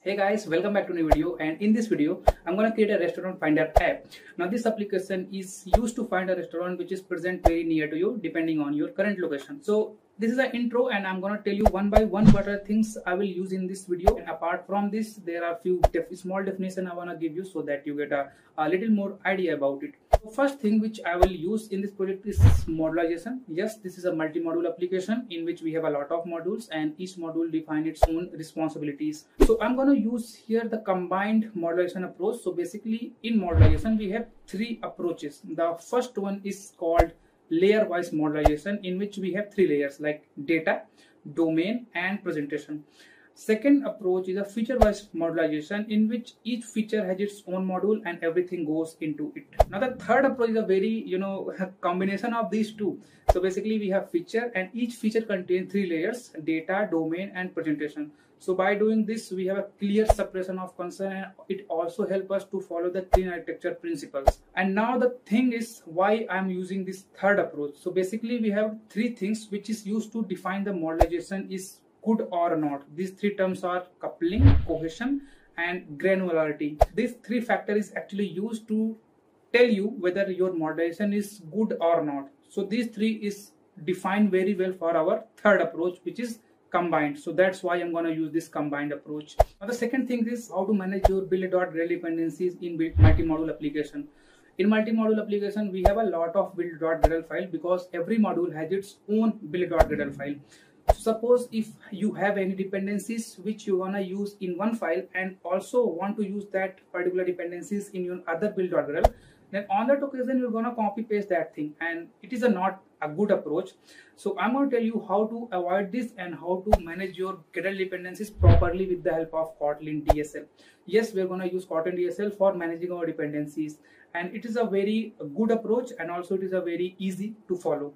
Hey guys, welcome back to a new video, and in this video I'm going to create a restaurant finder app. Now this application is used to find a restaurant which is present very near to you depending on your current location. So this is an intro and I'm going to tell you one by one what are things I will use in this video, and apart from this there are few small definition I want to give you so that you get a little more idea about it. So first thing which I will use in this project is modularization. Yes, this is a multi-module application in which we have a lot of modules and each module defines its own responsibilities. So I'm going to use here the combined modularization approach. So basically in modularization we have three approaches. The first one is called layer wise modularization, in which we have three layers like data, domain and presentation. Second approach is a feature wise modularization, in which each feature has its own module and everything goes into it. Now the third approach is a very combination of these two. So basically we have feature and each feature contains three layers: data, domain and presentation. So by doing this we have a clear separation of concern, and it also helps us to follow the clean architecture principles. And now the thing is why I'm using this third approach. So basically we have three things which is used to define the modularization is good or not. These three terms are coupling, cohesion and granularity. These three factors is actually used to tell you whether your modularization is good or not. So these three is defined very well for our third approach, which is combined. So that's why I'm going to use this combined approach. Now the second thing is how to manage your build.gradle dependencies in multi-module application. In multi-module application we have a lot of build.gradle file because every module has its own build.gradle file. So suppose if you have any dependencies which you want to use in one file and also want to use that particular dependencies in your other build.gradle, then on that occasion you're going to copy paste that thing, and it is not a good approach. So I'm going to tell you how to avoid this and how to manage your Gradle dependencies properly with the help of Kotlin DSL. Yes, we're going to use Kotlin DSL for managing our dependencies, and it is a very good approach and also it is a very easy to follow.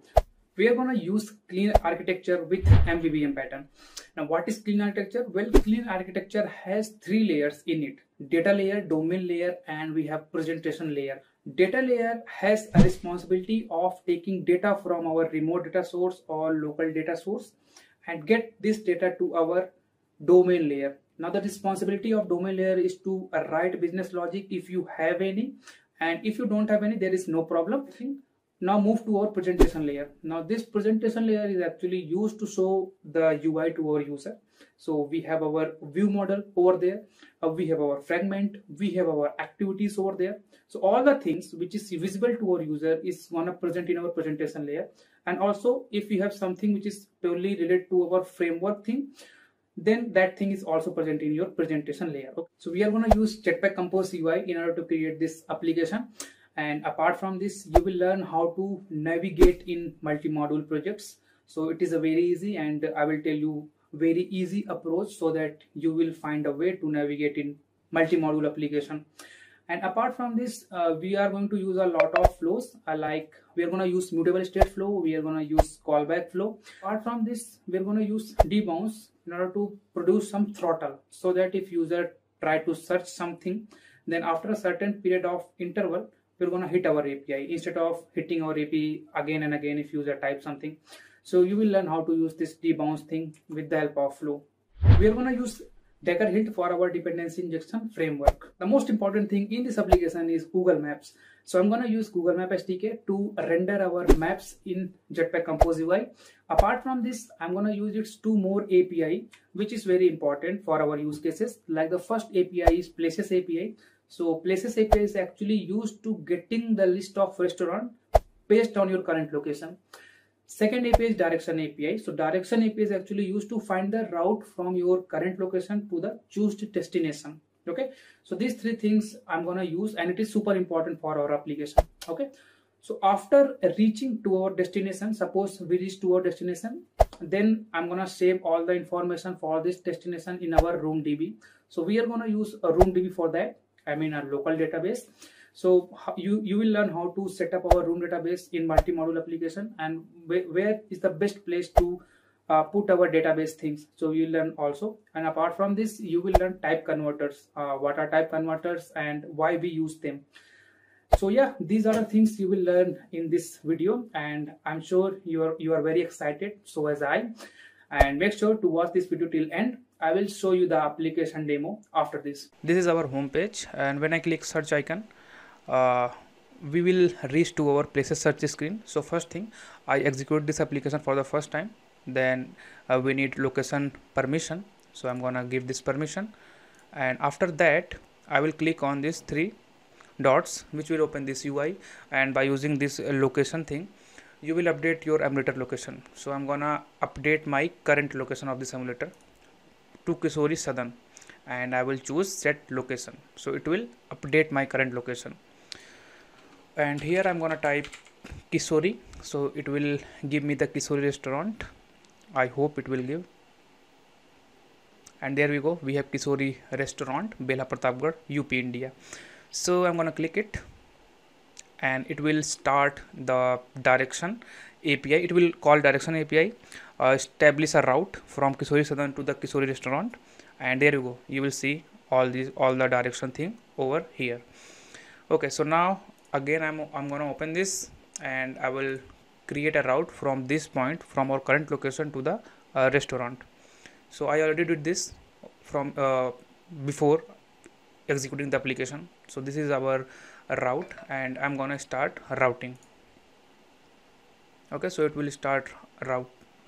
We are going to use clean architecture with MVVM pattern. Now what is clean architecture? Well, clean architecture has three layers in it: data layer, domain layer and we have presentation layer. Data layer has a responsibility of taking data from our remote data source or local data source and get this data to our domain layer. Now the responsibility of domain layer is to write business logic if you have any, and if you don't have any there is no problem. Now move to our presentation layer. Now this presentation layer is actually used to show the UI to our user. So we have our view model over there, we have our fragment, we have our activities over there. So all the things which is visible to our user is going to present in our presentation layer. And also if we have something which is purely related to our framework thing, then that thing is also present in your presentation layer. Okay. So we are going to use Jetpack Compose UI in order to create this application. And apart from this, you will learn how to navigate in multi-module projects. So it is a very easy, and I will tell you very easy approach so that you will find a way to navigate in multi-module application. And apart from this, we are going to use a lot of flows, like we are going to use mutable state flow, we are going to use callback flow. Apart from this, we are going to use debounce in order to produce some throttle, so that if user try to search something, then after a certain period of interval, we're going to hit our API instead of hitting our API again and again if user type something. So you will learn how to use this debounce thing with the help of flow. We are going to use Dagger Hint for our dependency injection framework. The most important thing in this application is Google Maps. So I'm going to use Google Maps SDK to render our maps in Jetpack Compose UI. Apart from this, I'm going to use its two more API, which is very important for our use cases. Like the first API is Places API. So Places API is actually used to getting the list of restaurant based on your current location. Second API is Direction API. So Direction API is actually used to find the route from your current location to the chosen destination. Okay, so these three things I'm going to use, and it is super important for our application. Okay, so after reaching to our destination, suppose we reach to our destination, then I'm going to save all the information for this destination in our RoomDB. So we are going to use a RoomDB for that. I mean a local database. So you will learn how to set up our room database in multi-module application, and where is the best place to put our database things. So you will learn also. And apart from this, you will learn type converters, what are type converters and why we use them. So yeah, these are the things you will learn in this video, and I'm sure you are very excited, so as I. And make sure to watch this video till end. I will show you the application demo after this. This is our home page, and when I click search icon, uh, we will reach to our places search screen. So first thing, I execute this application for the first time. Then we need location permission, so I'm gonna give this permission, and after that I will click on these three dots which will open this UI, and by using this location thing you will update your emulator location. So I'm gonna update my current location of this emulator to Kisori Southern, and I will choose set location, so it will update my current location. And here I'm gonna type Kisori, so it will give me the Kisori restaurant. I hope it will give, and there we go, we have Kisori restaurant, Bela Pratapgarh, UP, India. So I'm gonna click it, and it will start the direction API. It will call direction API, establish a route from Kisori Southern to the Kisori restaurant, and there you go, you will see all the direction thing over here. Okay, so now again I'm gonna open this, and I will create a route from this point, from our current location to the restaurant. So I already did this from before executing the application. So this is our route, and I'm gonna start routing. Okay, so it will start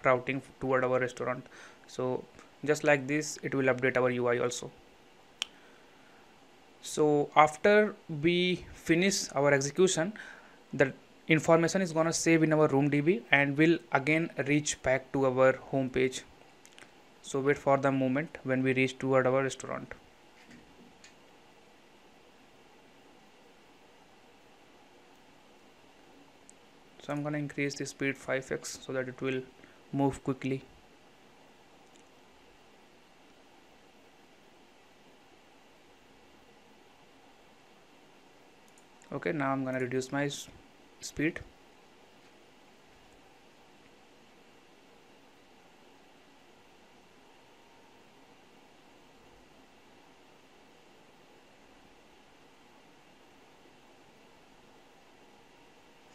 routing toward our restaurant. So just like this, it will update our UI also. So after we finish our execution, the information is gonna save in our room DB and will again reach back to our home page. So wait for the moment when we reach toward our restaurant. So I'm gonna increase the speed 5x so that it will move quickly. Okay, now I'm gonna reduce my speed.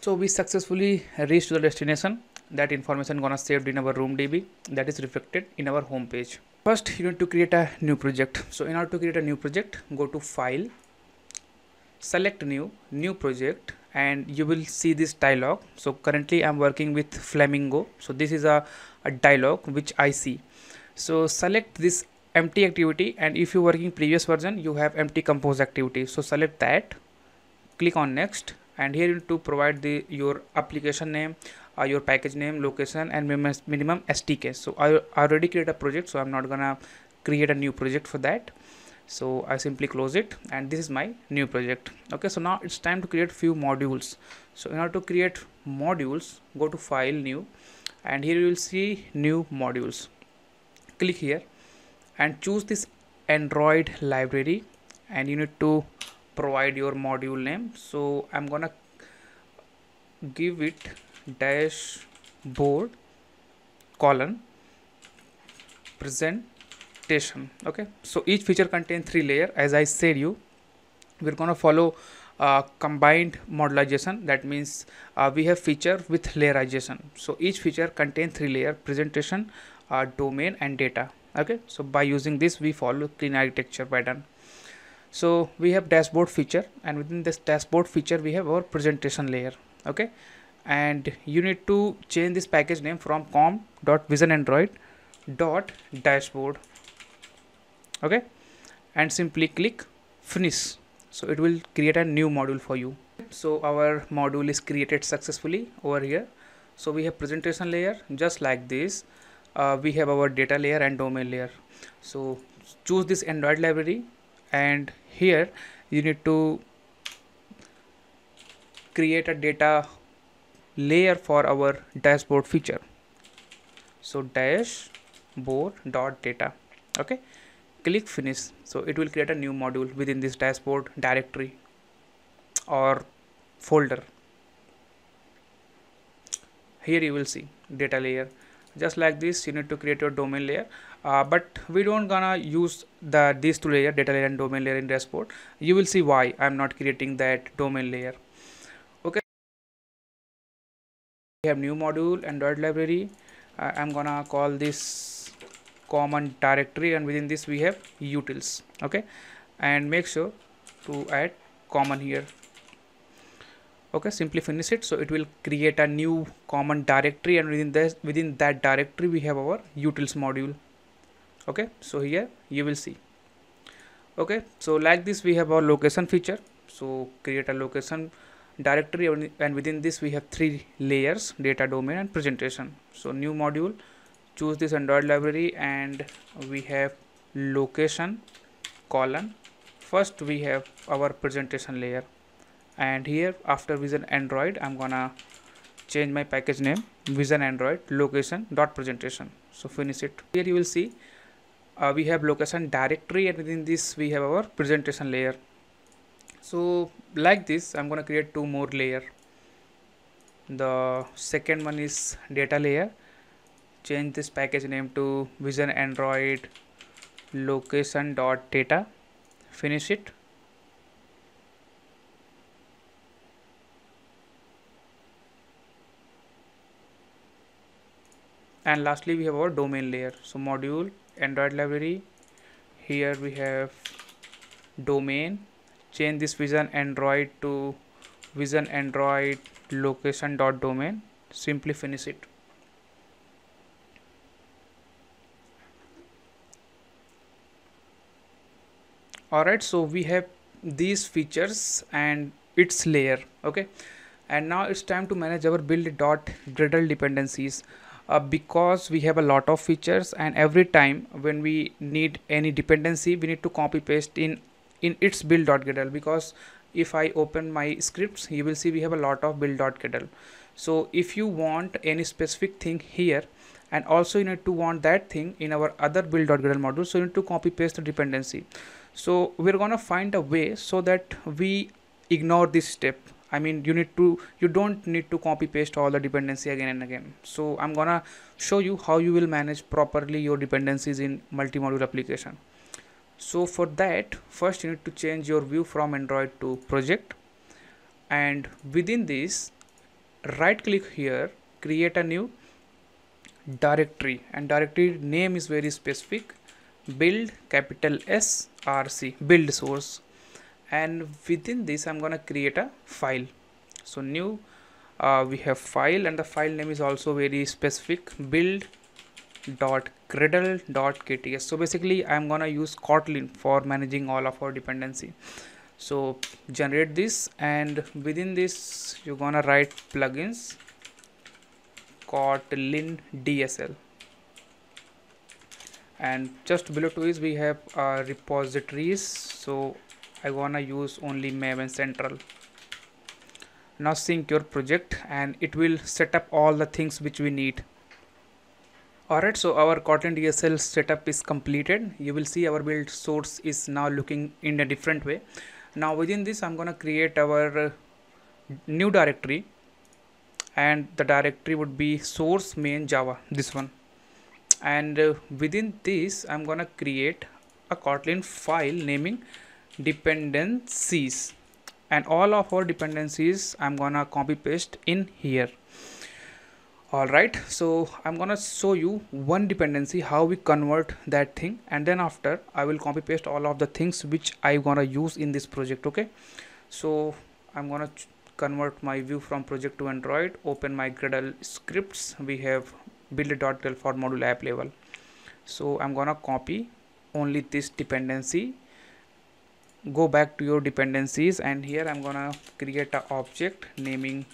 So we successfully reached to the destination. That information gonna saved in our room DB, that is reflected in our home page. First you need to create a new project. So in order to create a new project, go to file, select new project, and you will see this dialog. So currently I'm working with Flamingo, so this is a dialog which I see. So select this empty activity, and if you're working previous version you have empty compose activity, so select that, click on next, and here you need to provide your application name, your package name, location, and minimum SDK. So I already create a project, so I'm not gonna create a new project for that. So I simply close it, and this is my new project. Okay, so now it's time to create few modules. So in order to create modules, go to file, new, and here you will see new modules. Click here and choose this Android library, and you need to provide your module name. So I'm gonna give it dashboard colon presentation. Okay, so each feature contains 3 layers. As I said you, we're gonna follow combined modularization. That means we have feature with layerization. So each feature contains 3 layers: presentation, domain, and data. Okay, so by using this we follow clean architecture pattern. So we have dashboard feature, and within this dashboard feature we have our presentation layer. Okay, and you need to change this package name from com.visionandroid.dashboard. Okay, and simply click finish. So it will create a new module for you. So our module is created successfully over here. So we have presentation layer just like this. We have our data layer and domain layer. So choose this Android library, and here you need to create a data layer for our dashboard feature. So dashboard.data. Okay, click finish. So it will create a new module within this dashboard directory or folder. Here you will see data layer. Just like this, you need to create your domain layer, but we don't gonna use these two layers, data layer and domain layer, in dashboard. You will see why I'm not creating that domain layer. Okay, we have new module Android library. I'm gonna call this common directory, and within this we have utils. Okay, and make sure to add common here. Okay, simply finish it. So it will create a new common directory, and within that directory we have our utils module. Okay, so here you will see. Okay, so like this we have our location feature. So create a location directory, and within this we have 3 layers: data, domain, and presentation. So new module, choose this Android library, and we have location colon. First we have our presentation layer, and here after vision Android I'm gonna change my package name vision Android location dot presentation. So finish it. Here you will see we have location directory, and within this we have our presentation layer. So like this I'm gonna create 2 more layer. The second one is data layer. Change this package name to vision Android location dot data. Finish it. And lastly we have our domain layer. So module Android library, here we have domain. Change this vision Android to vision Android location dot domain. Simply finish it. Alright, so we have these features and its layer. Okay, and now it's time to manage our build.gradle dependencies. Because we have a lot of features, and every time when we need any dependency we need to copy paste in its build.gradle. Because if I open my scripts, you will see we have a lot of build.gradle. So if you want any specific thing here, and also you need to want that thing in our other build.gradle module, so you need to copy paste the dependency. So we're gonna find a way so that we ignore this step. I mean, you don't need to copy paste all the dependency again and again. So I'm gonna show you how you will manage properly your dependencies in multi-module application. So for that, first you need to change your view from Android to project, and within this right click here, create a new directory, and directory name is very specific: build capital SRC, build source. And within this I'm gonna create a file. So new we have file, and the file name is also very specific: build.gradle.kts. so basically I'm gonna use Kotlin for managing all of our dependency. So generate this, and within this you're gonna write plugins Kotlin DSL, and just below to is we have repositories. So I wanna use only Maven Central. Now sync your project, and it will set up all the things which we need. Alright, so our Kotlin DSL setup is completed. You will see our build source is now looking in a different way. Now within this I'm gonna create our new directory, and the directory would be source main Java, this one. And within this I'm gonna create a Kotlin file naming dependencies, and all of our dependencies I'm gonna copy paste in here. Alright, so I'm gonna show you one dependency how we convert that thing, and then after I will copy paste all of the things which I'm gonna use in this project. Okay, so I'm gonna convert my view from project to Android, open my Gradle scripts. We have build.gradle for module app level. So I'm gonna copy only this dependency. Go back to your dependencies, and here I'm gonna create an object naming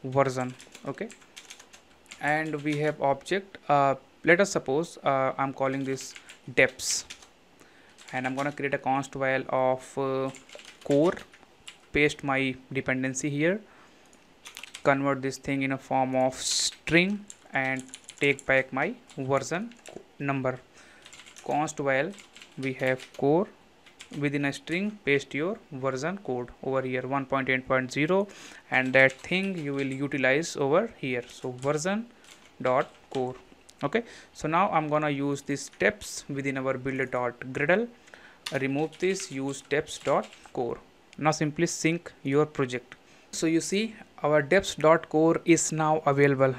version. Okay, and we have object, let us suppose I'm calling this depths, and I'm gonna create a const val of core, paste my dependency here, convert this thing in a form of string, and take back my version number. Const val we have core, within a string paste your version code over here 1.8.0, and that thing you will utilize over here. So version dot core. Okay, so now I'm gonna use these steps within our build.gradle. Remove this, use steps.core. Now simply sync your project. So you see our depths.core is now available.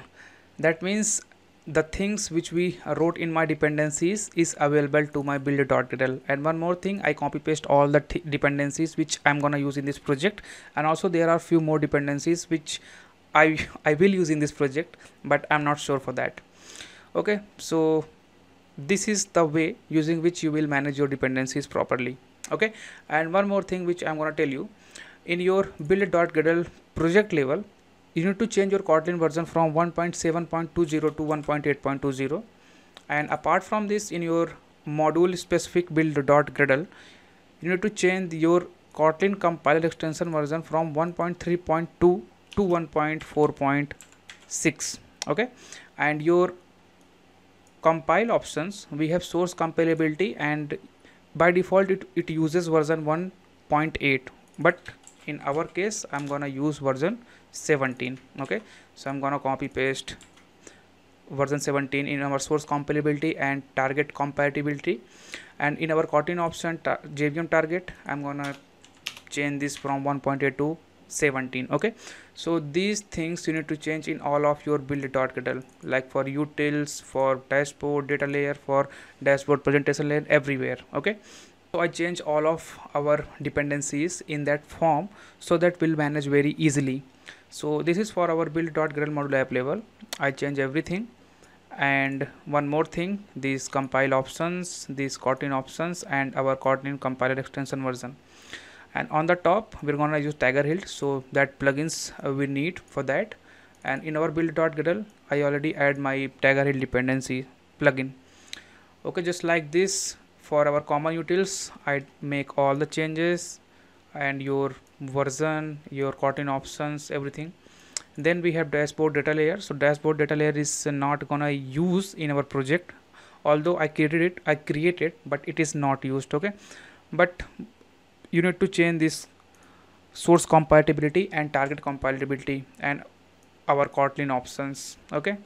That means the things which we wrote in my dependencies is available to my build.gradle. And one more thing, I copy paste all the dependencies which I'm gonna use in this project, and also there are few more dependencies which I will use in this project, but I'm not sure for that. Okay, so this is the way using which you will manage your dependencies properly. Okay, and one more thing which I'm gonna tell you, in your build.gradle project level, you need to change your Kotlin version from 1.7.20 to 1.8.20. And apart from this, in your module specific build.gradle, you need to change your Kotlin compiler extension version from 1.3.2 to 1.4.6. okay, and your compile options, we have source compilability, and by default it uses version 1.8, but in our case I'm gonna use version 17. Okay, so I'm gonna copy paste version 17 in our source compilability and target compatibility, and in our Kotlin option JVM target, I'm gonna change this from 1.8 to 17. Okay, so these things you need to change in all of your build.gradle, like for utils, for dashboard data layer, for dashboard presentation layer, everywhere. Okay, so I change all of our dependencies in that form so that we'll manage very easily. So this is for our build.gradle module app level. I change everything. And one more thing, these compile options, these Kotlin options, and our Kotlin compiler extension version. And on the top we're gonna use Tiger Hill, so that plugins we need for that. And in our build.gradle, I already add my Tiger Hill dependency plugin. Okay, just like this, for our common utils I make all the changes, and your version, your Kotlin options, everything. Then we have dashboard data layer. So dashboard data layer is not gonna use in our project, although I created but it is not used. Okay, but you need to change this source compatibility and target compatibility and our Kotlin options. Okay,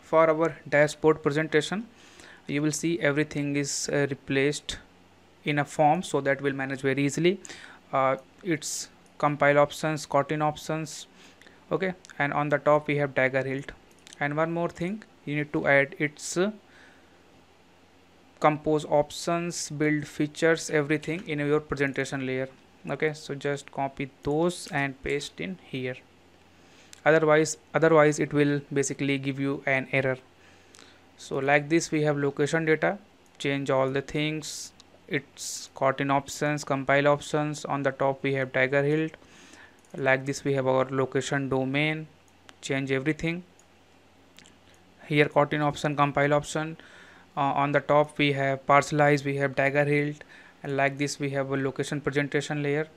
for our dashboard presentation, you will see everything is replaced in a form, so that will manage very easily. It's compile options, Kotlin options. Okay, and on the top we have Tiger Hilt. And one more thing, you need to add its compose options, build features, everything in your presentation layer. Okay, so just copy those and paste in here. Otherwise it will basically give you an error. So like this, we have location data, change all the things, it's Kotlin options, compile options. On the top we have Tiger Hill. Like this, we have our location domain, change everything. Here Kotlin option, compile option. On the top we have parcelize, we have Tiger Hill. And like this, we have a location presentation layer,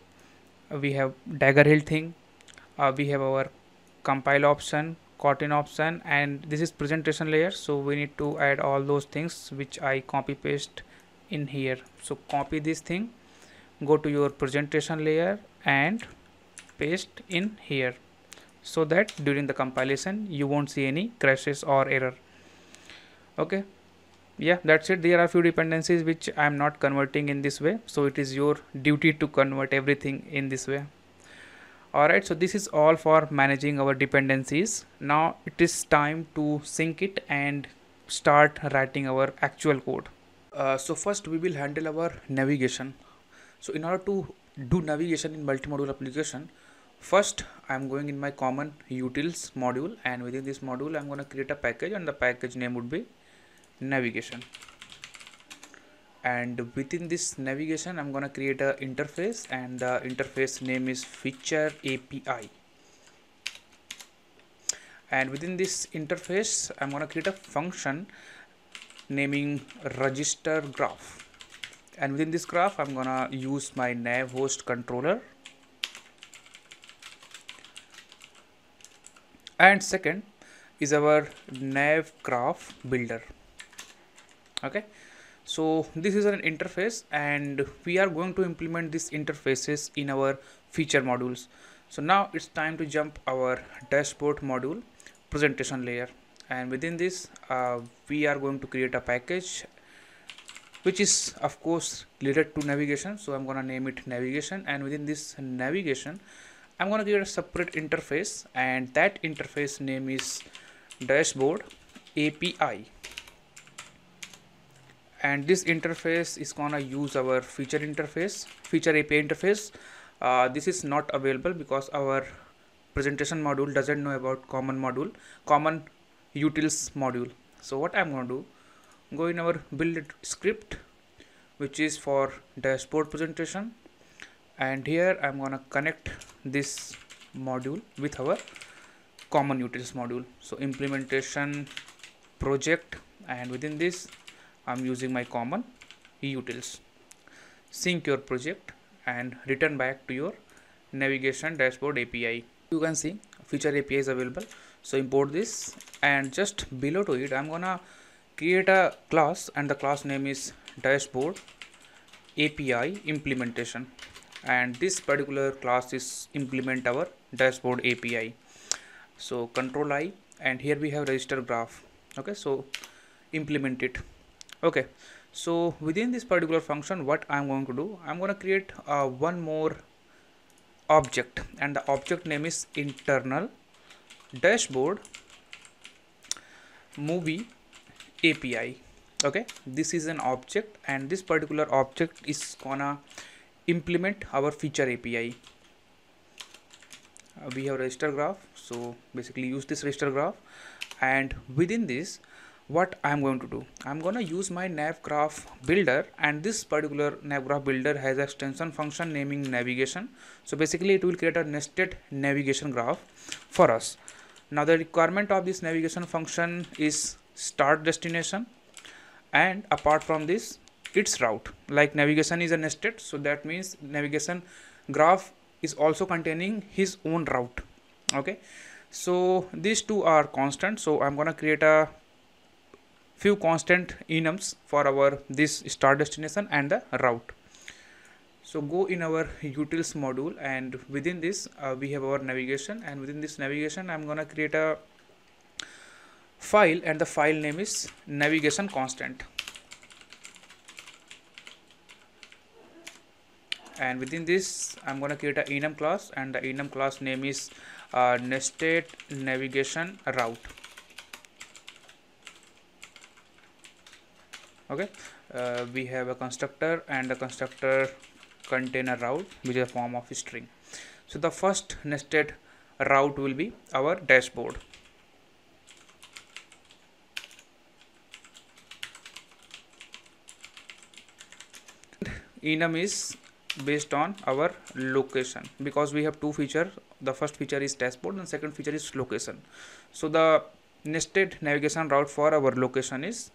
we have Tiger Hill thing, we have our compile option, Kotlin option, and this is presentation layer. So we need to add all those things which I copy paste in here. So copy this thing, go to your presentation layer and paste in here, so that during the compilation you won't see any crashes or error. Okay, yeah, that's it. There are few dependencies which I am not converting in this way, so it is your duty to convert everything in this way. Alright, so this is all for managing our dependencies. Now it is time to sync it and start writing our actual code. So first we will handle our navigation. So in order to do navigation in multi-module application, first I am going in my common utils module, and within this module I am going to create a package, and the package name would be navigation. And within this navigation I'm going to create a interface, and the interface name is feature API. And within this interface I'm going to create a function naming register graph, and within this graph I'm going to use my nav host controller. And second is our nav graph builder. Okay, so this is an interface, and we are going to implement these interfaces in our feature modules. So now it's time to jump our dashboard module presentation layer, and within this we are going to create a package which is of course related to navigation. So I'm going to name it navigation, and within this navigation I'm going to create a separate interface, and that interface name is dashboard. API, and this interface is gonna use our feature API interface. This is not available because our presentation module doesn't know about common utils module. So what I'm going to do, go in our build script, which is for dashboard presentation, and here I'm gonna connect this module with our common utils module. So implementation project, and within this I'm using my common utils. Sync your project and return back to your navigation dashboard API. You can see feature API is available. So import this, and just below to it I'm gonna create a class, and the class name is dashboard API implementation, and this particular class is implement our dashboard API. So control I, and here we have register graph. Okay, so implement it. Okay, so within this particular function, what I'm going to do, I'm going to create one more object, and the object name is internal dashboard movie API. Okay, this is an object, and this particular object is gonna implement our feature API. We have register graph, so basically use this register graph, and within this what I'm going to do, I'm gonna use my nav graph builder, and this particular nav graph builder has extension function naming navigation. So basically it will create a nested navigation graph for us. Now the requirement of this navigation function is start destination, and apart from this its route. Like navigation is a nested, so that means navigation graph is also containing his own route. Okay, so these two are constant, so I'm gonna create a few constant enums for our this start destination and the route. So go in our utils module, and within this we have our navigation, and within this navigation I'm gonna create a file, and the file name is navigation constant, and within this I'm gonna create a enum class, and the enum class name is nested navigation route. Okay, we have a constructor, and the constructor contain a route which is a form of a string. So the first nested route will be our dashboard. Enum is based on our location, because we have two features. The first feature is dashboard and second feature is location. So the nested navigation route for our location is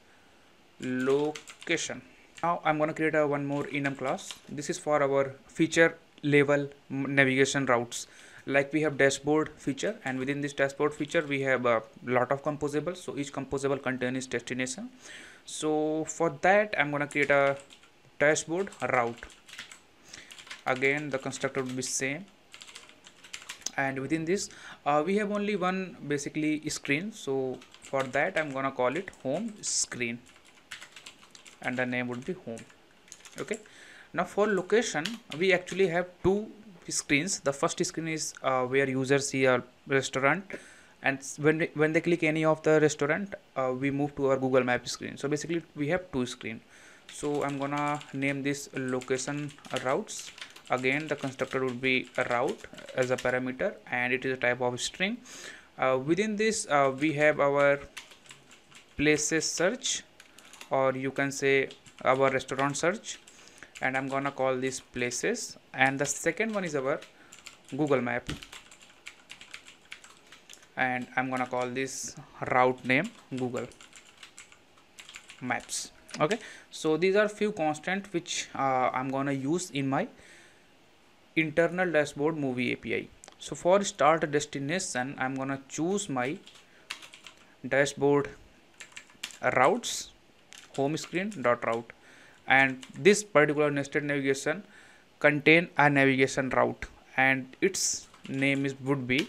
location. Now I'm going to create a one more enum class. This is for our feature level navigation routes. Like we have dashboard feature, and within this dashboard feature we have a lot of composables, so each composable contains destination. So for that I'm going to create a dashboard route. Again the constructor will be same, and within this we have only one basically screen, so for that I'm gonna call it home screen, and the name would be home. Okay, now for location we actually have two screens. The first screen is where users see a restaurant, and when they click any of the restaurant we move to our Google Maps screen. So basically we have two screen. So I'm gonna name this location routes. Again the constructor would be a route as a parameter, and it is a type of string. Within this we have our places search, or you can say our restaurant search, and I'm gonna call this places, and the second one is our Google Map, and I'm gonna call this route name Google Maps. Okay, so these are few constant which I'm gonna use in my internal dashboard movie API. So for start destination I'm gonna choose my dashboard routes home screen dot route, and this particular nested navigation contain a navigation route, and its name is would be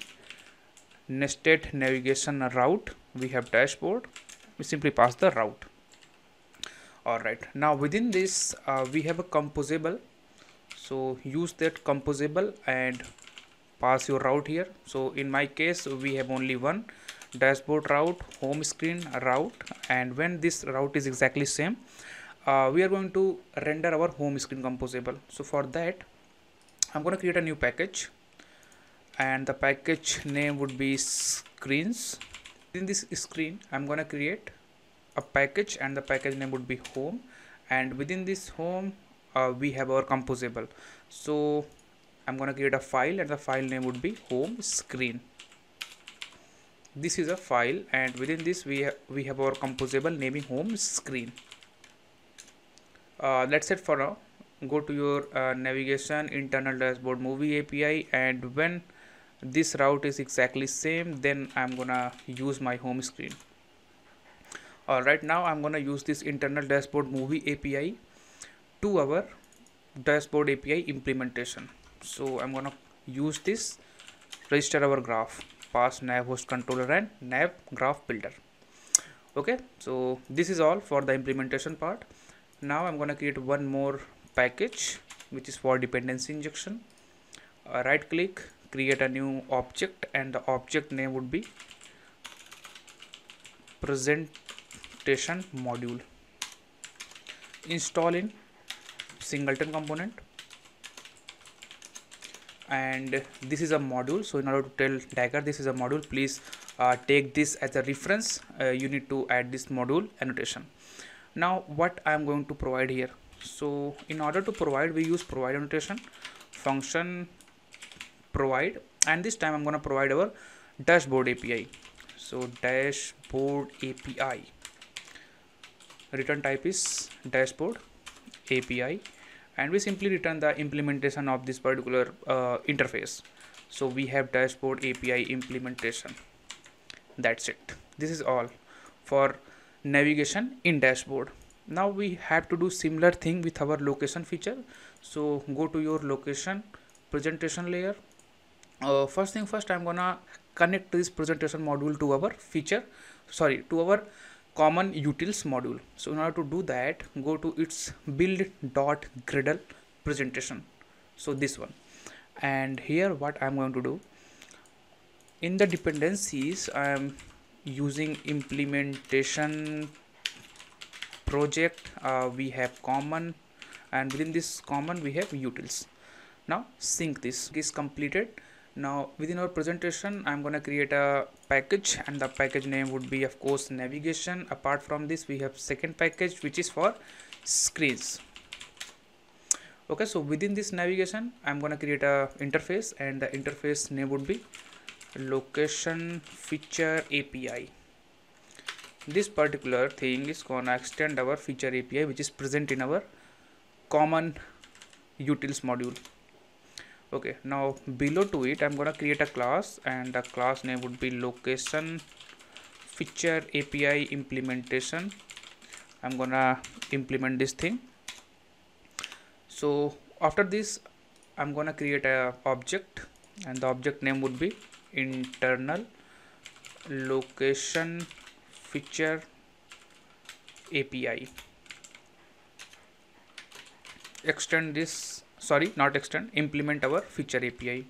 nested navigation route. We have dashboard, we simply pass the route. Alright, now within this we have a composable, so use that composable and pass your route here. So in my case we have only one dashboard route, home screen route, and when this route is exactly same, we are going to render our home screen composable. So for that, I'm going to create a new package, and the package name would be screens. In this screen, I'm going to create a package, and the package name would be home, and within this home we have our composable. So I'm going to create a file, and the file name would be home screen. This is a file, and within this we have our composable naming home screen. That's it for now. Go to your navigation internal dashboard movie API, and when this route is exactly same, then I'm gonna use my home screen. Alright, now I'm gonna use this internal dashboard movie API to our dashboard API implementation. So I'm gonna use this, register our graph, pass nav host controller and nav graph builder. Okay, so this is all for the implementation part. Now I'm gonna create one more package which is for dependency injection. Right click, create a new object, and the object name would be presentation module. Install in singleton component, and this is a module. So in order to tell Dagger this is a module, please take this as a reference. You need to add this module annotation. Now what I am going to provide here, so in order to provide, we use provide annotation, function provide, and this time I'm going to provide our dashboard API. So dashboard API, return type is dashboard API, and we simply return the implementation of this particular interface. So we have dashboard API implementation. That's it. This is all for navigation in dashboard. Now we have to do similar thing with our location feature. So go to your location presentation layer. First thing first, I'm gonna connect this presentation module to our to our common utils module. So in order to do that, go to its build.gradle presentation. So this one, and here what I'm going to do, in the dependencies I'm using implementation project. We have common, and within this common we have utils. Now sync this is completed. Now within our presentation I'm going to create a package, and the package name would be of course navigation. Apart from this, we have second package which is for screens. Okay, so within this navigation I'm going to create a interface, and the interface name would be location feature API. This particular thing is gonna extend our feature API which is present in our common utils module. Okay, now below to it I'm gonna create a class, and the class name would be location feature API implementation. I'm gonna implement this thing. So after this I'm gonna create a object, and the object name would be internal location feature API. Extend this, sorry, not extend, implement our feature API.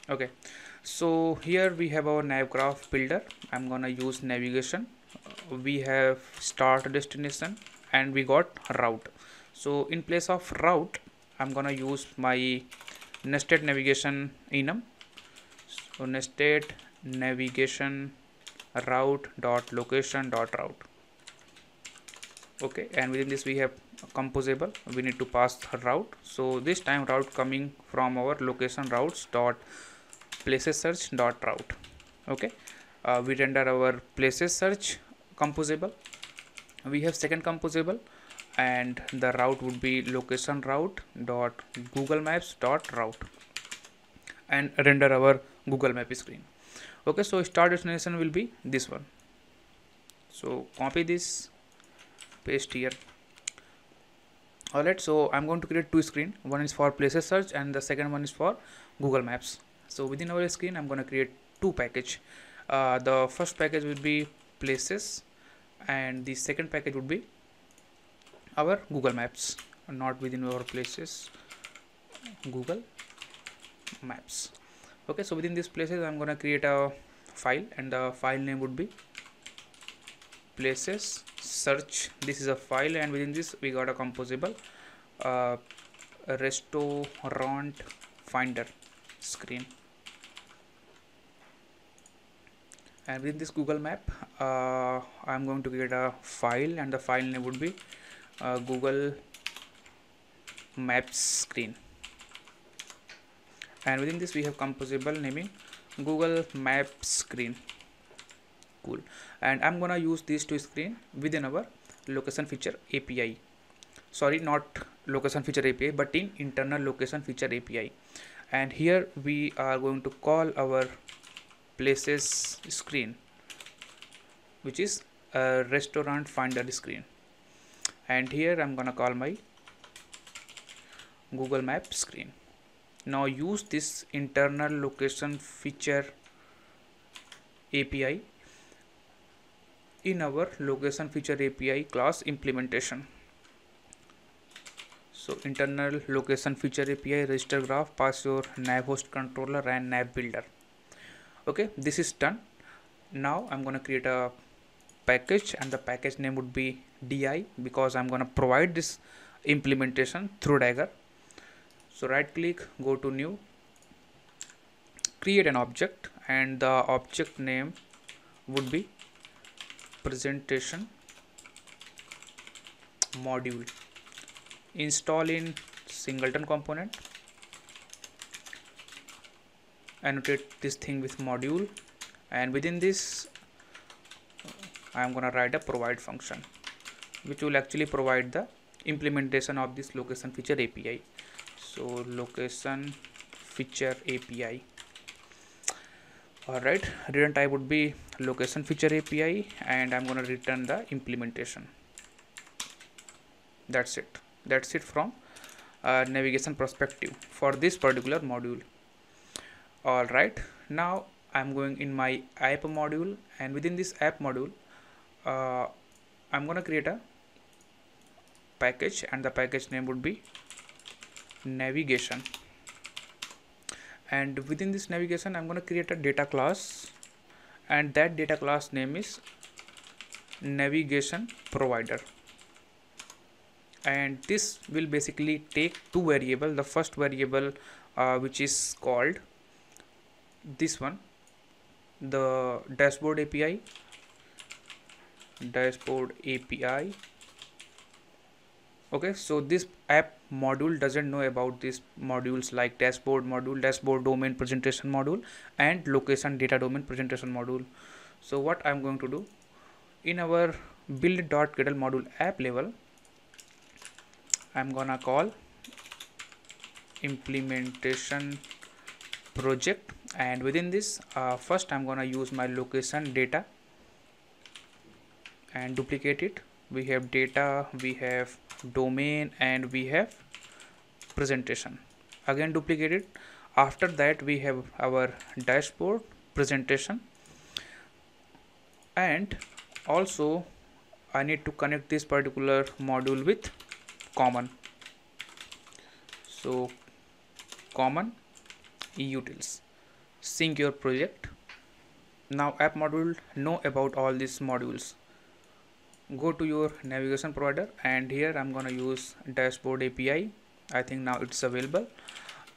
Okay, so here we have our nav graph builder. I'm gonna use navigation. We have start destination, and we got route. So in place of route I'm gonna use my nested navigation enum. So nested navigation route dot location dot route. Okay, and within this we have composable. We need to pass route. So this time route coming from our location routes dot places search dot route. Okay, we render our places search composable. We have second composable, and the route would be location route dot Google Maps dot route, and render our Google Map screen. Okay, so start destination will be this one. So copy this, paste here. Alright, so I'm going to create two screens. One is for places search, and the second one is for Google Maps. So within our screen I'm going to create two package. The first package will be places, and the second package would be our Google Maps. Not within our places, Google Maps. Okay, so within these places I'm gonna create a file, and the file name would be places search. This is a file, and within this we got a composable restaurant finder screen. And within this Google map, I'm going to create a file, and the file name would be Google Maps screen. And within this we have composable naming Google Maps screen. Cool. And I'm gonna use these two screen within our location feature API. Sorry, not location feature API, but in internal location feature API. And here we are going to call our places screen, which is a restaurant finder screen. And here I'm gonna call my Google Maps screen. Now use this internal location feature API in our location feature API class implementation. So internal location feature API register graph, pass your nav host controller and nav builder. Okay, this is done. Now I'm gonna create a package, and the package name would be DI, because I'm gonna provide this implementation through Dagger. So right click, go to new, create an object, and the object name would be presentation module. Install in singleton component, annotate this thing with module, and within this I am gonna write a provide function which will actually provide the implementation of this location feature API. So location feature API. Alright, return type would be location feature API, and I'm gonna return the implementation. That's it from navigation perspective for this particular module. Alright, now I'm going in my app module, and within this app module I'm gonna create a package, and the package name would be navigation. And within this navigation I'm gonna create a data class, and that data class name is navigation provider. And this will basically take two variables. The first variable which is called this one, the dashboard API. Okay, so this app module doesn't know about these modules like dashboard module, dashboard domain presentation module, and location data domain presentation module. So what I'm going to do, in our build.gradle module app level, I'm gonna call implementation project, and within this first I'm gonna use my location data and duplicate it. We have data, we have domain, and we have presentation. Again duplicate it. After that we have our dashboard, presentation, and also I need to connect this particular module with common. So common utils, sync your project. Now app module know about all these modules. Go to your navigation provider, and here I'm gonna use dashboard API. I think now it's available.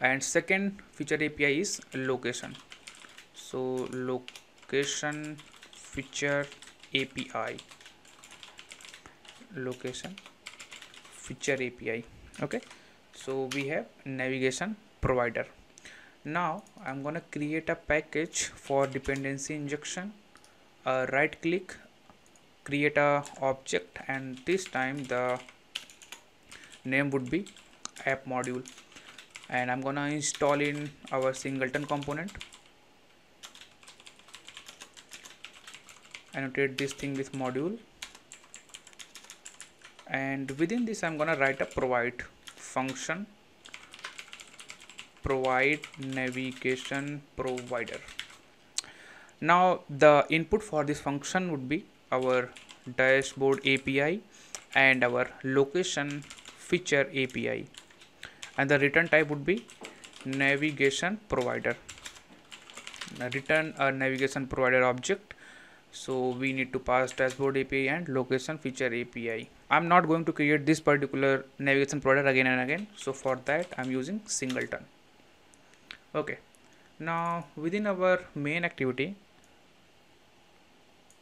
And second feature API is location. So location feature API, location feature API. Okay, so we have navigation provider. Now I'm gonna create a package for dependency injection. Right click, create a object, and this time the name would be app module, and I'm gonna install in our singleton component, annotate this thing with module, and within this I'm gonna write a provide function, provide navigation provider. Now the input for this function would be our dashboard API and our location feature API, and the return type would be navigation provider. return a navigation provider object. So we need to pass dashboard API and location feature API. I'm not going to create this particular navigation provider again and again, so for that I'm using singleton. Okay, now within our main activity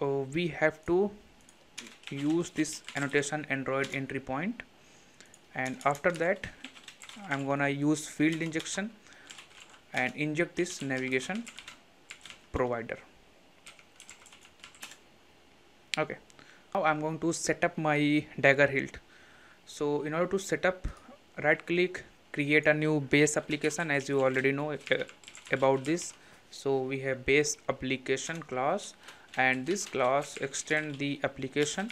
we have to use this annotation Android entry point, and after that I'm gonna use field injection and inject this navigation provider. Okay, now I'm going to set up my dagger hilt. So in order to set up, right click, create a new base application, as you already know about this. So we have base application class, and this class extend the application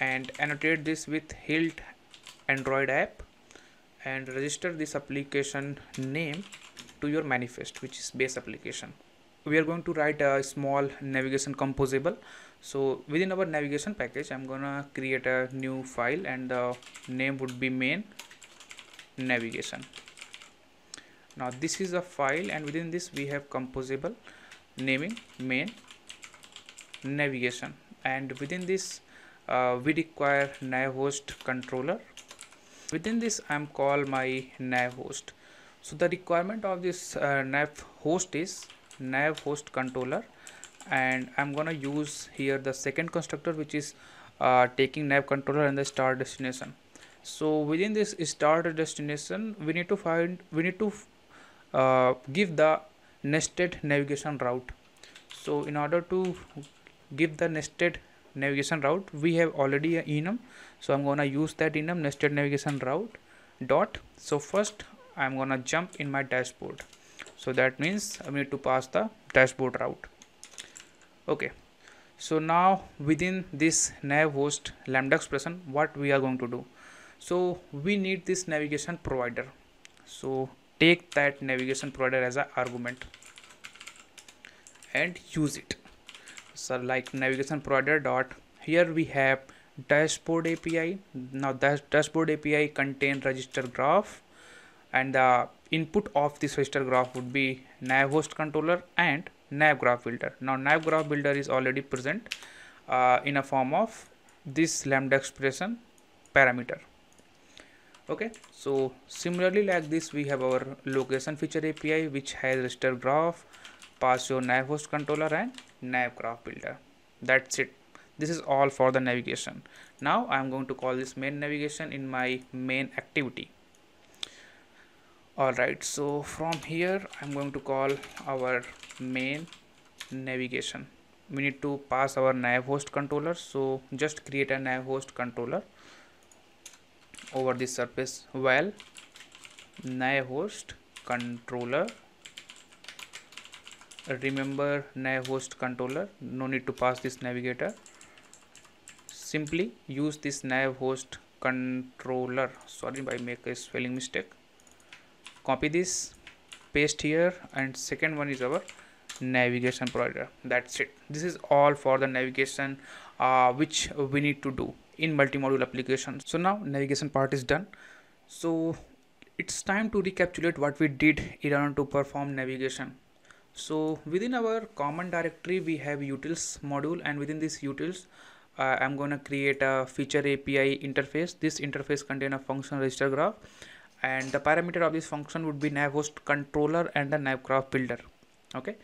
and annotate this with hilt Android app and register this application name to your manifest, which is base application. We are going to write a small navigation composable. So within our navigation package I'm gonna create a new file, and the name would be main navigation. Now this is a file, and within this we have composable naming main navigation, and within this we require nav host controller. Within this I'm call my nav host. So the requirement of this nav host is nav host controller, and I'm gonna use here the second constructor, which is taking nav controller and the start destination. So within this start destination we need to give the nested navigation route. So in order to give the nested navigation route, we have already a enum, so I'm gonna use that enum nested navigation route dot. So first I'm gonna jump in my dashboard, so that means I need to pass the dashboard route. Okay, so now within this nav host lambda expression, what we are going to do, so we need this navigation provider. So take that navigation provider as an argument and use it. So like navigation provider dot, here we have dashboard API. Now that dashboard API contain register graph, and the input of this register graph would be nav host controller and nav graph builder. Now nav graph builder is already present in a form of this lambda expression parameter. Okay, so similarly like this we have our location feature API, which has register graph, pass your nav host controller and nav graph builder. That's it. This is all for the navigation. Now I'm going to call this main navigation in my main activity. Alright, so from here I'm going to call our main navigation. We need to pass our nav host controller, so just create a nav host controller over this surface. Well, nav host controller, remember nav host controller, no need to pass this navigator, simply use this nav host controller. Sorry, I make a spelling mistake. Copy this, paste here, and second one is our navigation provider. That's it. This is all for the navigation which we need to do in multi-module applications. So now navigation part is done. So it's time to recapitulate what we did in order to perform navigation. So within our common directory we have utils module, and within this utils I'm going to create a feature API interface. This interface contains a function register graph, and the parameter of this function would be nav host controller and the nav graph builder. Okay,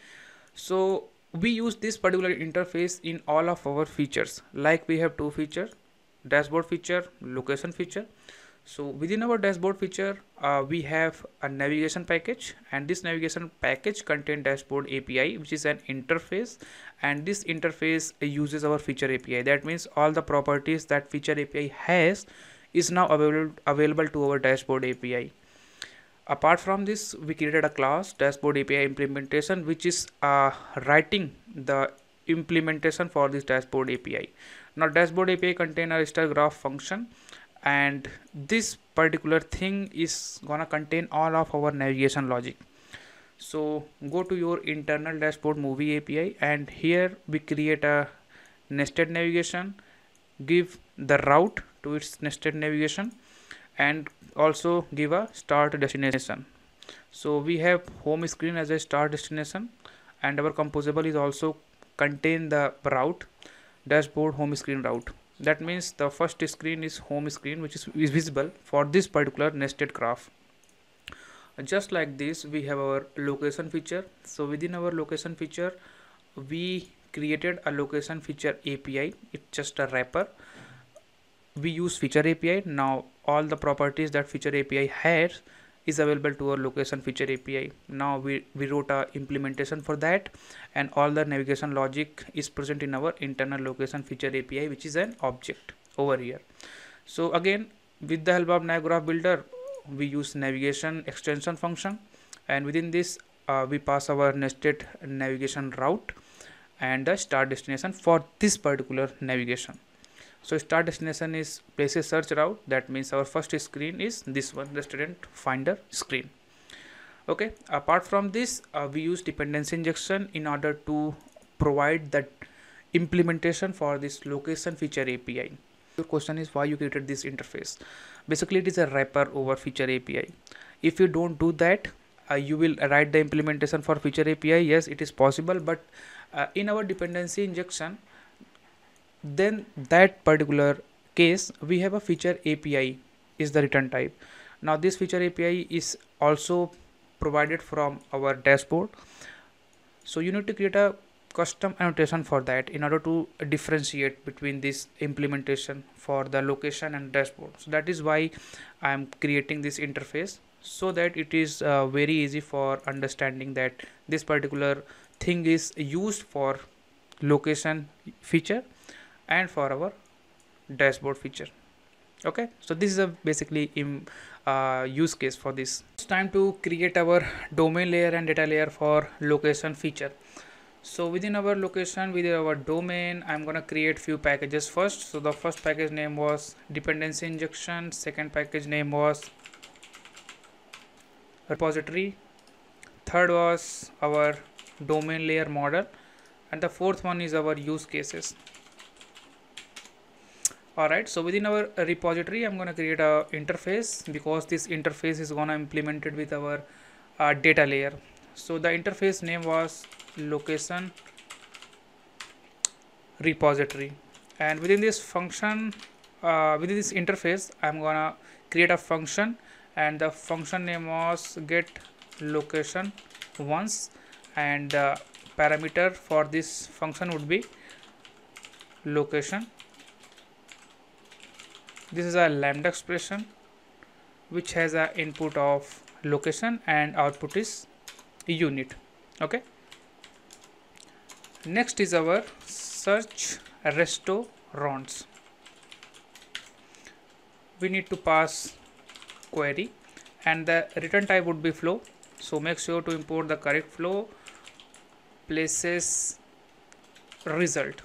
so we use this particular interface in all of our features. Like we have two features, dashboard feature, location feature. So within our dashboard feature we have a navigation package, and this navigation package contains dashboard API, which is an interface, and this interface uses our feature API. That means all the properties that feature API has is now available to our dashboard API. Apart from this, we created a class dashboard API implementation, which is writing the implementation for this dashboard API. Now dashboard API contains a register graph function, and this particular thing is gonna contain all of our navigation logic. So go to your internal dashboard movie API, and here we create a nested navigation, give the route to its nested navigation, and also give a start destination. So we have home screen as a start destination, and our composable is also contain the route dashboard home screen route. That means the first screen is home screen, which is visible for this particular nested graph. Just like this, we have our location feature. So within our location feature, we created a location feature API. It's just a wrapper. We use feature API. Now all the properties that feature API has is available to our location feature API. Now we wrote a implementation for that, and all the navigation logic is present in our internal location feature API, which is an object over here. So again, with the help of NavGraph Builder, we use navigation extension function, and within this we pass our nested navigation route and the start destination for this particular navigation. So start destination is places search route. That means our first screen is this one, the student finder screen. Okay, apart from this, we use dependency injection in order to provide that implementation for this location feature API. Your question is why you created this interface. Basically, it is a wrapper over feature API. If you don't do that, you will write the implementation for feature API. Yes, it is possible, but in our dependency injection, then that particular case we have a feature API is the return type. Now this feature API is also provided from our dashboard, so you need to create a custom annotation for that in order to differentiate between this implementation for the location and dashboard. So that is why I am creating this interface, so that it is very easy for understanding that this particular thing is used for location feature and for our dashboard feature. Okay, so this is a basically use case for this. It's time to create our domain layer and data layer for location feature. So within our location, within our domain, I'm gonna create few packages first. So the first package name was dependency injection, second package name was repository, third was our domain layer model, and the fourth one is our use cases. Alright, so within our repository, I'm going to create a interface, because this interface is going to implemented with our data layer. So the interface name was location repository, and within this function, within this interface, I'm going to create a function, and the function name was get location once, and the parameter for this function would be location. This is a lambda expression which has a input of location and output is unit. Okay, next is our search restaurants. We need to pass query, and the return type would be flow. So make sure to import the correct flow, places result.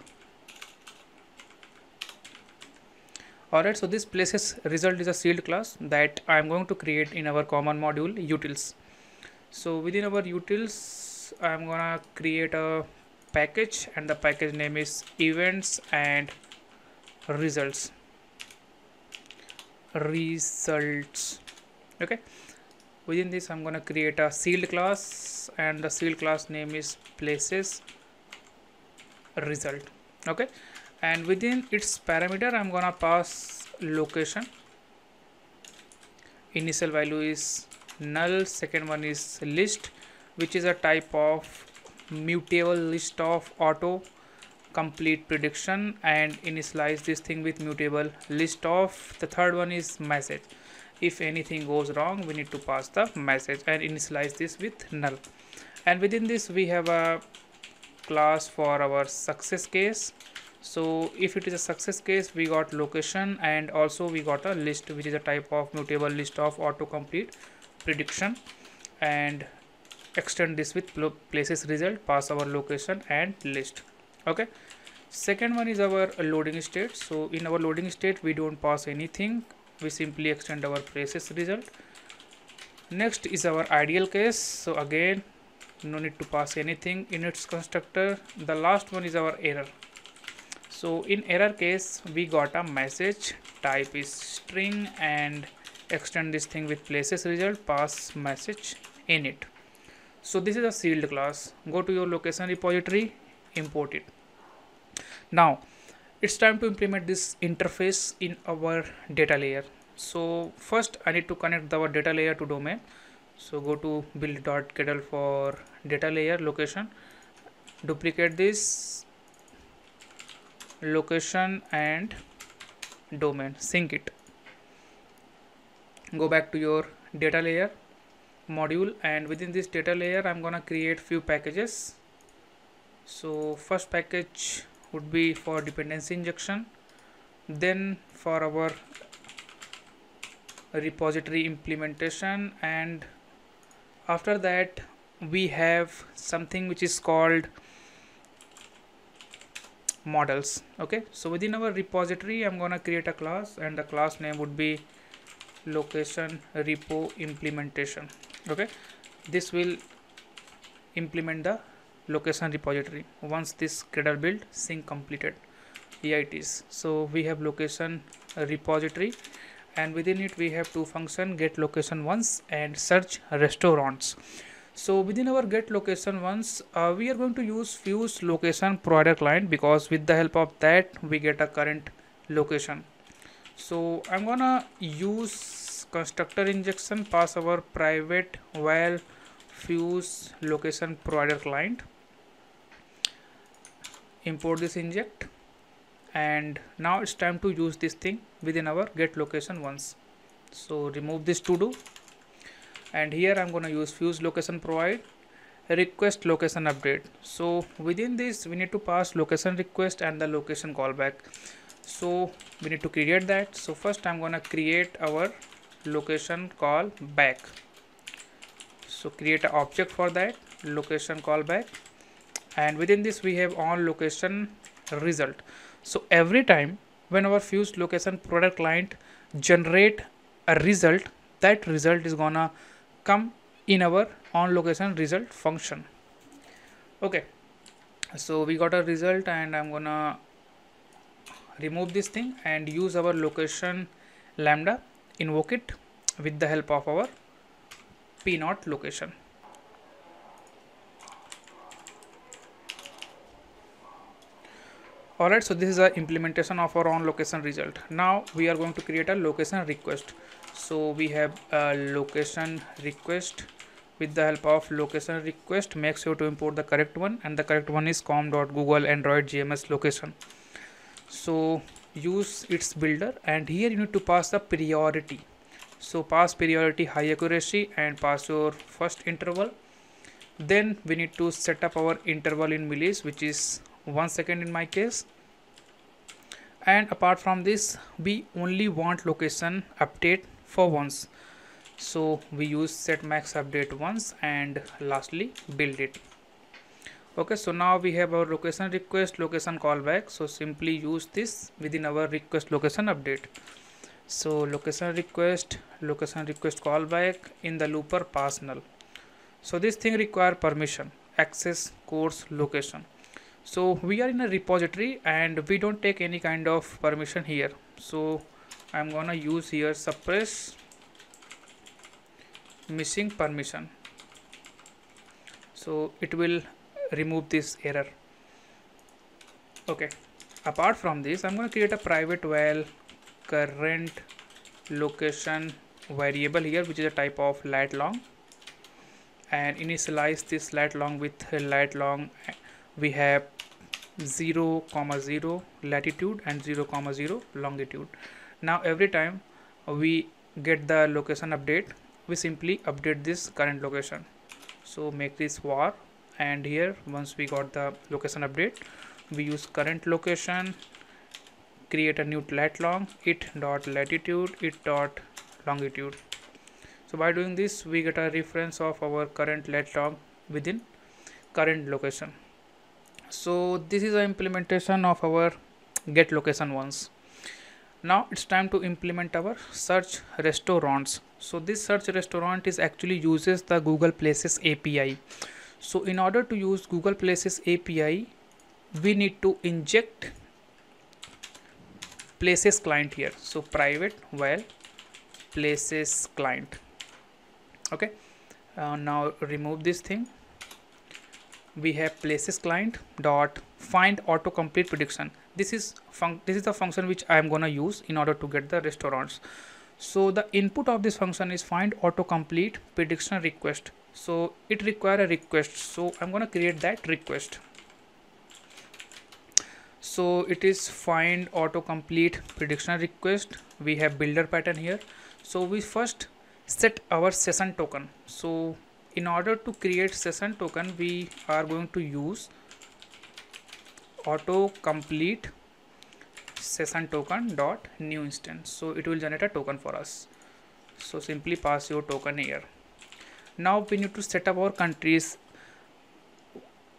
Alright, so this places result is a sealed class that I am going to create in our common module utils. So within our utils, I am gonna create a package, and the package name is events and results. Okay, within this I'm gonna create a sealed class, and the sealed class name is places result. Okay, and within its parameter I'm gonna pass location. Initial value is null, second one is list, which is a type of mutable list of auto complete prediction, and initialize this thing with mutable list of. The third one is message. If anything goes wrong, we need to pass the message, and initialize this with null. And within this we have a class for our success case. So if it is a success case, we got location, and also we got a list, which is a type of mutable list of autocomplete prediction, and extend this with places result, pass our location and list. Okay, second one is our loading state. So in our loading state we don't pass anything, we simply extend our places result. Next is our ideal case. So again, no need to pass anything in its constructor. The last one is our error. So in error case we got a message, type is string, and extend this thing with places result, pass message in it. So this is a sealed class. Go to your location repository, import it. Now it's time to implement this interface in our data layer. So first I need to connect our data layer to domain. So go to build.kedal for data layer location, duplicate this location and domain, sync it. Go back to your data layer module, and within this data layer I'm gonna create few packages. So first package would be for dependency injection, then for our repository implementation, and after that we have something which is called models. Okay, so within our repository I'm gonna create a class, and the class name would be location repo implementation. Okay, this will implement the location repository once this Gradle build sync completed. Here it is. So we have location repository, and within it we have two functions, get location once and search restaurants. So within our get location once, we are going to use fuse location provider client, because with the help of that we get a current location. So I'm gonna use constructor injection, pass our private val fuse location provider client, import this inject, and now it's time to use this thing within our get location once. So remove this to do, and here I'm going to use fuse location provide request location update. So within this we need to pass location request and the location callback. So we need to create that. So first I'm going to create our location callback. So create an object for that location callback, and within this we have on location result. So every time when our fuse location product client generate a result, that result is gonna come in our on location result function. Okay, so we got a result, and I'm gonna remove this thing and use our location lambda, invoke it with the help of our p0 location. Alright, so this is the implementation of our on location result. Now we are going to create a location request. So we have a location request. With the help of location request, make sure to import the correct one, and the correct one is com.google android gms location. So use its builder, and here you need to pass the priority. So pass priority high accuracy and pass your first interval. Then we need to set up our interval in millis, which is 1 second in my case. And apart from this, we only want location update for once. So we use set max update once, and lastly build it. Okay, so now we have our location request, location callback. So simply use this within our request location update. So location request callback, in the looper pass null. So this thing require permission, access course location. So we are in a repository and we don't take any kind of permission here. So I'm gonna use here suppress missing permission. So it will remove this error. Okay, apart from this, I'm gonna create a private val current location variable here, which is a type of lat long, and initialize this lat long with lat long. We have 0,0 latitude and 0,0 longitude. Now every time we get the location update, we simply update this current location. So make this var, and here once we got the location update, we use current location, create a new lat long, it dot latitude, it dot longitude. So by doing this, we get a reference of our current lat long within current location. So this is the implementation of our get location once. Now it's time to implement our search restaurants. So this search restaurant is actually uses the Google Places API. So in order to use Google Places API, we need to inject Places client here. So private val Places client. Okay, Now remove this thing. We have places client dot find autocomplete prediction. This is the function which I am gonna use in order to get the restaurants. So the input of this function is find autocomplete prediction request. So it require a request. So I'm gonna create that request. So it is find autocomplete prediction request. We have builder pattern here. So we first set our session token. So in order to create session token, we are going to use autocomplete session token dot new instance. So it will generate a token for us. So simply pass your token here. Now we need to set up our countries.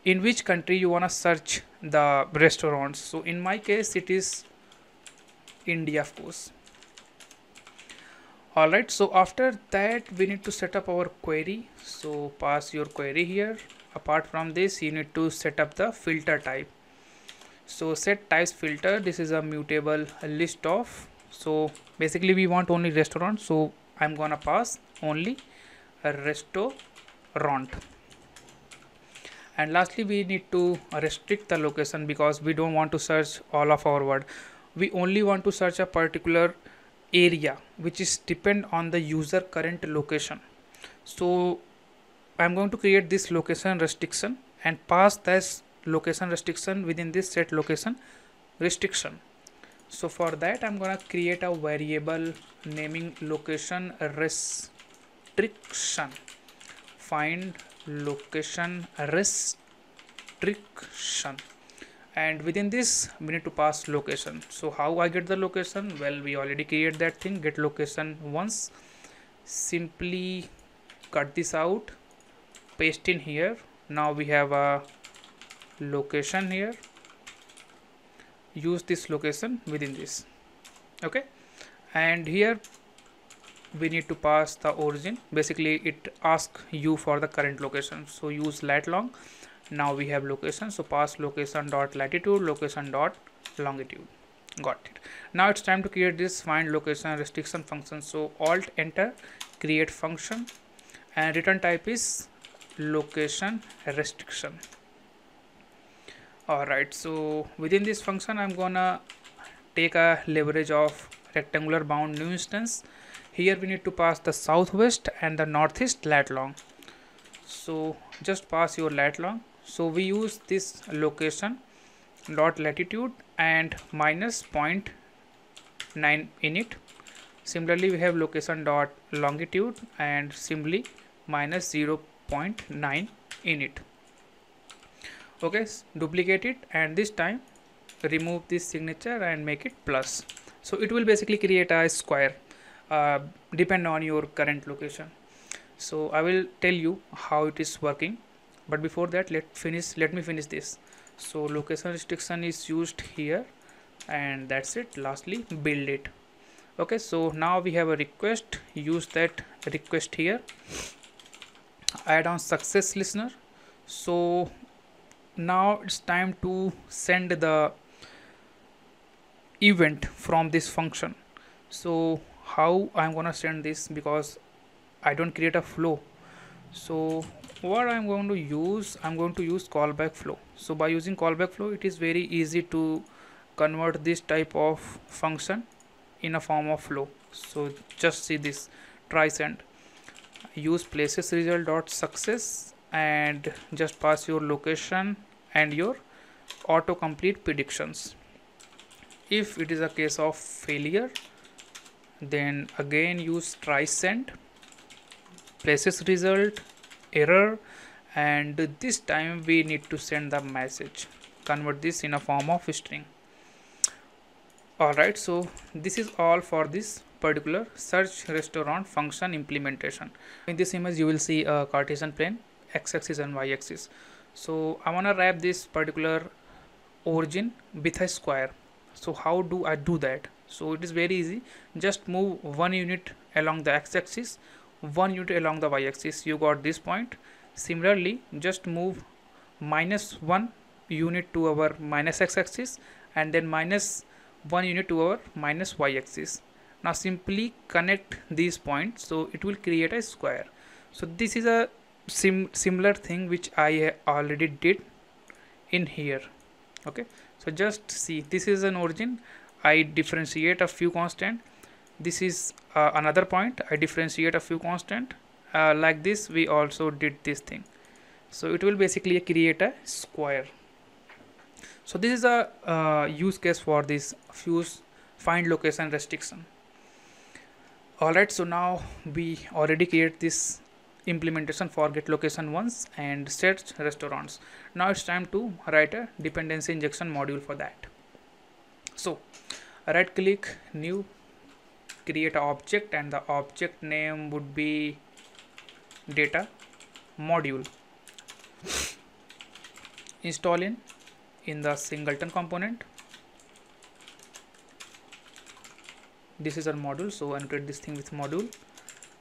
In which country you want to search the restaurants. So in my case it is India, of course. Alright, so after that we need to set up our query. So pass your query here. Apart from this, you need to set up the filter type. So set types filter. This is a mutable list of. So basically we want only restaurant. So I'm gonna pass only a restaurant. And lastly, we need to restrict the location because we don't want to search all of our word. We only want to search a particular area which is depend on the user current location. So I'm going to create this location restriction and pass this location restriction within this set location restriction. So for that I'm gonna create a variable naming location restriction. Find location restriction, and within this we need to pass location. So how I get the location? Well, we already create that thing, get location once. Simply cut this out, paste in here. Now we have a location here. Use this location within this. Okay, and here we need to pass the origin. Basically it asks you for the current location, so use lat long. Now we have location, so pass location dot latitude, location dot longitude. Got it. Now it's time to create this find location restriction function. So alt enter, create function, and return type is location restriction. Alright, so within this function I'm gonna take a leverage of rectangular bound new instance. Here we need to pass the southwest and the northeast lat long. So just pass your lat long. So we use this location dot latitude and minus 0.9 in it. Similarly we have location dot longitude and simply minus 0.9 in it. Okay, duplicate it and this time remove this signature and make it plus. So it will basically create a square. Depend on your current location. So I will tell you how it is working, but before that let me finish this. So location restriction is used here, and that's it. Lastly build it. Okay, so now we have a request. Use that request here. Add on success listener. So now it's time to send the event from this function. So how I'm gonna send this, because I don't create a flow. So what I'm going to use callback flow. So by using callback flow, it is very easy to convert this type of function in a form of flow. So just see this, try send. Use places result dot success and just pass your location and your autocomplete predictions. If it is a case of failure, then again use try send, places result, error, and this time we need to send the message. Convert this in a form of string. Alright, so this is all for this particular search restaurant function implementation. In this image you will see a Cartesian plane, x-axis and y-axis. So I want to wrap this particular origin with a square. So how do I do that? So it is very easy. Just move 1 unit along the x-axis, 1 unit along the y-axis. You got this point. Similarly, just move -1 unit to our minus x-axis and then -1 unit to our minus y-axis. Now simply connect these points, so it will create a square. So this is a similar thing which I already did in here. Okay, so just see, this is an origin. I differentiate a few constant. This is another point. I differentiate a few constant. Like this we also did this thing. So it will basically create a square. So this is a use case for this fuse find location restriction. Alright, so now we already create this implementation for get location once and search restaurants. Now it's time to write a dependency injection module for that. So right click, new, create an object, and the object name would be data module. Install in the singleton component. This is our module, so annotate this thing with module.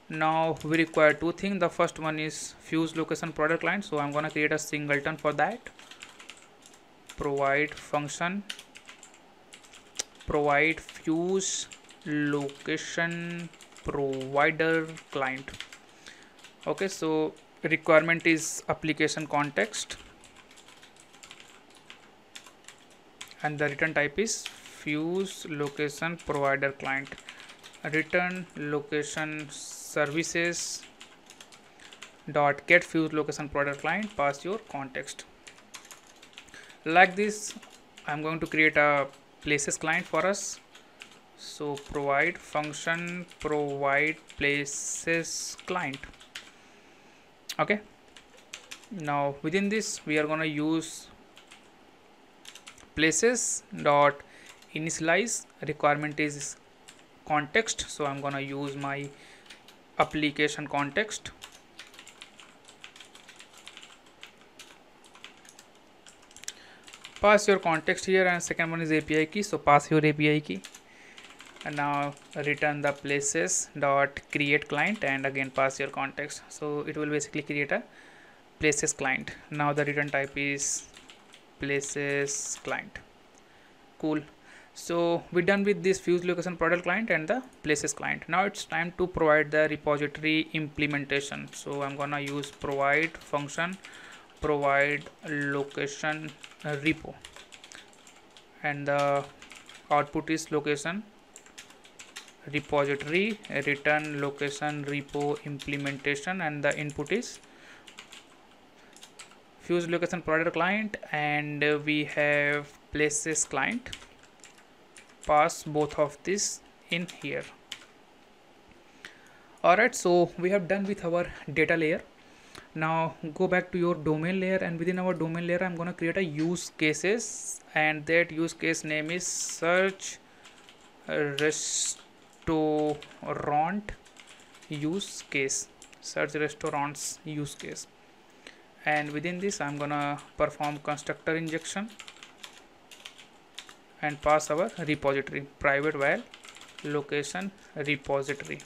Now we require two things. The first one is fuse location product client, so I'm gonna create a singleton for that. Provide function provide fuse location provider client. Okay, so requirement is application context, and the return type is fuse location provider client. Return location services dot get fuse location provider client, pass your context. Like this, I'm going to create a places client for us. So provide function provide places client. Okay, now within this we are going to use places dot initialize. Requirement is context, so I'm gonna use my application context. Pass your context here, and second one is API key, so pass your API key. And now return the places dot create client, and again pass your context. So it will basically create a places client. Now the return type is places client. Cool. So we're done with this fuse location product client and the places client. Now it's time to provide the repository implementation. So I'm gonna use provide function provide location repo, and the output is location repository return location repo implementation, and the input is fuse location provider client, and we have places client. Pass both of this in here. Alright, so we have done with our data layer. Now go back to your domain layer, and within our domain layer I'm gonna create a use cases, and that use case name is search restaurant use case. Search restaurants use case. And within this I'm gonna perform constructor injection and pass our repository private val location repository.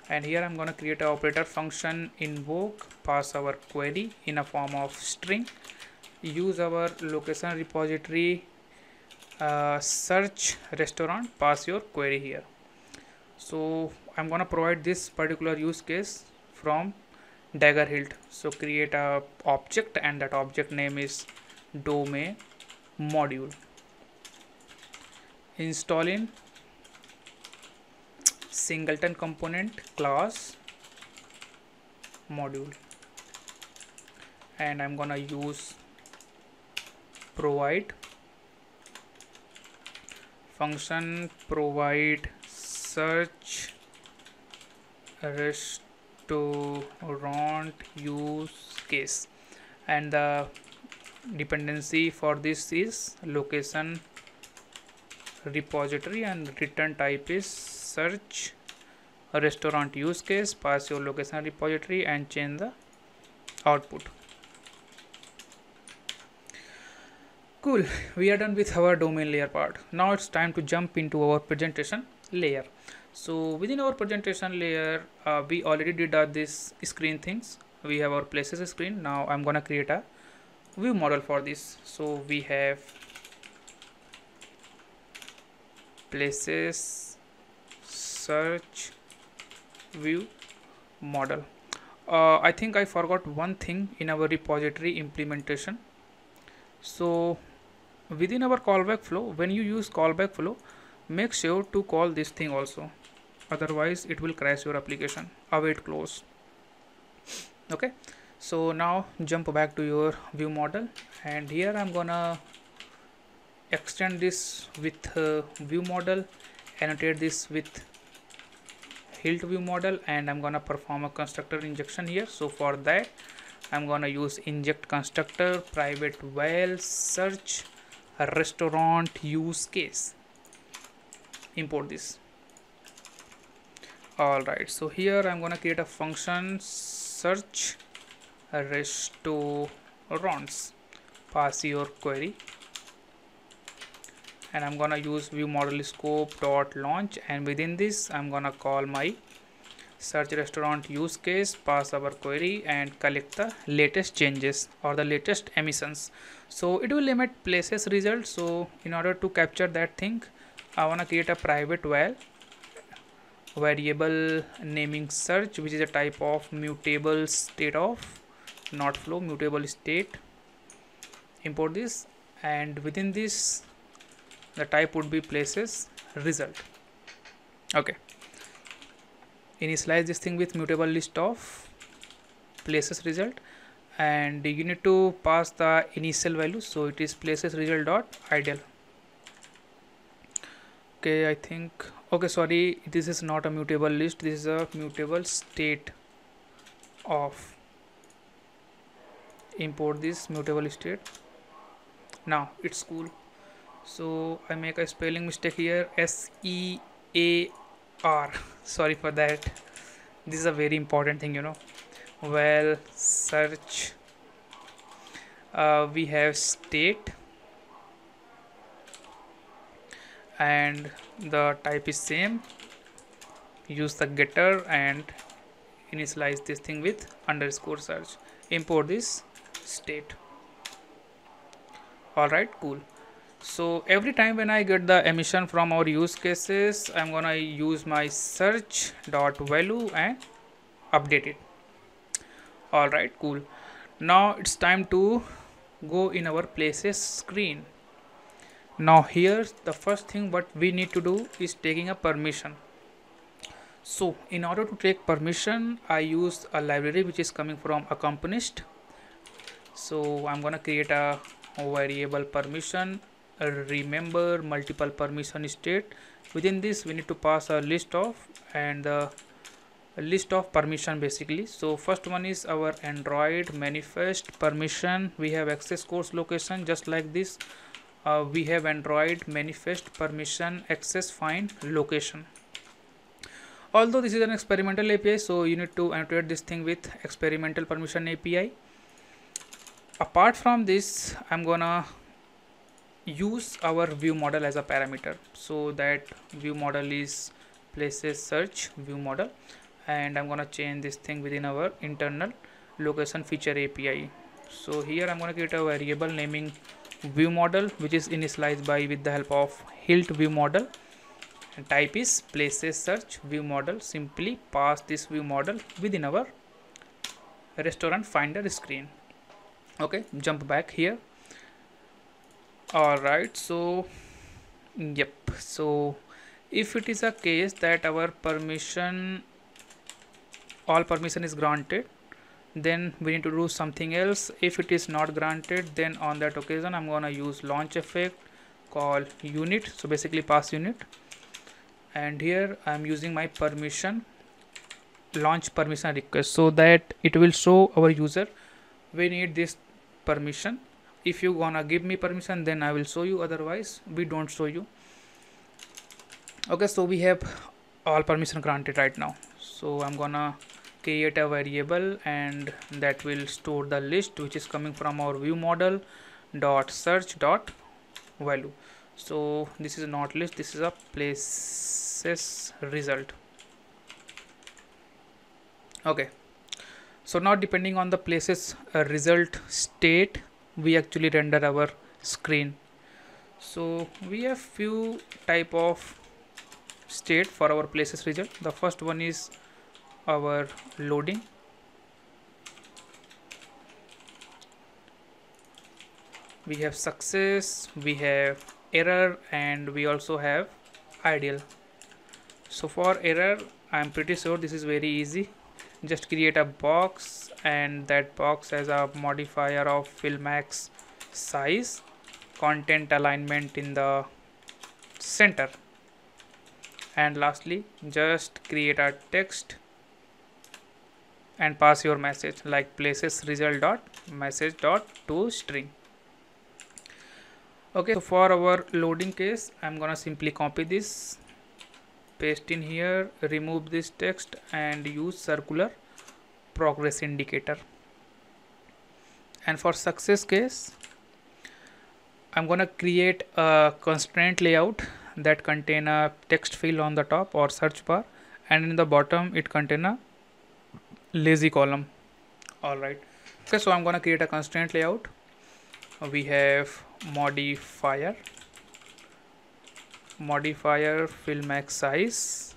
And here I'm gonna create a operator function invoke, pass our query in a form of string, use our location repository search restaurant, pass your query here. So I'm gonna provide this particular use case from dagger hilt. So create a object, and that object name is domain module. Install in singleton component class module, and I'm gonna use provide function provide search restaurant use case, and the dependency for this is location repository, and return type is search restaurant use case. Pass your location repository and change the output. Cool, we are done with our domain layer part. Now it's time to jump into our presentation layer. So within our presentation layer we already did this screen things. We have our places screen. Now I'm gonna create a view model for this. So we have places search view model. I think I forgot one thing in our repository implementation. So within our callback flow, when you use callback flow, make sure to call this thing also, otherwise it will crash your application. Await close. Okay, so now jump back to your view model, and here I'm gonna extend this with view model, annotate this with hilt view model, and I'm gonna perform a constructor injection here. So for that I'm gonna use inject constructor private val search restaurant use case. Import this. Alright, so here I'm gonna create a function search restaurants, pass your query, and I'm gonna use view model scope dot launch, and within this I'm gonna call my search restaurant use case, pass our query, and collect the latest changes or the latest emissions. So it will emit places result. So in order to capture that thing, I wanna create a private variable naming search, which is a type of mutable state of not flow, mutable state. Import this, and within this the type would be places result. Okay, initialize this thing with mutable list of places result, and you need to pass the initial value, so it is places result dot ideal. Okay, I think, okay, sorry, this is not a mutable list, this is a mutable state of. Import this mutable state. Now it's cool. So I make a spelling mistake here, SEAR. Sorry for that. This is a very important thing, you know. Well, search, we have state, and the type is same. Use the getter and initialize this thing with underscore search. Import this state. Alright, cool. So every time when I get the emission from our use cases, I'm gonna use my search dot value and update it. Alright, cool. Now it's time to go in our places screen. Now here the first thing what we need to do is taking a permission. So in order to take permission, I use a library which is coming from Accompanist. So I'm gonna create a variable permission, remember multiple permission state. Within this we need to pass a list of, and a list of permission basically. So first one is our Android manifest permission. We have access course location, just like this. We have Android manifest permission access find location. Although this is an experimental API, so you need to annotate this thing with experimental permission API. Apart from this, I'm gonna use our view model as a parameter. So that view model is places search view model, and I'm gonna change this thing within our internal location feature API. So here I'm gonna create a variable naming view model, which is initialized by with the help of hilt view model, and type is places search view model. Simply pass this view model within our restaurant finder screen. Okay, jump back here. Alright, so yep, so if it is a case that our permission, all permission is granted, then we need to do something else. If it is not granted, then on that occasion I'm gonna use launch effect, call unit, so basically pass unit, and here I'm using my permission launch permission request, so that it will show our user we need this permission. If you gonna give me permission, then I will show you, otherwise we don't show you. Okay, so we have all permission granted right now. So I'm gonna create a variable, and that will store the list which is coming from our view model dot search dot value. So this is not list, this is a places result. Okay, so now depending on the places result state, we actually render our screen. So we have few type of state for our places result. The first one is our loading. we have success, we have error, and we also have ideal. So for error, I'm pretty sure this is very easy. Just create a box, and that box has a modifier of fill max size, content alignment in the center, and lastly just create a text and pass your message like places result dot message dot to string. Okay, so for our loading case, I'm gonna simply copy this, paste in here, remove this text, and use circular progress indicator. And for success case, I'm gonna create a constraint layout that contain a text field on the top or search bar, and in the bottom it contain a lazy column. Alright, okay, so I'm gonna create a constraint layout. We have modifier fill max size,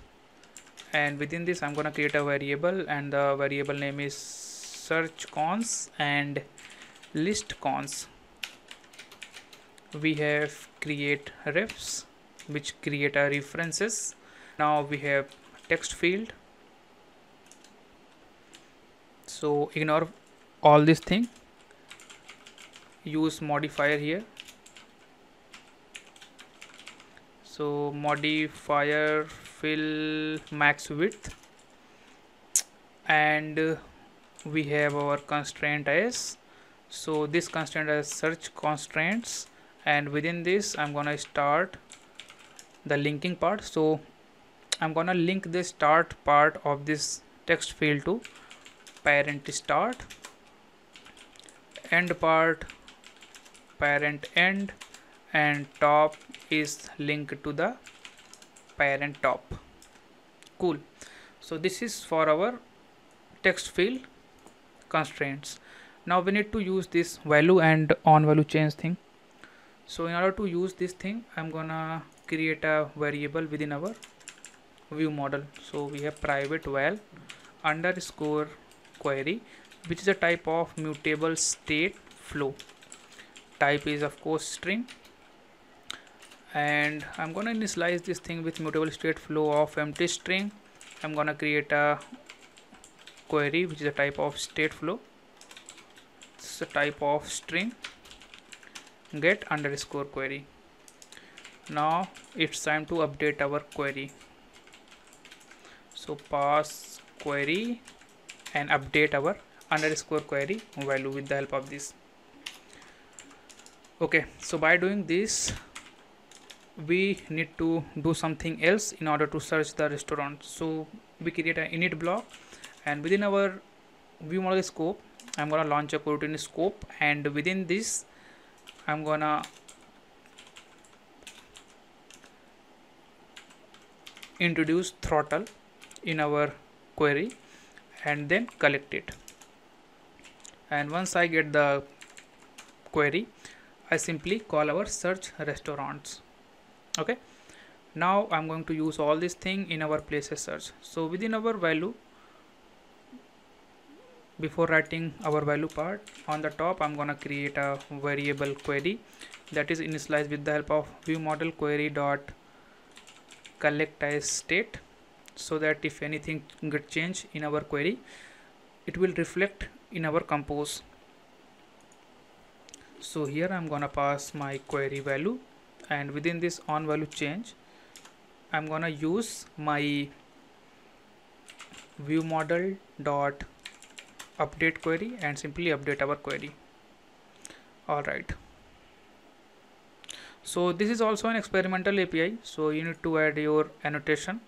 and within this I'm gonna create a variable, and the variable name is search cons and list cons. We have create refs, which create a references. Now we have text field, so ignore all this thing, use modifier here. So modifier fill max width, and we have our constraint as, so this constraint as search constraints, and within this I'm gonna start the linking part. So I'm gonna link the start part of this text field to parent start, end part parent end, and top is linked to the parent top. Cool. So this is for our text field constraints. Now we need to use this value and on value change thing. So in order to use this thing, I'm gonna create a variable within our view model. So we have private val underscore query, which is a type of mutable state flow. Type is of course string, and I'm gonna initialize this thing with mutable state flow of empty string. I'm gonna create a query which is a type of state flow. It's a type of string get underscore query. Now it's time to update our query. So pass query and update our underscore query value with the help of this. Okay, so by doing this, we need to do something else in order to search the restaurant. So we create an init block, and within our view model scope, I'm gonna launch a Kotlin scope, and within this I'm gonna introduce throttle in our query and then collect it. And once I get the query, I simply call our search restaurants. Okay, now I'm going to use all this thing in our places search. So within our value, before writing our value part, on the top I'm gonna create a variable query that is initialized with the help of view model query dot collect as state, so that if anything get changed in our query, it will reflect in our compose. So here I'm gonna pass my query value, and within this on value change, I'm gonna use my view model dot update query and simply update our query. Alright, so this is also an experimental API, so you need to add your annotation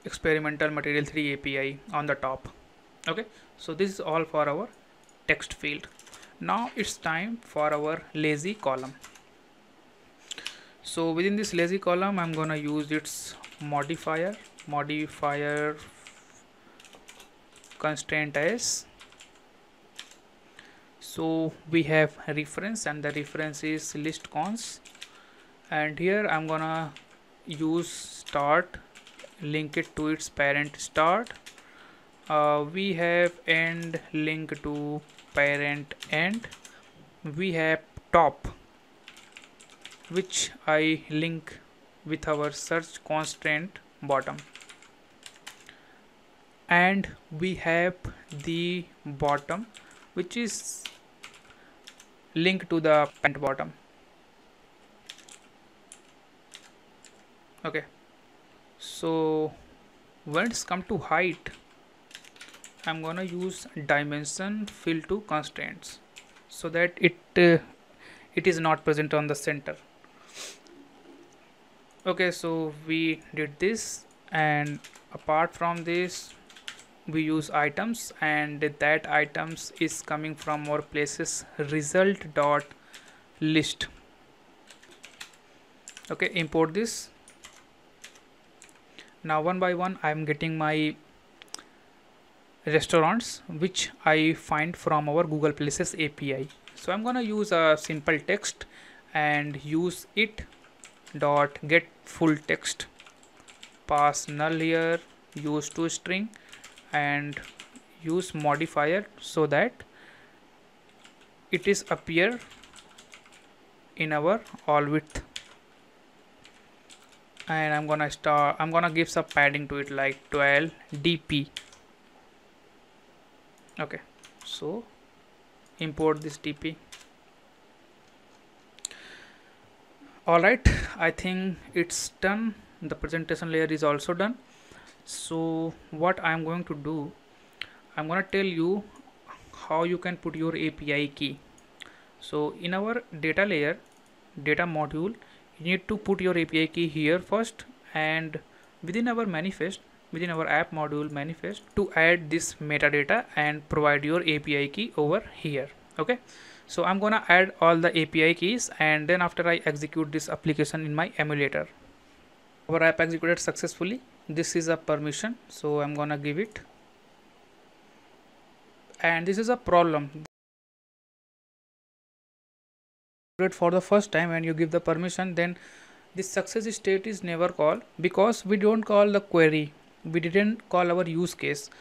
experimental material 3 API on the top. Okay, so this is all for our text field. Now it's time for our lazy column. So within this lazy column, I'm gonna use its modifier constraint as. So we have reference, and the reference is list cons, and here I'm gonna use start, link it to its parent start. We have end, link to parent end, we have top, which I link with our search constraint bottom, and we have the bottom which is linked to the parent bottom. Okay, so when it's come to height, I'm gonna use dimension fill to constraints so that it is not present on the center. Okay, so we did this, and apart from this we use items, and that items is coming from our places result dot list. Okay, import this. Now one by one I am getting my restaurants which I find from our Google Places API. So I'm gonna use a simple text and use it dot get full text, pass null here, use toString, and use modifier so that it is appear in our all width. And I'm gonna give some padding to it like 12 dp. Okay, so import this dp. Alright, I think it's done. The presentation layer is also done. So what I'm going to do, I'm gonna tell you how you can put your API key. So in our data layer, data module, you need to put your API key here first, and within our manifest, within our app module manifest, to add this metadata and provide your API key over here. Okay, so I'm gonna add all the API keys, and then after I execute this application in my emulator. Our app executed successfully. This is a permission, so I'm gonna give it, and this is a problem. For the first time when you give the permission, then this success state is never called because we don't call the query, we didn't call our use case.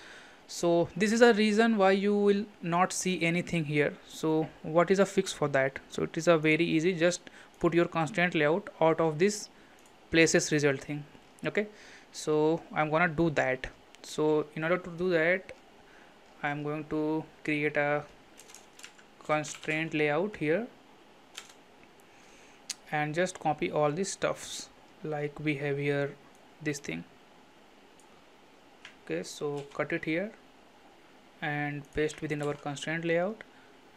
So this is a reason why you will not see anything here. So what is a fix for that? So it is a very easy, just put your constraint layout out of this places result thing. Okay, so I'm gonna do that. So in order to do that, I'm going to create a constraint layout here and just copy all these stuffs like we have here, this thing. Okay, so cut it here and paste within our constraint layout,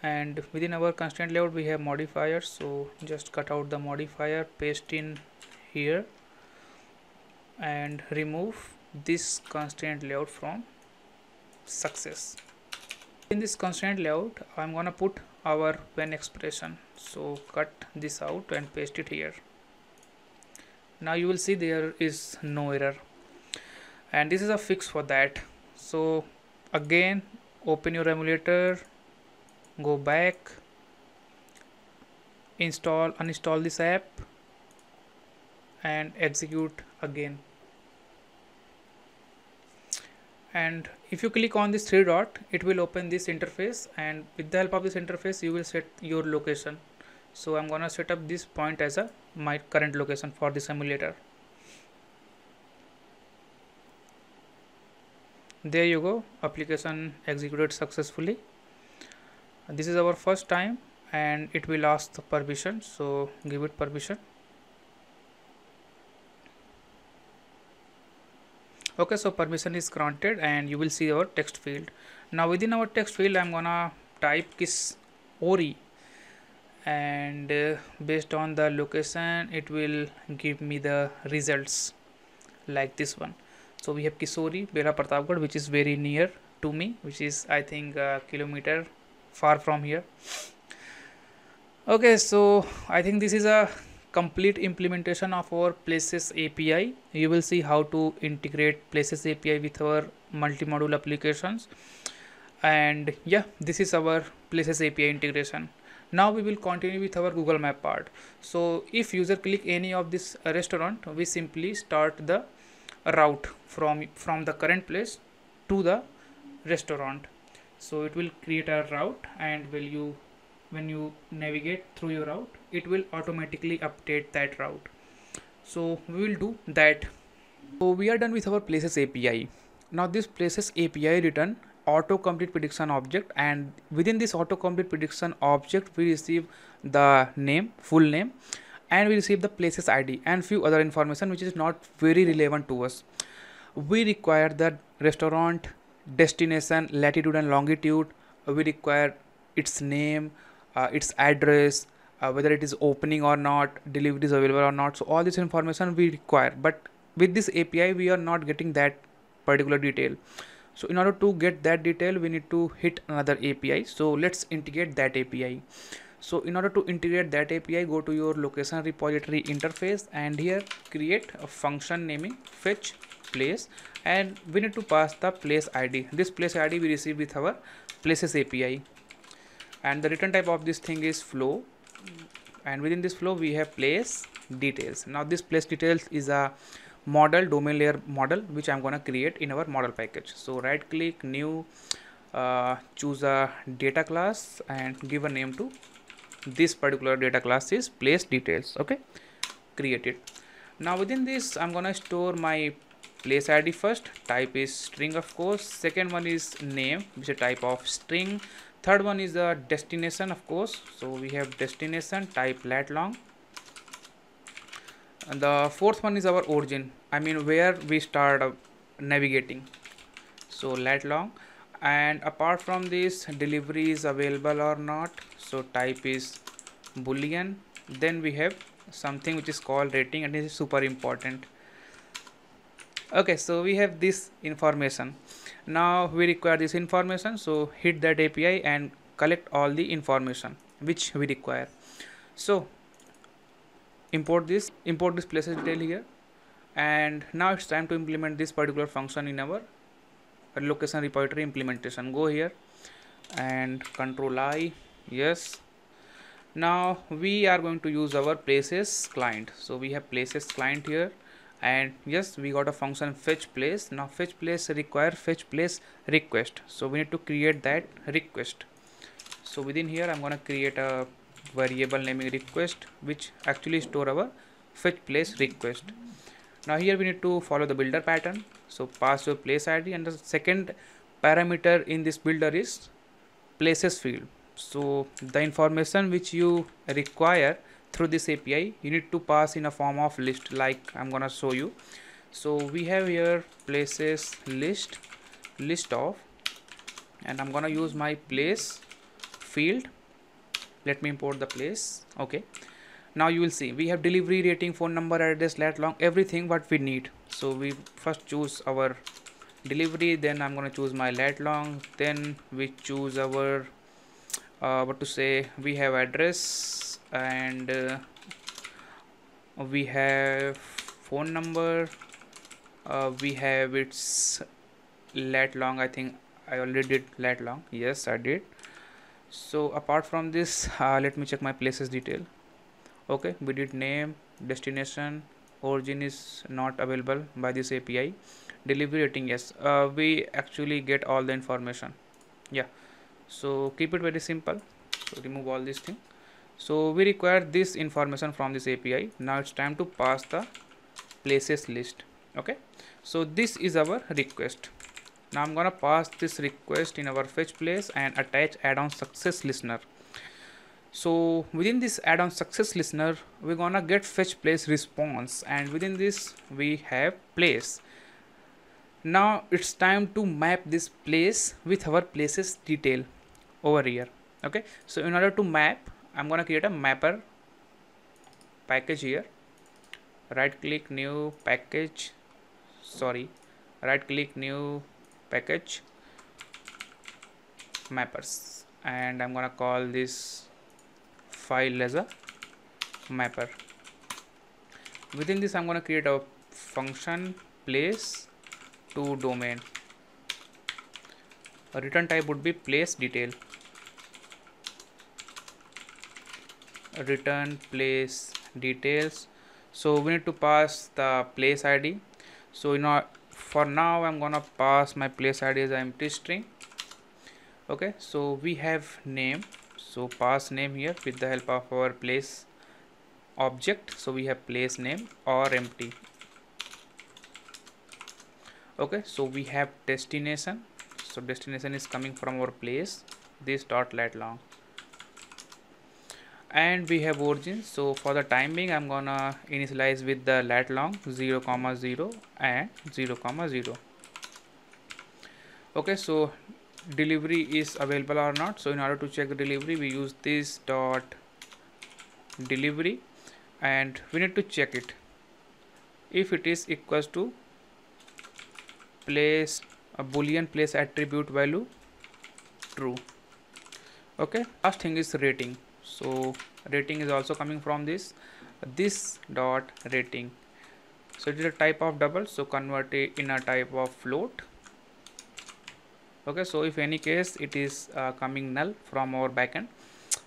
and within our constraint layout we have modifiers, so just cut out the modifier, paste in here, and remove this constraint layout from success. In this constraint layout I'm gonna put our when expression, so cut this out and paste it here. Now you will see there is no error, and this is a fix for that. So again, open your emulator, go back, uninstall this app and execute again. And if you click on this three dot, it will open this interface, and with the help of this interface you will set your location. So I'm gonna set up this point as my current location for this emulator. There you go, application executed successfully. This is our first time and it will ask the permission, so give it permission. Okay, so permission is granted and you will see our text field. Now within our text field I'm gonna type Kisori, and based on the location it will give me the results like this one. So we have Kisori, Bera Pratapgarh, which is very near to me, which is I think a kilometer far from here. Okay, so I think this is a complete implementation of our Places API. You will see how to integrate Places API with our multi-module applications, and yeah, this is our Places API integration. Now we will continue with our Google Map part. So if user click any of this restaurant, we simply start the route from the current place to the restaurant. So it will create a route and value when you navigate through your route, it will automatically update that route. So we will do that. So we are done with our places API. Now this places API return autocomplete prediction object, and within this autocomplete prediction object we receive the name, full name, and we receive the places ID and few other information which is not very relevant to us. We require the restaurant, destination, latitude and longitude. We require its name, its address, whether it is opening or not, delivery is available or not. So all this information we require, but with this API we are not getting that particular detail. So in order to get that detail we need to hit another API. So let's integrate that API. So in order to integrate that API, go to your location repository interface, and here create a function naming fetch place, and we need to pass the place ID. This place ID we receive with our places API, and the return type of this thing is flow, and within this flow we have place details. Now this place details is a model, domain layer model, which I'm gonna create in our model package. So right click, new, choose a data class and give a name to this particular data class is place details. Okay, create it. Now within this I'm gonna store my place ID first. Type is string, of course. Second one is name, which is a type of string. Third one is the destination, of course. So we have destination, type lat long. And the fourth one is our origin, I mean where we start navigating. So lat long. And apart from this, delivery is available or not, so type is boolean. Then we have something which is called rating, and this is super important. Okay, so we have this information. Now we require this information, so hit that API and collect all the information which we require. So import this places detail here, and now it's time to implement this particular function in our location repository implementation. Go here and control I, yes. Now we are going to use our places client. So we have places client here, and yes, we got a function fetch place. Now fetch place require fetch place request, so we need to create that request. So within here I'm gonna create a variable naming request, which actually store our fetch place request. Now here we need to follow the builder pattern. So pass your place ID, and the second parameter in this builder is places field. So the information which you require through this API you need to pass in a form of list, like I'm gonna show you. So we have here places list of, and I'm gonna use my place field. Let me import the place. Okay, now you will see we have delivery, rating, phone number, address, lat long, everything what we need. So we first choose our delivery, then I'm going to choose my lat long, then we choose our we have address, and we have phone number, we have its lat long. I think I already did lat long. Yes, I did. So apart from this, let me check my places detail. Okay, we did name, destination, origin is not available by this API, delivery, rating, yes, we actually get all the information. Yeah, so keep it very simple. So remove all this thing. So we require this information from this API. Now it's time to pass the places list. Okay, so this is our request. Now I'm gonna pass this request in our fetch place and attach add-on success listener. So within this add-on success listener we're gonna get fetch place response, and within this we have place. Now it's time to map this place with our places detail over here. Okay, so in order to map, I'm gonna create a mapper package here. Right click, new package, right click, new package, mappers, and I'm gonna call this file as a mapper. Within this I'm gonna create a function place to domain. A return type would be place detail, return place details. So we need to pass the place ID. So for now I'm gonna pass my place ID as an empty string. Okay, so we have name, So pass name here with the help of our place object. So we have place name or empty. Okay, so we have destination. So destination is coming from our place, this dot lat long, and we have origin. So for the time being, I'm gonna initialize with the lat long 0, 0 and 0, 0. Okay, so delivery is available or not. So in order to check the delivery, we use this dot delivery, and we need to check it if it is equals to place a boolean place attribute value true. Okay, last thing is rating. So rating is also coming from this dot rating. So it is a type of double, so convert it in a type of float. Okay, so if any case it is coming null from our backend,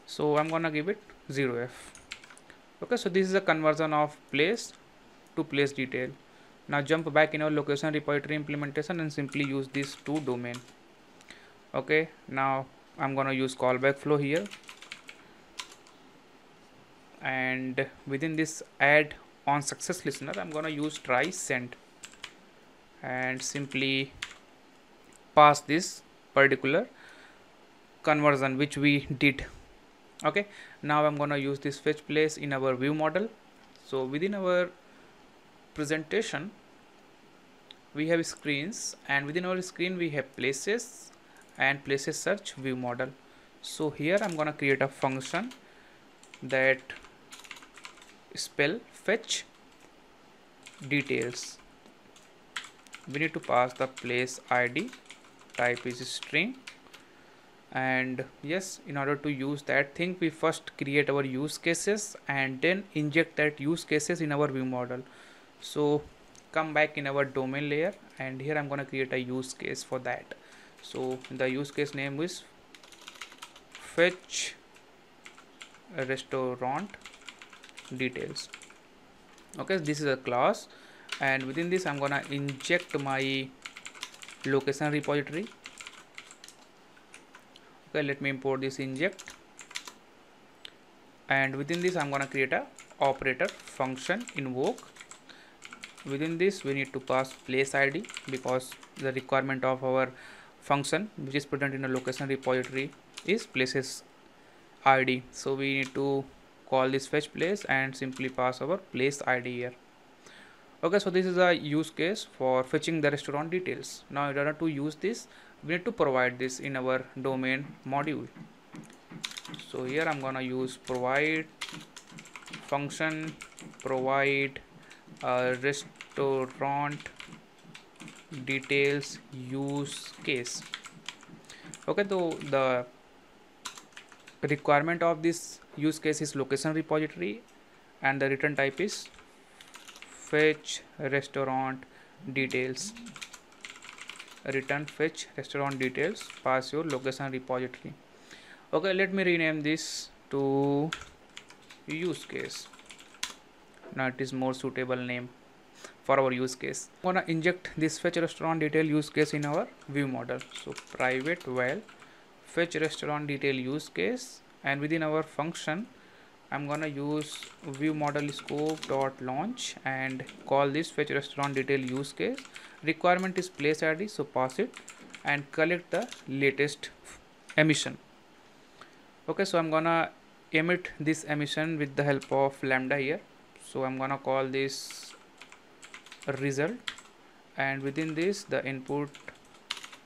so I'm gonna give it 0f. Okay, so this is a conversion of place to place detail. Now jump back in our location repository implementation and simply use this to domain. Okay, now I'm gonna use callback flow here, and within this add on success listener, I'm gonna use try send and simply pass this particular conversion which we did. Okay, now I'm gonna use this fetch place in our view model. So within our presentation we have screens, and within our screen we have places and places search view model. So here I'm gonna create a function that spell fetch details. We need to pass the place ID, type is string, and yes, in order to use that thing, we first create our use cases and then inject that use cases in our view model. So come back in our domain layer, and here I'm going to create a use case for that. So the use case name is fetch restaurant details. Okay, this is a class, and within this I'm gonna inject my location repository. Okay, let me import this inject, and within this I'm gonna create a operator function invoke. Within this we need to pass place ID because the requirement of our function which is present in a location repository is places ID. So we need to call this fetch place and simply pass our place ID here. Okay, so this is a use case for fetching the restaurant details. Now in order to use this, we need to provide this in our domain module. So here I'm gonna use provide function provide restaurant details use case. Okay, so the requirement of this use case is location repository, and the return type is fetch restaurant details. Return fetch restaurant details, pass your location repository. Okay, let me rename this to use case. Now it is more suitable name for our use case. I'm gonna inject this fetch restaurant detail use case in our view model. So private val fetch restaurant detail use case, and within our function I'm gonna use view model scope dot launch and call this fetch restaurant detail use case. Requirement is place ID, so pass it and collect the latest emission. Okay, so I'm gonna emit this emission with the help of lambda here. So I'm gonna call this result, and within this the input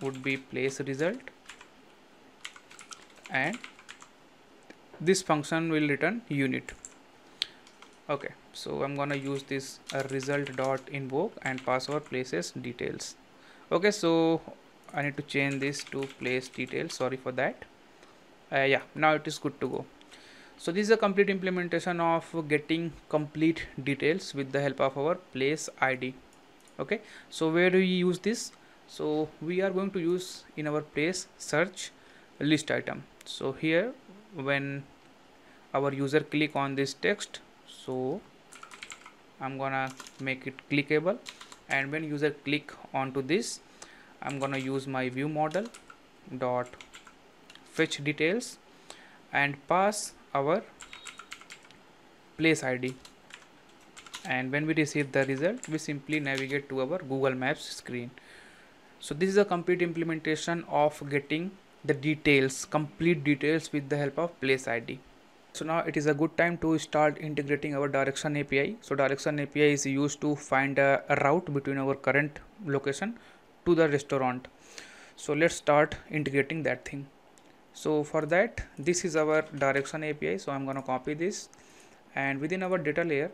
would be place result, and this function will return unit. Okay, so I'm gonna use this result dot invoke and pass our places details. Okay, so I need to change this to place details, sorry for that. Yeah, now it is good to go. So this is a complete implementation of getting complete details with the help of our place ID. Okay, so where do we use this? So we are going to use in our place search list item. So here when our user click on this text, so I'm gonna make it clickable, and when user click onto this, I'm gonna use my view model dot fetch details, and pass our place ID, and when we receive the result we simply navigate to our Google Maps screen. So this is a complete implementation of getting the details, complete details with the help of place ID. So now it is a good time to start integrating our direction API. So direction API is used to find a route between our current location to the restaurant. So let's start integrating that thing. So for that, this is our direction API. So I'm going to copy this, and within our data layer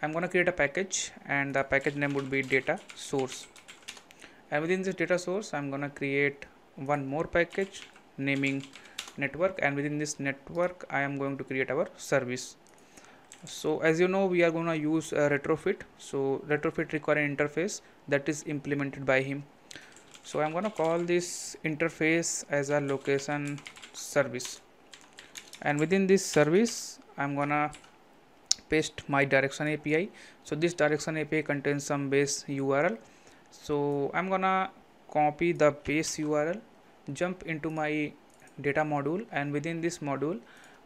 I'm going to create a package, and the package name would be data source. And within this data source I'm going to create one more package naming network, and within this network I am going to create our service. So as you know, we are going to use retrofit. So retrofit require an interface that is implemented by him. So I'm going to call this interface as a location service, and within this service I'm going to paste my direction API. So this direction API contains some base URL. So I'm gonna copy the base URL, jump into my data module, and within this module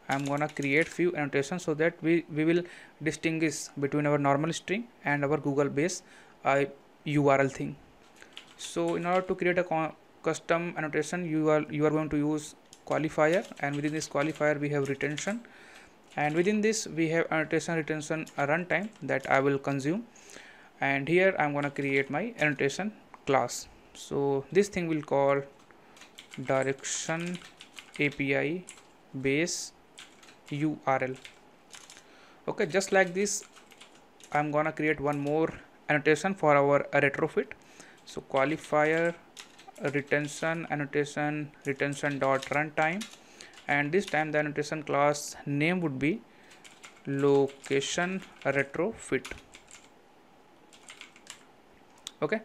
I'm gonna create few annotations so that we will distinguish between our normal string and our Google base URL thing. So in order to create a custom annotation, you are going to use qualifier, and within this qualifier we have retention, and within this we have annotation retention runtime that I will consume, and here I'm going to create my annotation class. So this thing will call direction API base URL. Okay, just like this I'm gonna create one more annotation for our retrofit. So qualifier retention annotation retention dot runtime, and this time the annotation class name would be location retrofit. Okay,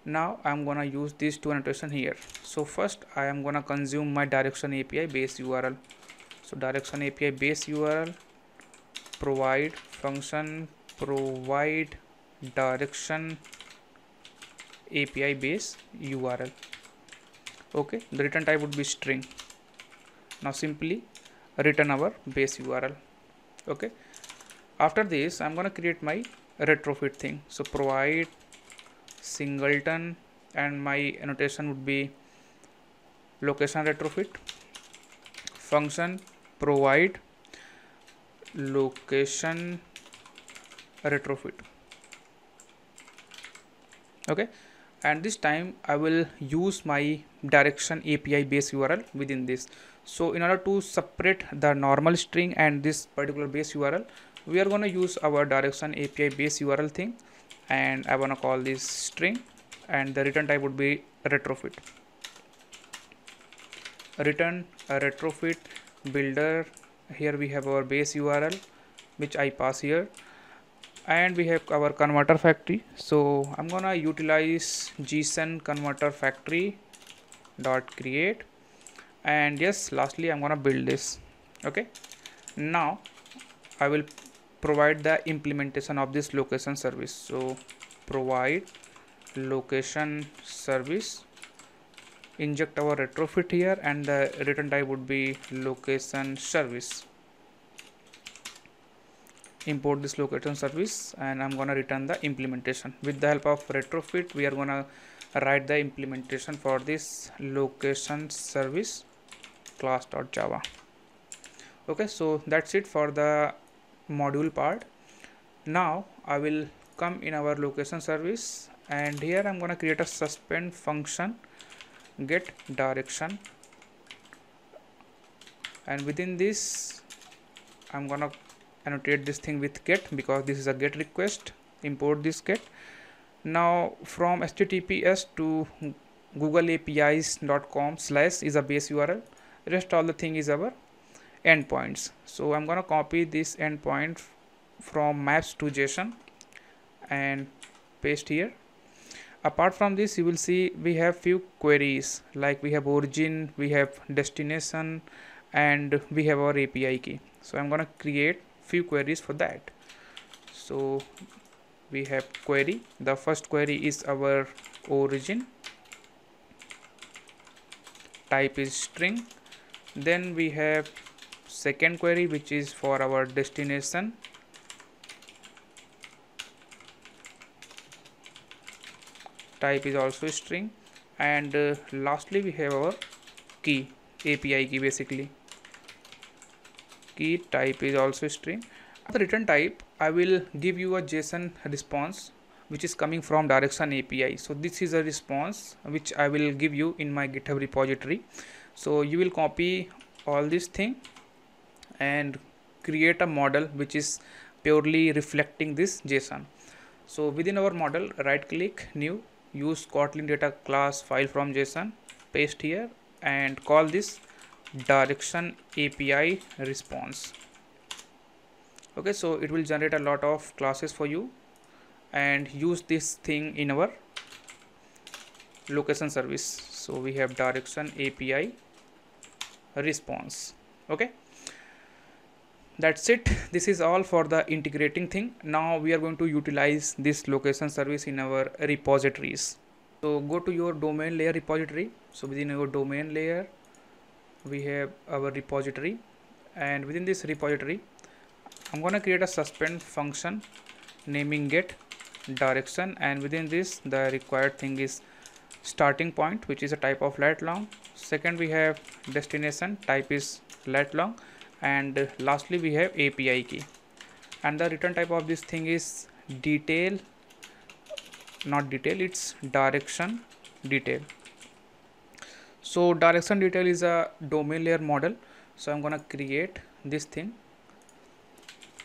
now I'm gonna use these two annotation here. So first I am gonna consume my direction API base URL. So direction API base URL provide function provide direction API base URL. Okay, the return type would be string. Now simply return our base URL. Okay, after this I'm gonna create my retrofit thing. So provide singleton, and my annotation would be location retrofit function provide location retrofit. Okay, and this time I will use my direction API base URL within this. So in order to separate the normal string and this particular base URL, we are going to use our direction API base URL thing, and I want to call this string, and the return type would be retrofit. Return a retrofit builder. Here we have our base URL which I pass here, and we have our converter factory. So I'm gonna utilize json converter factory dot create, and yes, lastly I'm gonna build this. Okay, now I will provide the implementation of this location service. So provide location service, inject our retrofit here, and the return type would be location service. Import this location service, and I'm gonna return the implementation. With the help of retrofit we are gonna write the implementation for this location service class.java. Okay, so that's it for the module part. Now I will come in our location service, and here I'm gonna create a suspend function get direction, and within this I'm gonna annotate this thing with get because this is a get request. Import this get. Now from https to googleapis.com/ is a base URL. Rest all the thing is our endpoints. So I'm gonna copy this endpoint from maps to JSON and paste here. Apart from this, you will see we have few queries, like we have origin, we have destination, and we have our API key. So I'm gonna create few queries for that. So we have query. The first query is our origin, type is string. Then we have second query, which is for our destination, type is also string. And lastly we have our key, API key, basically key type is also string. The return type, I will give you a JSON response which is coming from direction API. So this is a response which I will give you in my GitHub repository. So you will copy all this thing and create a model which is purely reflecting this JSON. So within our model, right click, new, use Kotlin data class file from JSON, paste here and call this direction API response. Okay, so it will generate a lot of classes for you, and use this thing in our location service. So we have direction API response. Okay, that's it. This is all for the integrating thing. Now we are going to utilize this location service in our repositories. So go to your domain layer repository. So within our domain layer we have our repository, and within this repository I'm going to create a suspend function naming get direction, and within this the required thing is starting point, which is a type of lat long. Second we have destination, type is lat long, and lastly we have API key, and the return type of this thing is detail, not detail, it's direction detail. So direction detail is a domain layer model. So I'm gonna create this thing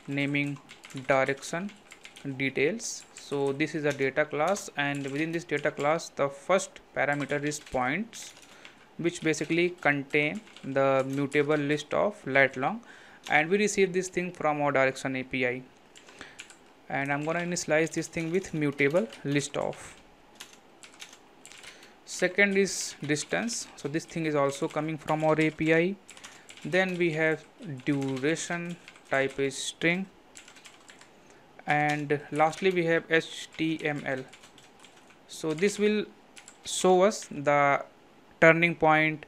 naming direction details. So this is a data class, and within this data class the first parameter is points, which basically contain the mutable list of lat long, and we receive this thing from our direction API, and I'm gonna initialize this thing with mutable list of. Second is distance, so this thing is also coming from our API. Then we have duration, type is string, and lastly we have HTML. So this will show us the turning point.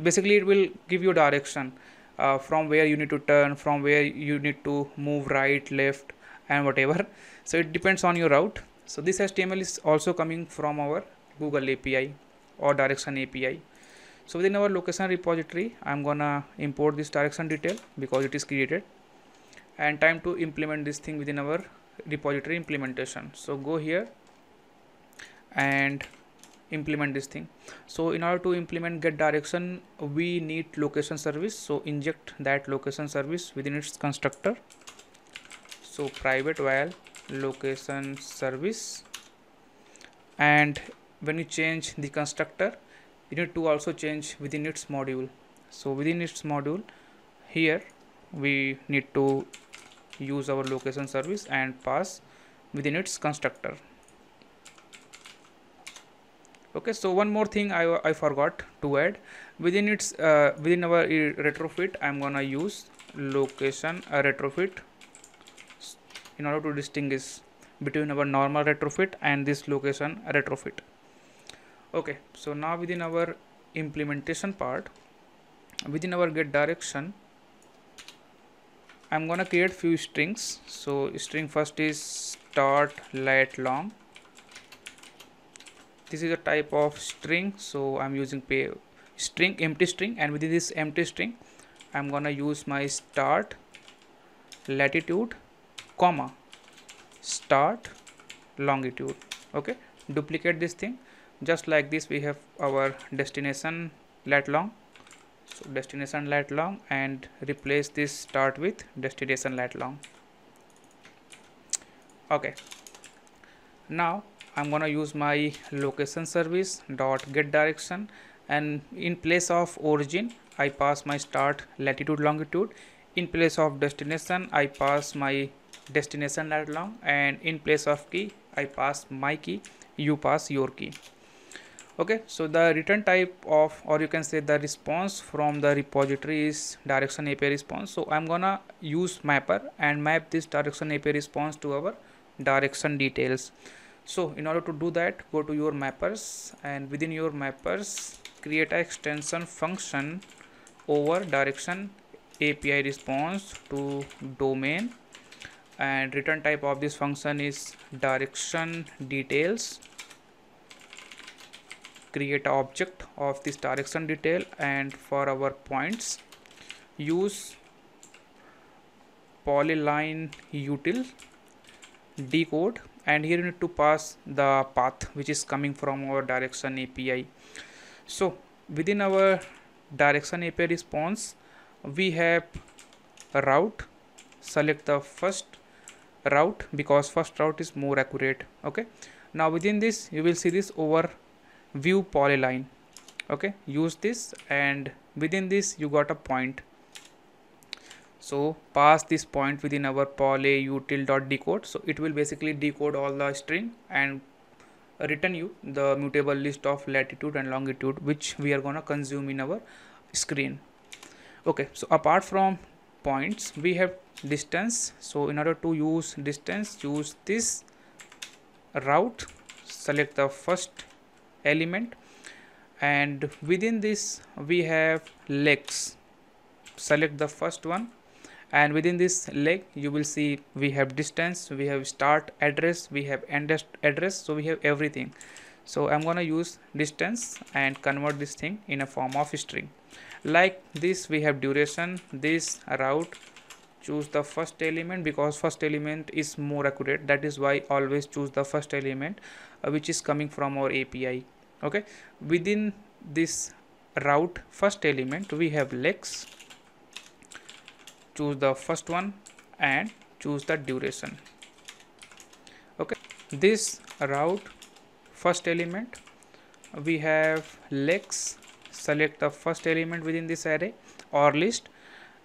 Basically it will give you direction from where you need to turn, from where you need to move right, left, and whatever. So it depends on your route. So this HTML is also coming from our Google API or direction API. So within our location repository I'm gonna import this direction detail because it is created, and time to implement this thing within our repository implementation. So go here and implement this thing. So in order to implement get direction we need location service, so inject that location service within its constructor. So private val location service, and when you change the constructor you need to also change within its module. So within its module here we need to use our location service and pass within its constructor. Okay, so one more thing I forgot to add within its within our retrofit. I'm gonna use location retrofit in order to distinguish between our normal retrofit and this location retrofit. Okay, so now within our implementation part, within our get direction I'm gonna create few strings. So string first is start lat long. This is a type of string, so I'm using string, empty string, and within this empty string I'm gonna use my start latitude comma start longitude. Okay, duplicate this thing. Just like this we have our destination lat long, so destination lat long, and replace this start with destination lat long. Okay, now I'm gonna use my location service dot get direction, and in place of origin I pass my start latitude longitude, in place of destination I pass my destination lat long, and in place of key I pass my key, you pass your key. Okay, so the return type of, or you can say the response from the repository is direction API response. So I'm gonna use mapper and map this direction API response to our direction details. So in order to do that, go to your mappers, and within your mappers create a extension function over direction API response to domain, and return type of this function is direction details. Create an object of this direction detail, and for our points use polyline util decode, and here you need to pass the path which is coming from our direction API. So within our direction API response we have a route. Select the first route because first route is more accurate. Okay, now within this you will see this over view polyline. Okay, use this, and within this you got a point, so pass this point within our poly util dot decode. So it will basically decode all the string and return you the mutable list of latitude and longitude which we are gonna consume in our screen. Okay, so apart from points we have distance. So in order to use distance, use this route, select the first element, and within this we have legs. Select the first one, and within this leg you will see we have distance, we have start address, we have end address, so we have everything. So I'm gonna use distance and convert this thing in a form of string. Like this we have duration, this route, choose the first element because first element is more accurate, that is why always choose the first element which is coming from our API. Okay, within this route first element we have legs, choose the first one and choose the duration. Okay, this route first element we have legs, select the first element within this array or list,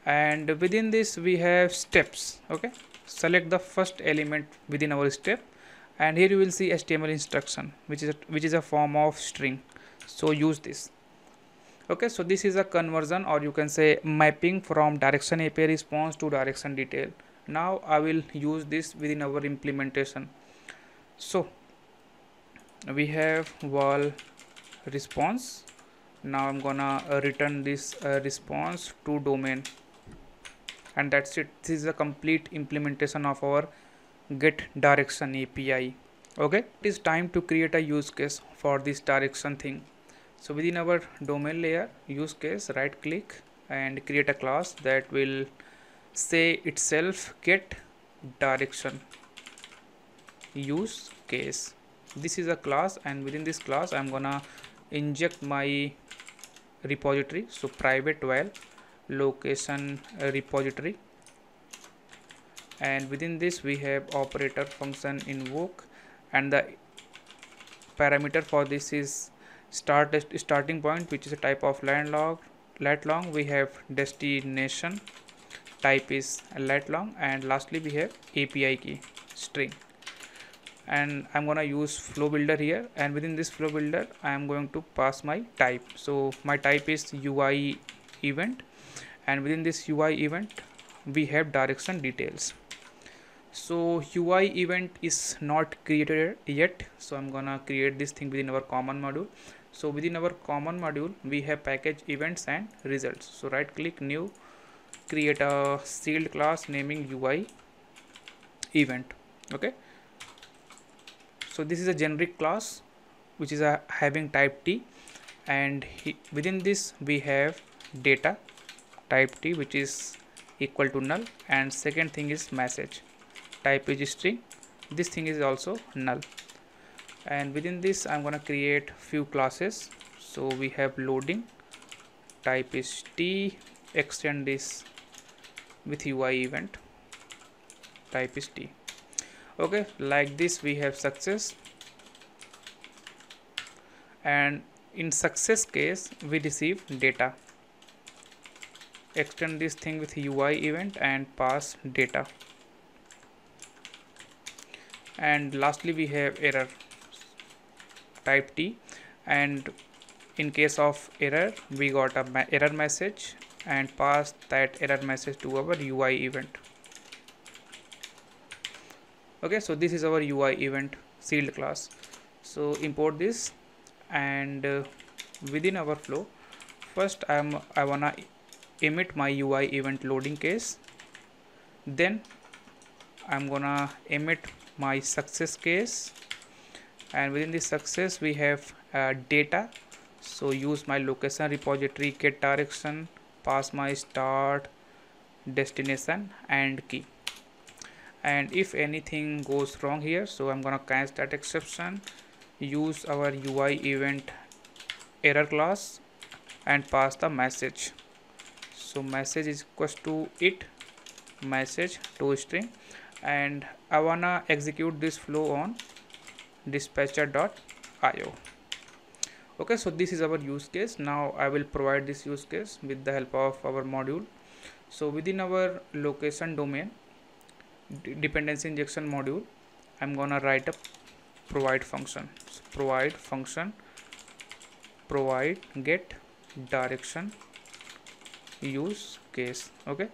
and within this we have steps. Okay, select the first element within our step, and here you will see HTML instruction which is a form of string, so use this. Okay, so this is a conversion, or you can say mapping from direction API response to direction detail. Now I will use this within our implementation. So we have wall response. Now I'm gonna return this response to domain, and that's it. This is a complete implementation of our get direction API. Okay, it is time to create a use case for this direction thing. So within our domain layer use case, right click and create a class that will say itself get direction use case. This is a class, and within this class I'm gonna inject my repository. So private val location repository, and within this we have operator function invoke, and the parameter for this is starting point which is a type of lat long. We have destination, type is lat long, and lastly we have API key string, and I'm gonna use flow builder here, and within this flow builder I am going to pass my type. So my type is UI event, and within this UI event we have direction details. So UI event is not created yet, so I'm gonna create this thing within our common module. So within our common module we have package events and results. So right click new, create a sealed class naming UI event. Okay, so this is a generic class which is having type T, and within this we have data type T which is equal to null, and second thing is message type is string, this thing is also null. And within this I'm gonna create few classes. So we have loading, type is T, extend this with UI event, type is T. Okay, like this we have success, and in success case we receive data. Extend this thing with UI event and pass data, and lastly we have error type T, and in case of error we got a error message and pass that error message to our UI event. Okay, so this is our UI event sealed class. So import this and within our flow, first I wanna emit my UI event loading case, then I'm gonna emit my success case, and within this success we have data. So use my location repository, get direction, pass my start, destination and key. And if anything goes wrong here, so I'm gonna catch that exception, use our UI event error class and pass the message. So message is equals to it message to string, and I wanna execute this flow on dispatcher.io. okay, so this is our use case. Now I will provide this use case with the help of our module. So within our location domain dependency injection module, I'm gonna write a provide function. So provide function provide get direction use case. Okay,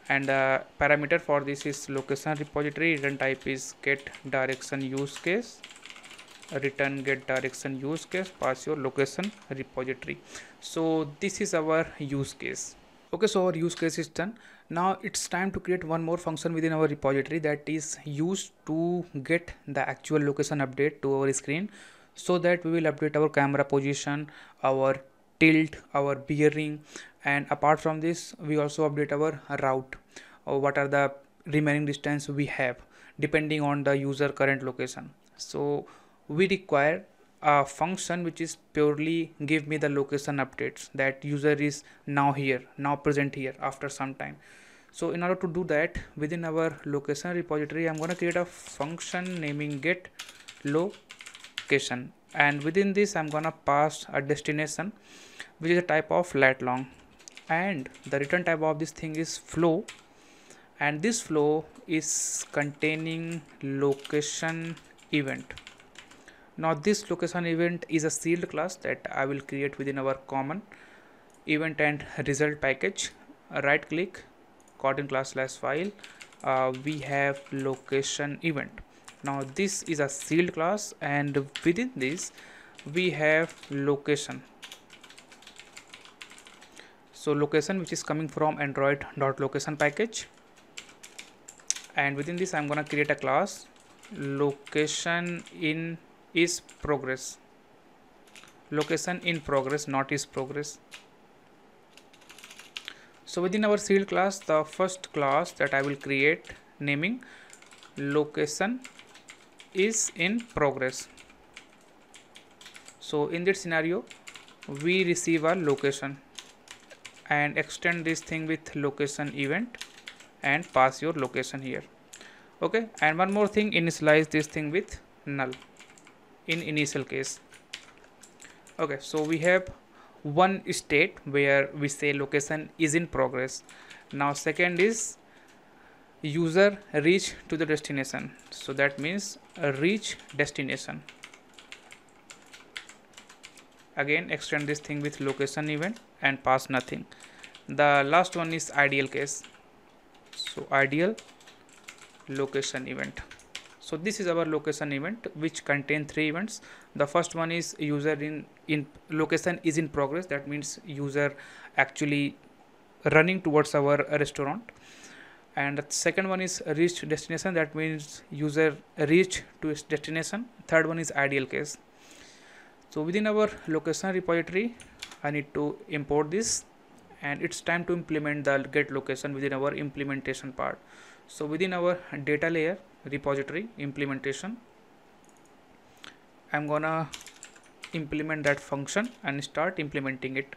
and the parameter for this is location repository, return type is get direction use case, return get direction use case, pass your location repository. So this is our use case. Okay, so our use case is done. Now it's time to create one more function within our repository that is used to get the actual location update to our screen, so that we will update our camera position, our tilt, our bearing, and apart from this we also update our route, or what are the remaining distance we have depending on the user current location. So we require a function which is purely give me the location updates that user is now here, now present here after some time. So in order to do that, within our location repository I'm going to create a function naming get location, and within this I'm going to pass a destination which is a type of lat long, and the return type of this thing is flow, and this flow is containing location event. Now this location event is a sealed class that I will create within our common event and result package. Right click Kotlin class / file, we have location event. Now this is a sealed class, and within this we have location. So location which is coming from android.location package, and within this I'm gonna create a class location in is progress, location in progress, not is progress. So within our sealed class, the first class that I will create naming location is in progress. So in this scenario we receive a location and extend this thing with location event and pass your location here. Okay, and one more thing, initialize this thing with null in initial case. Okay, so we have one state where we say location is in progress. Now second is user reach to the destination, so that means reach destination. Again extend this thing with location event and pass nothing. The last one is ideal case, so ideal location event. So this is our location event which contain 3 events. The first one is user in location is in progress, that means user actually running towards our restaurant. And the second one is reach destination, that means user reach to its destination. Third one is ideal case. So within our location repository I need to import this, and it's time to implement the get location within our implementation part. So within our data layer repository implementation, I'm gonna implement that function and start implementing it.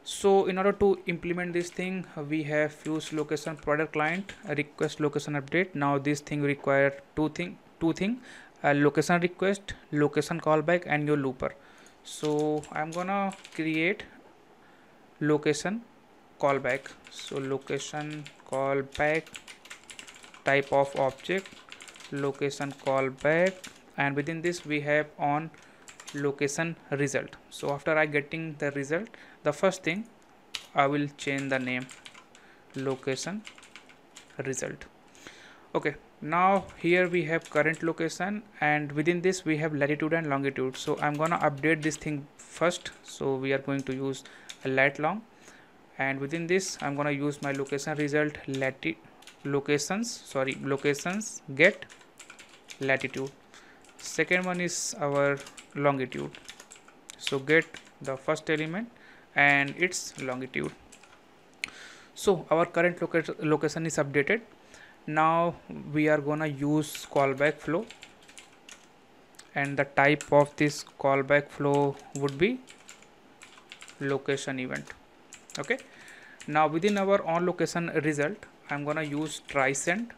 So in order to implement this thing, we have use location provider client, request location update. Now this thing require two thing location request, location callback, and your looper. So I'm gonna create location callback. So location callback, type of object location callback, and within this we have on location result. So after I getting the result, the first thing I will change the name location result. Okay, Now here we have current location, and within this we have latitude and longitude. So I'm gonna update this thing first. So we are going to use a lat long, and within this I'm gonna use my location result locations get latitude. Second one is our longitude, so get the first element and its longitude. So our current location is updated. Now we are gonna use callback flow, and the type of this callback flow would be location event. Okay, now within our on location result I'm gonna use try send,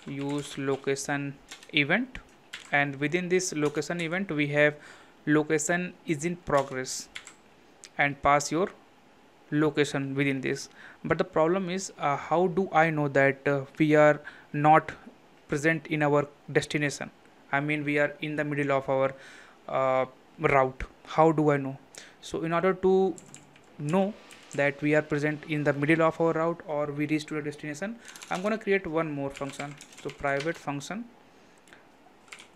use location event, and within this location event we have location is in progress, and pass your location within this. But the problem is, how do I know that we are not present in our destination? I mean, we are in the middle of our route. How do I know? So in order to know that we are present in the middle of our route or we reach to a destination, I'm going to create one more function. So private function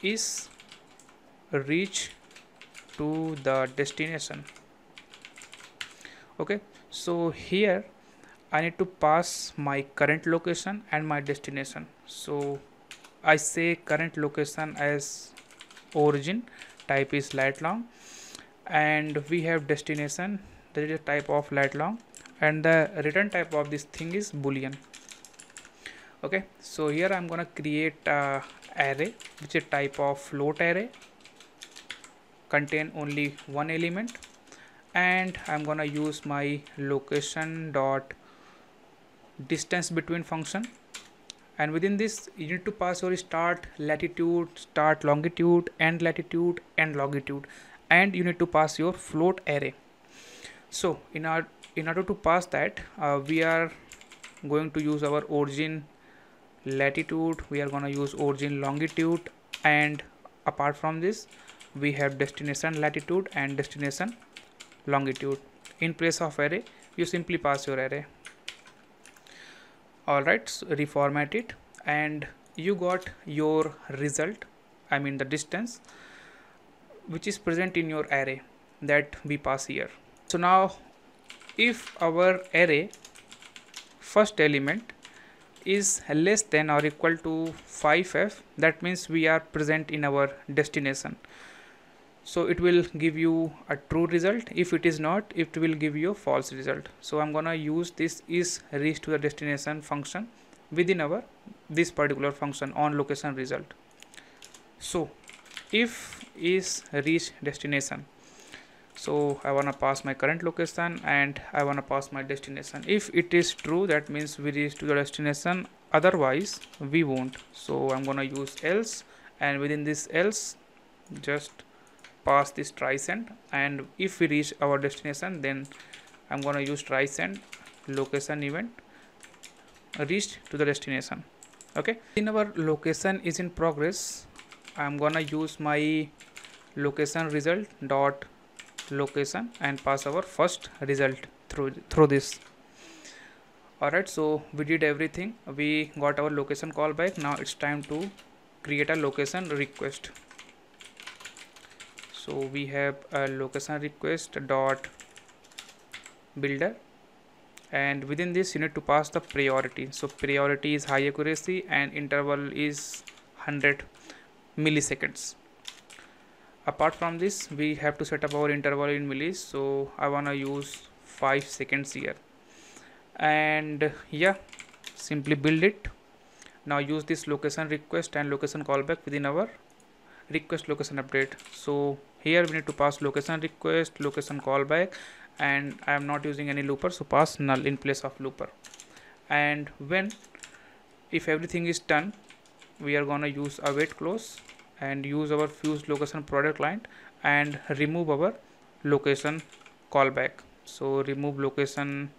is reach to the destination. Okay, so here I need to pass my current location and my destination. So I say current location as origin, type is lat long, and we have destination, that is a type of lat long, and the return type of this thing is boolean. Okay, so here I'm gonna create a array which is a type of float array, contain only one element, and I'm gonna use my location dot distance between function, and within this you need to pass your start latitude, start longitude, end latitude, end longitude, and you need to pass your float array. So in order to pass that, we are going to use our origin latitude, we are going to use origin longitude, and apart from this we have destination latitude and destination longitude. In place of array you simply pass your array. Alright, so reformat it, and you got your result, I mean the distance, which is present in your array that we pass here. So now if our array first element is less than or equal to 5f, that means we are present in our destination. So it will give you a true result. If it is not, it will give you a false result. So I'm gonna use this is reach to the destination function within our this particular function on location result. So if is reach destination, so I wanna pass my current location and I wanna pass my destination. If it is true, that means we reach to the destination, otherwise we won't. So I'm gonna use else, and within this else just pass this try send, and if we reach our destination, then I'm gonna use try send location event reached to the destination. Okay, in our location is in progress, I'm gonna use my location result dot location and pass our first result through this. Alright, so we did everything, we got our location callback. Now it's time to create a location request. So we have a location request dot builder, and within this you need to pass the priority. So priority is high accuracy and interval is 100 milliseconds. Apart from this we have to set up our interval in millis, so I wanna use 5 seconds here, and yeah, simply build it. Now use this location request and location callback within our request location update. So here we need to pass location request, location callback, and I am not using any looper, so pass null in place of looper. And if everything is done, we are gonna use await clause and use our fuse location product client and remove our location callback. So remove location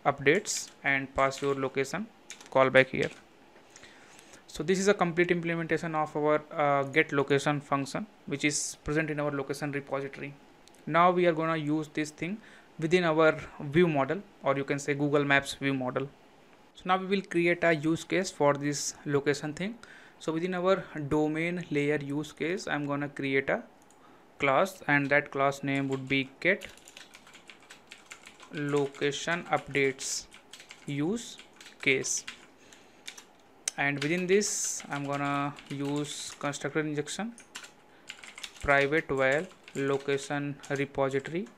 updates and pass your location callback here. So this is a complete implementation of our get location function, which is present in our location repository. Now we are going to use this thing within our view model, or you can say Google Maps view model. So now we will create a use case for this location thing. So within our domain layer use case, I'm gonna create a class, and that class name would be get location updates use case. And within this, I'm gonna use constructor injection, private val location repository,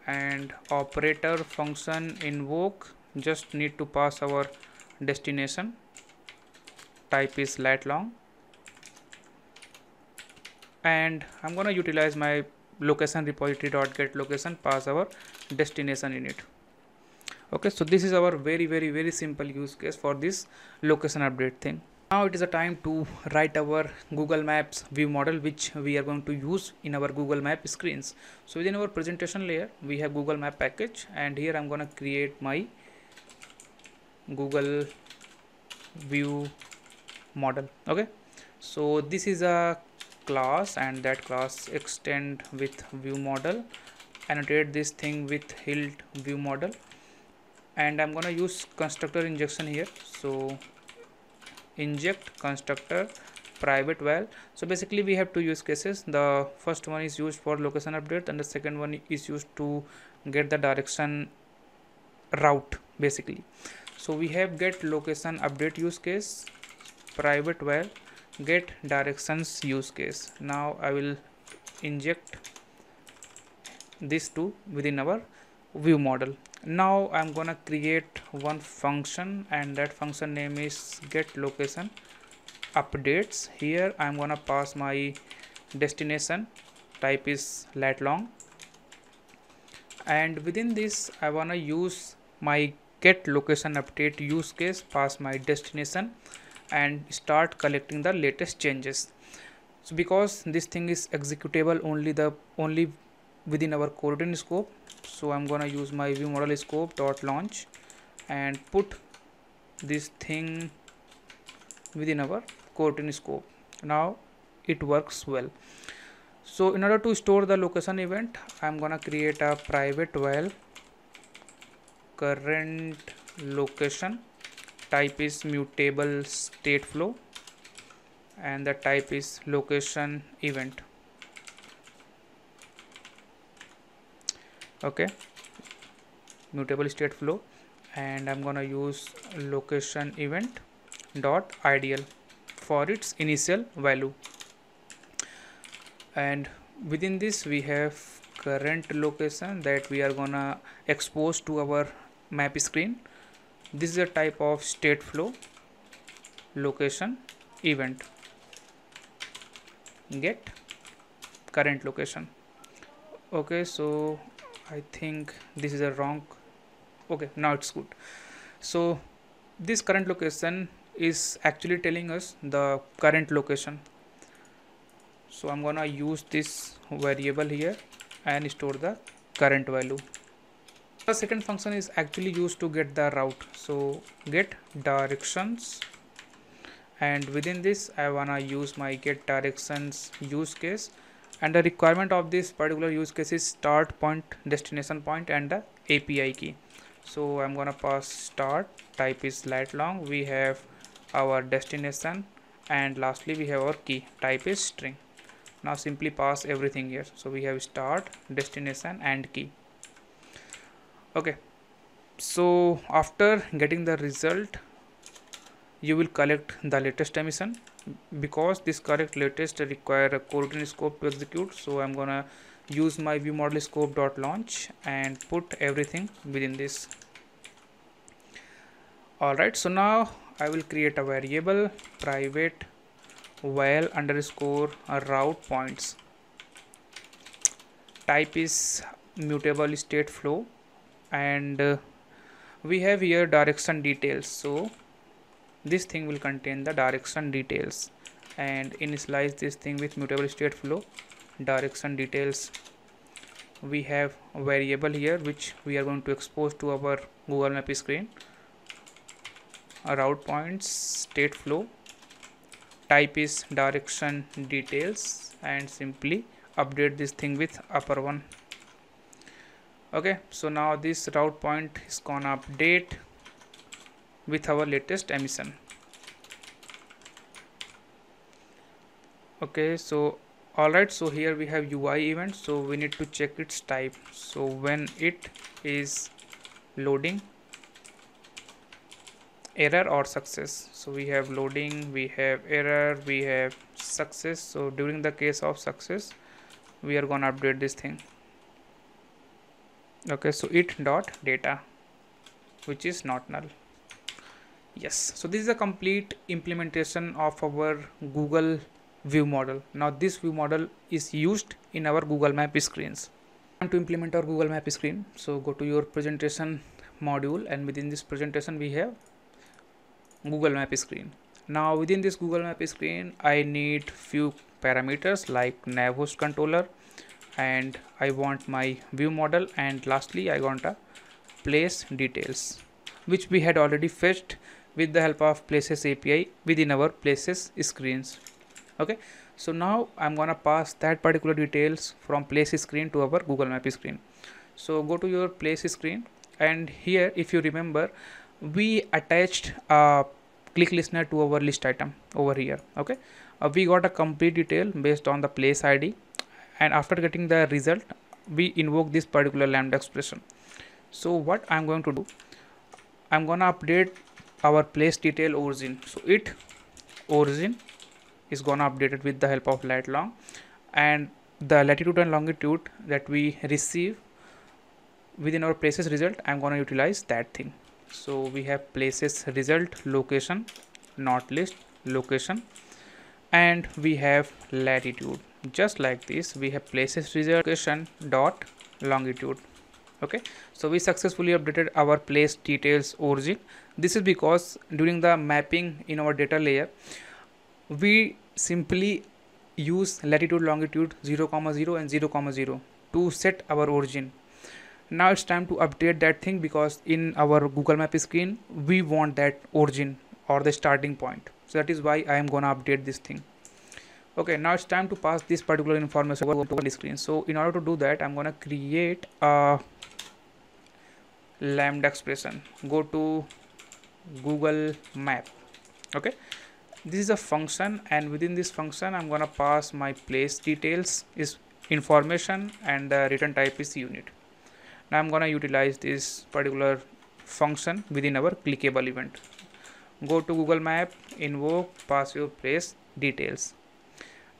and operator function invoke. Just need to pass our destination, type is lat long, and I'm gonna utilize my location repository dot get location, pass our destination in it. Okay, so this is our very simple use case for this location update thing. Now it is a time to write our Google Maps view model, which we are going to use in our Google Map screens. So within our presentation layer, we have Google Map package, and here I'm gonna create my Google view model. Okay, so this is a class, and that class extend with view model, annotate this thing with hilt view model, and I'm gonna use constructor injection here. So inject constructor private val. So basically we have two use cases. The first one is used for location update, and the second one is used to get the direction route basically. So we have get location update use case, private val get directions use case. Now I will inject these two within our view model. Now I'm gonna create one function, and that function name is get location updates. Here I'm gonna pass my destination, type is lat long, and within this I wanna use my get location update use case, pass my destination, and start collecting the latest changes. So because this thing is executable only within our Kotlin scope, so I'm gonna use my view model scope dot launch and put this thing within our Kotlin scope. Now it works well. So in order to store the location event, I'm gonna create a private val current location, type is mutable state flow, and the type is location event. Okay, mutable state flow, and I'm gonna use location event dot ideal for its initial value. And within this we have current location that we are gonna expose to our map screen. This is a type of state flow location event get current location. Okay, so I think this is a wrong. Okay, now it's good. So this current location is actually telling us the current location. So I'm gonna use this variable here and store the current value. The second function is actually used to get the route. So get directions, and within this I wanna use my get directions use case, and the requirement of this particular use case is start point, destination point, and the API key. So I'm gonna pass start, type is lat long, we have our destination, and lastly we have our key, type is string. Now simply pass everything here. So we have start, destination, and key. Okay, so after getting the result, you will collect the latest emission. Because this correct latest require a Kotlin scope to execute, so I'm gonna use my view model scope dot launch and put everything within this. Alright, so now I will create a variable private val underscore route points, type is mutable state flow, and we have here direction details. So this thing will contain the direction details, and initialize this thing with mutable state flow direction details. We have a variable here which we are going to expose to our Google Map screen, a route points state flow, type is direction details, and simply update this thing with upper one. Okay, so now this route point is gonna update with our latest emission. Okay, so alright, so here we have UI event, so we need to check its type. So when it is loading, error or success. So we have loading, we have error, we have success. So during the case of success, we are gonna update this thing. Okay, so it dot data, which is not null. Yes, so this is a complete implementation of our Google view model. Now this view model is used in our Google Map screens. To implement our Google Map screen, so go to your presentation module, and within this presentation we have Google Map screen. Now within this Google Map screen, I need few parameters like nav host controller, and I want my view model, and lastly I want a place details, which we had already fetched with the help of places API within our places screens. Okay, so now I'm gonna pass that particular details from place screen to our Google Map screen. So go to your place screen, and here if you remember, we attached a click listener to our list item over here. Okay, we got a complete detail based on the place ID, and after getting the result we invoke this particular lambda expression. So what I'm going to do, I'm gonna update our place detail origin. So it origin is gonna update it with the help of lat long, and the latitude and longitude that we receive within our places result, I'm gonna utilize that thing. So we have places result location, not list location, and we have latitude. Just like this, we have places result location dot longitude. Okay, so we successfully updated our place details origin. This is because during the mapping in our data layer, we simply use latitude longitude 0,0 and 0,0 to set our origin. Now it's time to update that thing, because in our Google Map screen we want that origin or the starting point. So that is why I am gonna update this thing. Okay, now it's time to pass this particular information over to the screen. So in order to do that, I'm gonna create a lambda expression. Go to Google Map. Okay, this is a function, and within this function I'm gonna pass my place details is information, and the return type is unit. Now I'm gonna utilize this particular function within our clickable event. Go to Google Map, invoke, pass your place details.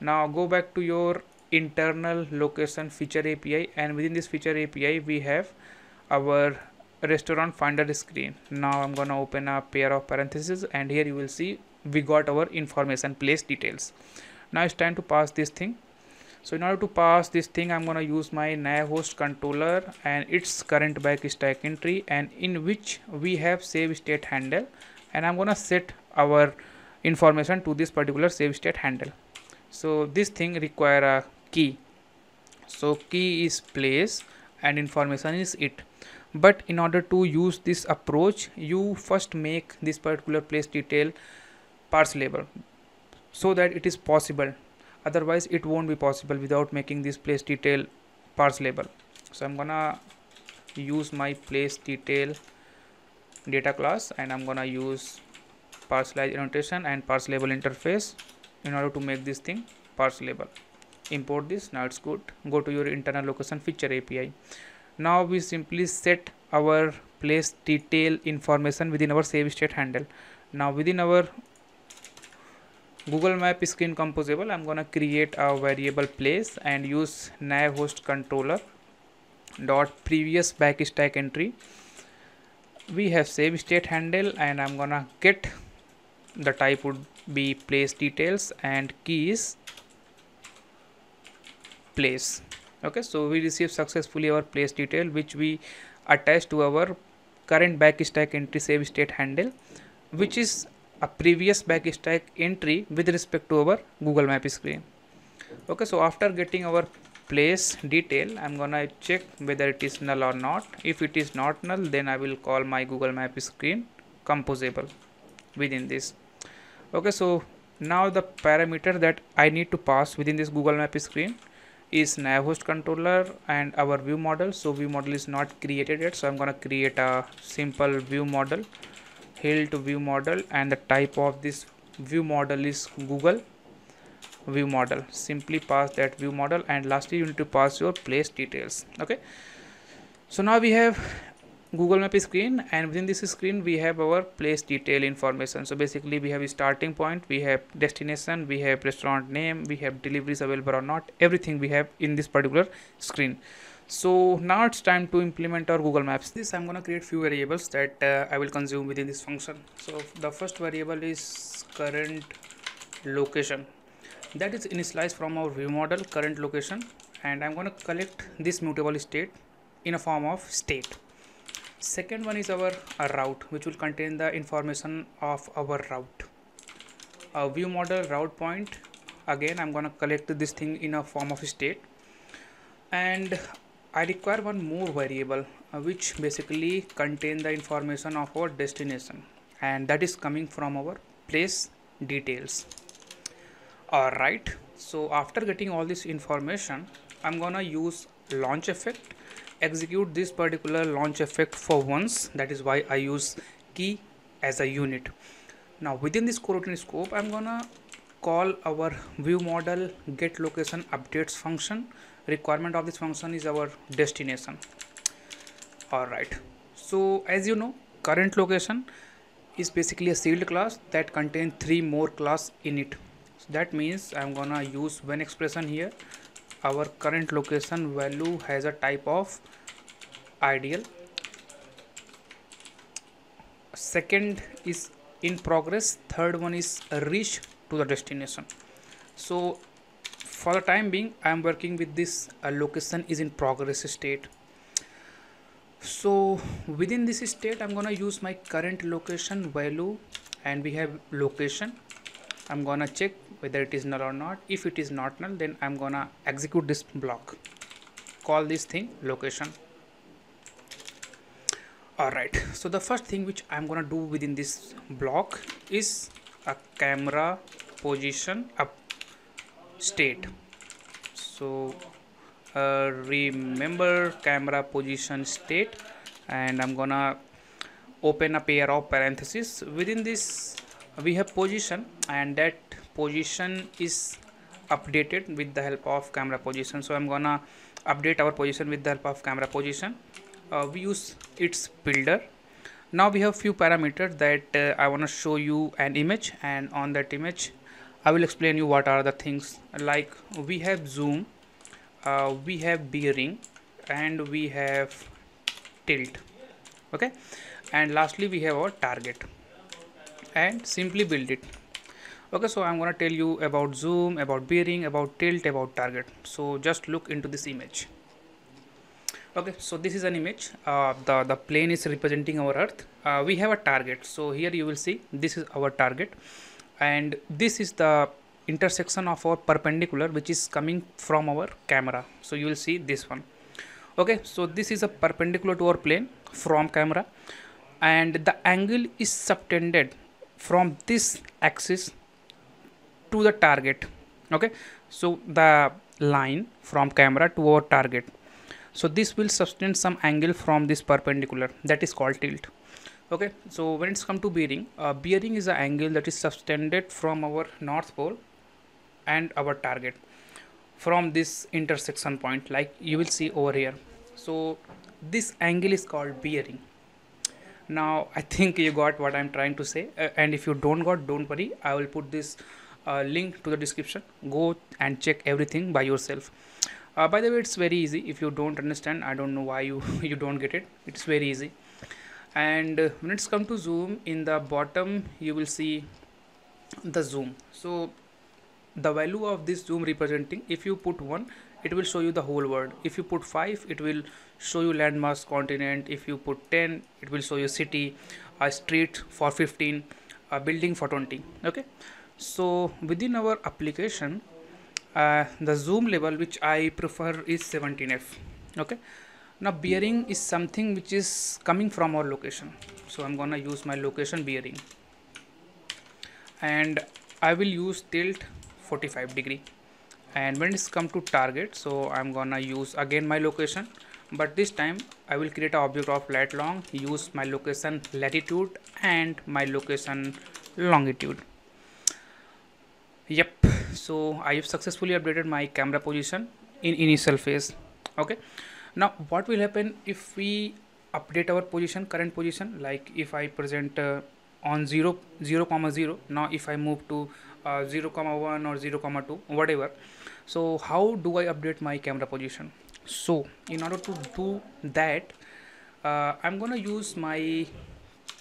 Now go back to your internal location feature API, and within this feature API we have our restaurant finder screen. Now I'm gonna open a pair of parentheses, and here you will see we got our information place details. Now it's time to pass this thing. So in order to pass this thing, I'm gonna use my nav host controller and its current backstack entry, and in which we have save state handle, and I'm gonna set our information to this particular save state handle. So this thing require a key. So key is place and information is it. But in order to use this approach, you first make this particular place detail parseable so that it is possible. Otherwise it won't be possible without making this place detail parseable. So I'm gonna use my place detail data class, and I'm gonna use parcelize annotation and parseable interface in order to make this thing parseable. Import this. Now it's good. Go to your internal location feature API. Now we simply set our place detail information within our save state handle. Now within our Google Map screen composable, I'm gonna create a variable place and use nav host controller dot previous backstack entry. We have save state handle, and I'm gonna get the type would be place details and key is place. Okay, so we received successfully our place detail, which we attach to our current backstack entry save state handle, which is a previous backstack entry with respect to our Google Map screen. Okay, so after getting our place detail, I'm gonna check whether it is null or not. If it is not null, then I will call my Google Map screen composable within this. Okay, so now the parameter that I need to pass within this Google Map screen is nav host controller and our view model. So view model is not created yet, so I'm gonna create a simple view model hilt view model, and the type of this view model is Google view model. Simply pass that view model, and lastly you need to pass your place details. Okay, so now we have Google Map screen, and within this screen we have our place detail information. So basically we have a starting point, we have destination, we have restaurant name, we have deliveries available or not, everything we have in this particular screen. So now it's time to implement our Google Maps. This I'm gonna create few variables that I will consume within this function. So the first variable is current location, that is initialized from our view model current location, and I'm gonna collect this mutable state in a form of state. Second one is our route, which will contain the information of our route. A view model route point, again I'm gonna collect this thing in a form of state. And I require one more variable which basically contain the information of our destination, and that is coming from our place details. Alright, so after getting all this information, I'm gonna use launch effect, execute this particular launch effect for once. That is why I use key as a unit. Now within this coroutine scope, I'm gonna call our view model get location updates function. Requirement of this function is our destination. Alright, so as you know, current location is basically a sealed class that contains 3 more class in it. So that means I'm gonna use one expression here. Our current location value has a type of ideal. Second is in progress. Third one is reach to the destination. So for the time being I am working with this location is in progress state. So within this state I'm gonna use my current location value, and we have location. I'm gonna check whether it is null or not. If it is not null, then I'm gonna execute this block, call this thing location. Alright, so the first thing which I'm gonna do within this block is a camera position up state. So remember camera position state, and I'm gonna open a pair of parentheses. Within this we have position, and that position is updated with the help of camera position. So I'm gonna update our position with the help of camera position. We use its builder. Now we have few parameters that I want to show you an image, and on that image I will explain you what are the things. Like we have zoom, we have bearing, and we have tilt. Okay, and lastly we have our target, and simply build it. Okay, so I'm gonna tell you about zoom, about bearing, about tilt, about target. So just look into this image. Okay, so this is an image. The plane is representing our earth. We have a target. So here you will see this is our target, and this is the intersection of our perpendicular which is coming from our camera. So you will see this one. Okay, so this is a perpendicular to our plane from camera, and the angle is subtended from this axis to the target. Okay, so the line from camera to our target, so this will subtend some angle from this perpendicular, that is called tilt. Okay, so when it's come to bearing, bearing is an angle that is subtended from our north pole and our target from this intersection point, like you will see over here. So this angle is called bearing. Now I think you got what I'm trying to say, and if you don't got, don't worry, I will put this link to the description. Go and check everything by yourself. By the way, it's very easy. If you don't understand, I don't know why you you don't get it. It's very easy. And when it's come to zoom, in the bottom you will see the zoom. So the value of this zoom representing, if you put 1, it will show you the whole world. If you put 5, it will show you landmass, continent. If you put 10, it will show you city, a street for 15, a building for 20. Okay, so within our application, the zoom level which I prefer is 17f. Okay, now bearing is something which is coming from our location, so I'm gonna use my location bearing, and I will use tilt 45 degree. And when it's come to target, so I'm gonna use again my location, but this time I will create an object of lat long, use my location latitude and my location longitude. Yep, so I have successfully updated my camera position in initial phase. Okay, now what will happen if we update our position, current position, like if I present on 0 comma 0, now if I move to 0 comma 1 or 0 comma 2, whatever. So how do I update my camera position? So in order to do that, I'm gonna use my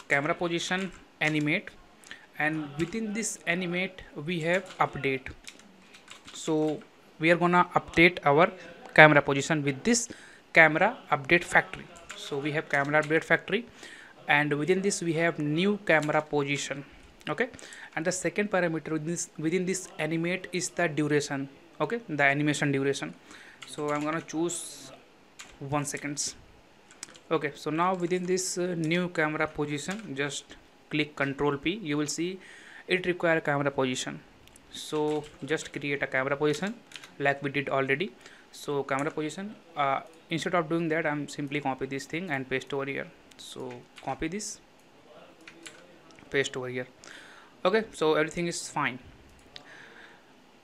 camera position animate, and within this animate we have update. So we are gonna update our camera position with this camera update factory. So we have camera update factory, and within this we have new camera position. Okay, and the second parameter within this animate is the duration. Okay, the animation duration. So I'm gonna choose 1 seconds. Okay, so now within this new camera position, just click Ctrl P. You will see it require camera position. So just create a camera position like we did already. So camera position, instead of doing that, I'm simply copy this thing and paste over here. So copy this, paste over here. Okay, so everything is fine.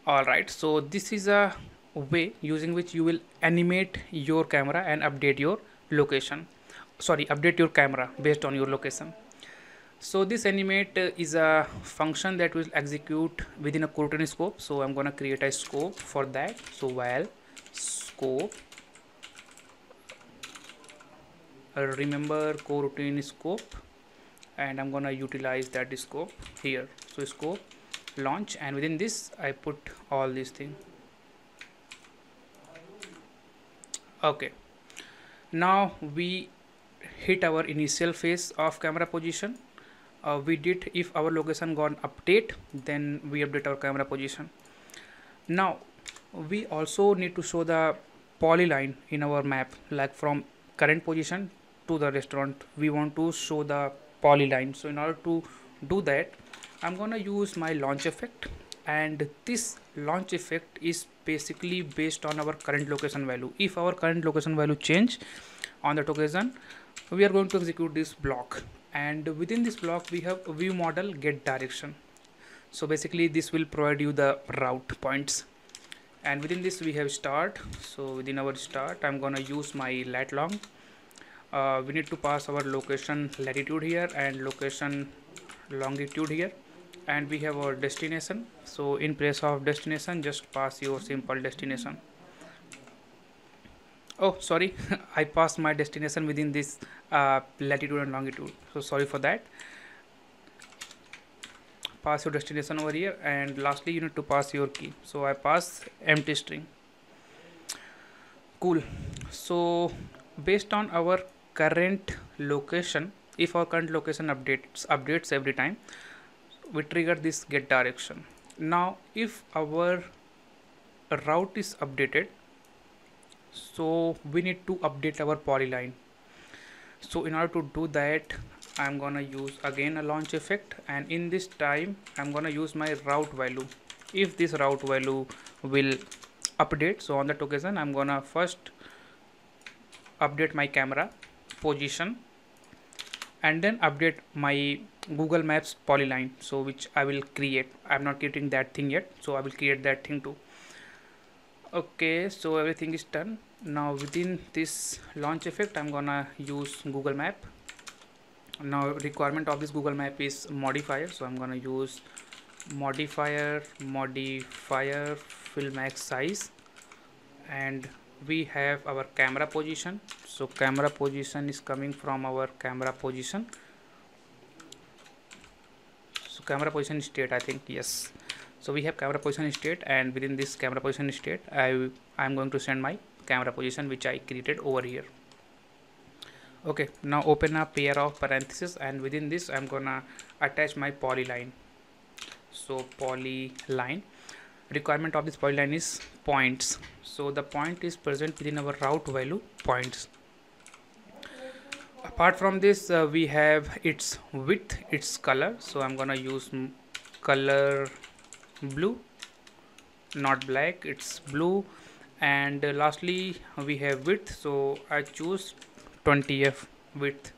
Alright, so this is a way using which you will animate your camera and update your location. Sorry, update your camera based on your location. So this animate is a function that will execute within a coroutine scope. So I'm gonna create a scope for that. So while scope, remember coroutine scope, and I'm gonna utilize that scope here. So scope launch, and within this I put all these things. Okay, now we hit our initial phase of camera position. We did, if our location got update, then we update our camera position. Now we also need to show the polyline in our map, like from current position to the restaurant we want to show the polyline. So in order to do that, I'm gonna use my launch effect, and this launch effect is basically based on our current location value. If our current location value change on that occasion, we are going to execute this block, and within this block we have view model get direction. So basically this will provide you the route points, and within this we have start. So within our start, I'm gonna use my lat long. We need to pass our location latitude here and location longitude here, and we have our destination. So in place of destination, just pass your simple destination. Oh sorry, I passed my destination within this latitude and longitude, so sorry for that. Pass your destination over here, and lastly you need to pass your key. So I pass empty string. Cool. So based on our current location, if our current location updates every time, we trigger this get direction. Now if our route is updated, so we need to update our polyline. So in order to do that, I'm gonna use again a launch effect, and in this time I'm gonna use my route value. If this route value will update, so on that occasion I'm gonna first update my camera position and then update my Google Maps polyline, so which I will create. I'm not creating that thing yet, so I will create that thing too. Okay, so everything is done. Now within this launch effect, I'm gonna use Google Map. Now requirement of this Google Map is modifier, so I'm gonna use modifier fill max size, and we have our camera position. So camera position is coming from our camera position. So camera position state, I think, yes. So we have camera position state, and within this camera position state I'm going to send my camera position which I created over here. Okay, now open a pair of parentheses, and within this I'm gonna attach my polyline. So polyline, requirement of this polyline is points. So the point is present within our route value points. Apart from this, we have its width, its color. So I'm gonna use color blue, not black, it's blue, and lastly we have width, so I choose 20f width.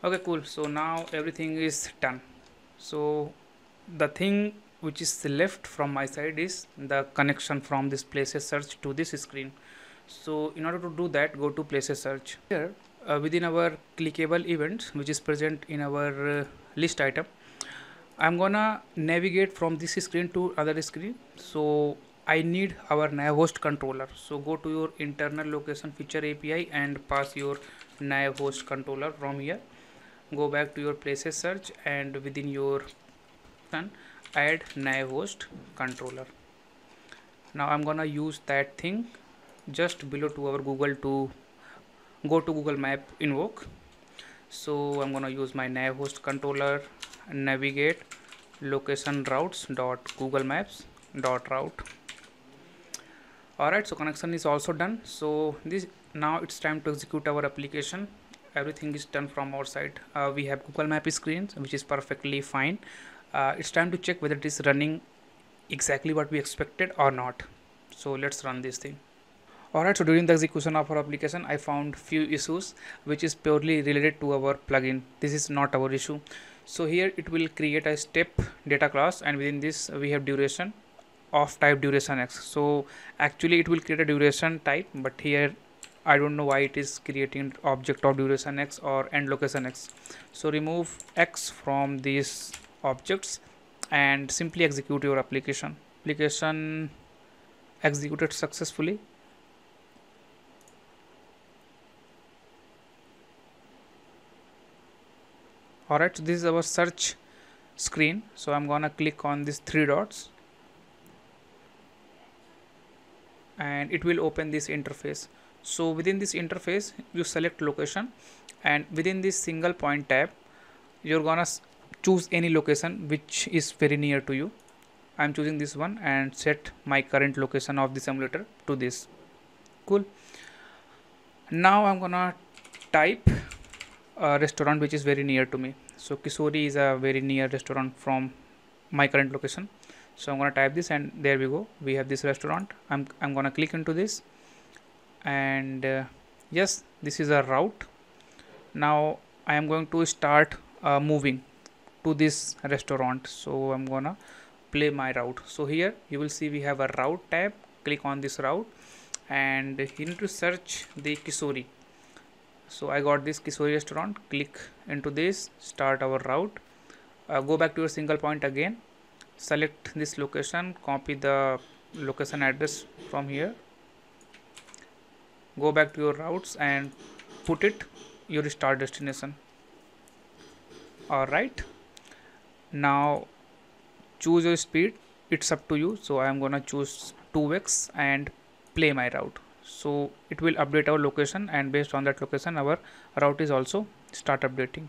Okay, cool. So now everything is done. So the thing which is left from my side is the connection from this places search to this screen. So in order to do that, go to places search. Here within our clickable events, which is present in our list item, I'm gonna navigate from this screen to other screen. So I need our nav host controller. So go to your internal location feature API and pass your nav host controller from here. Go back to your places search and within your add nav host controller. Now I'm gonna use that thing just below to our Google to go to Google Map invoke. So I'm gonna use my nav host controller, navigate location routes dot Google Maps dot route. Alright, so connection is also done. So this now it's time to execute our application. Everything is done from our side. We have Google Map screens, which is perfectly fine. It's time to check whether it is running exactly what we expected or not. So let's run this thing. Alright, so during the execution of our application, I found few issues which is purely related to our plugin. This is not our issue. So here it will create a step data class, and within this we have duration of type duration x. So actually it will create a duration type, but here I don't know why it is creating object of duration x or end location x. So remove x from these objects and simply execute your application. Application executed successfully. Alright, so this is our search screen. So I'm gonna click on these three dots and it will open this interface. So within this interface you select location, and within this single point tab you're gonna choose any location which is very near to you. I'm choosing this one and set my current location of the simulator to this. Cool. Now I'm gonna type a restaurant which is very near to me. So Kisori is a very near restaurant from my current location. So I'm gonna type this and there we go. We have this restaurant. I'm gonna click into this and yes, this is a route. Now I am going to start moving to this restaurant. So I'm gonna play my route. So here you will see we have a route tab. Click on this route and you need to search the Kisori. So I got this Kisori restaurant. Click into this, start our route. Go back to your single point again, select this location, copy the location address from here, go back to your routes and put it your start destination. Alright, now choose your speed, it's up to you. So I am gonna choose 2x and play my route. So it will update our location, and based on that location our route is also start updating.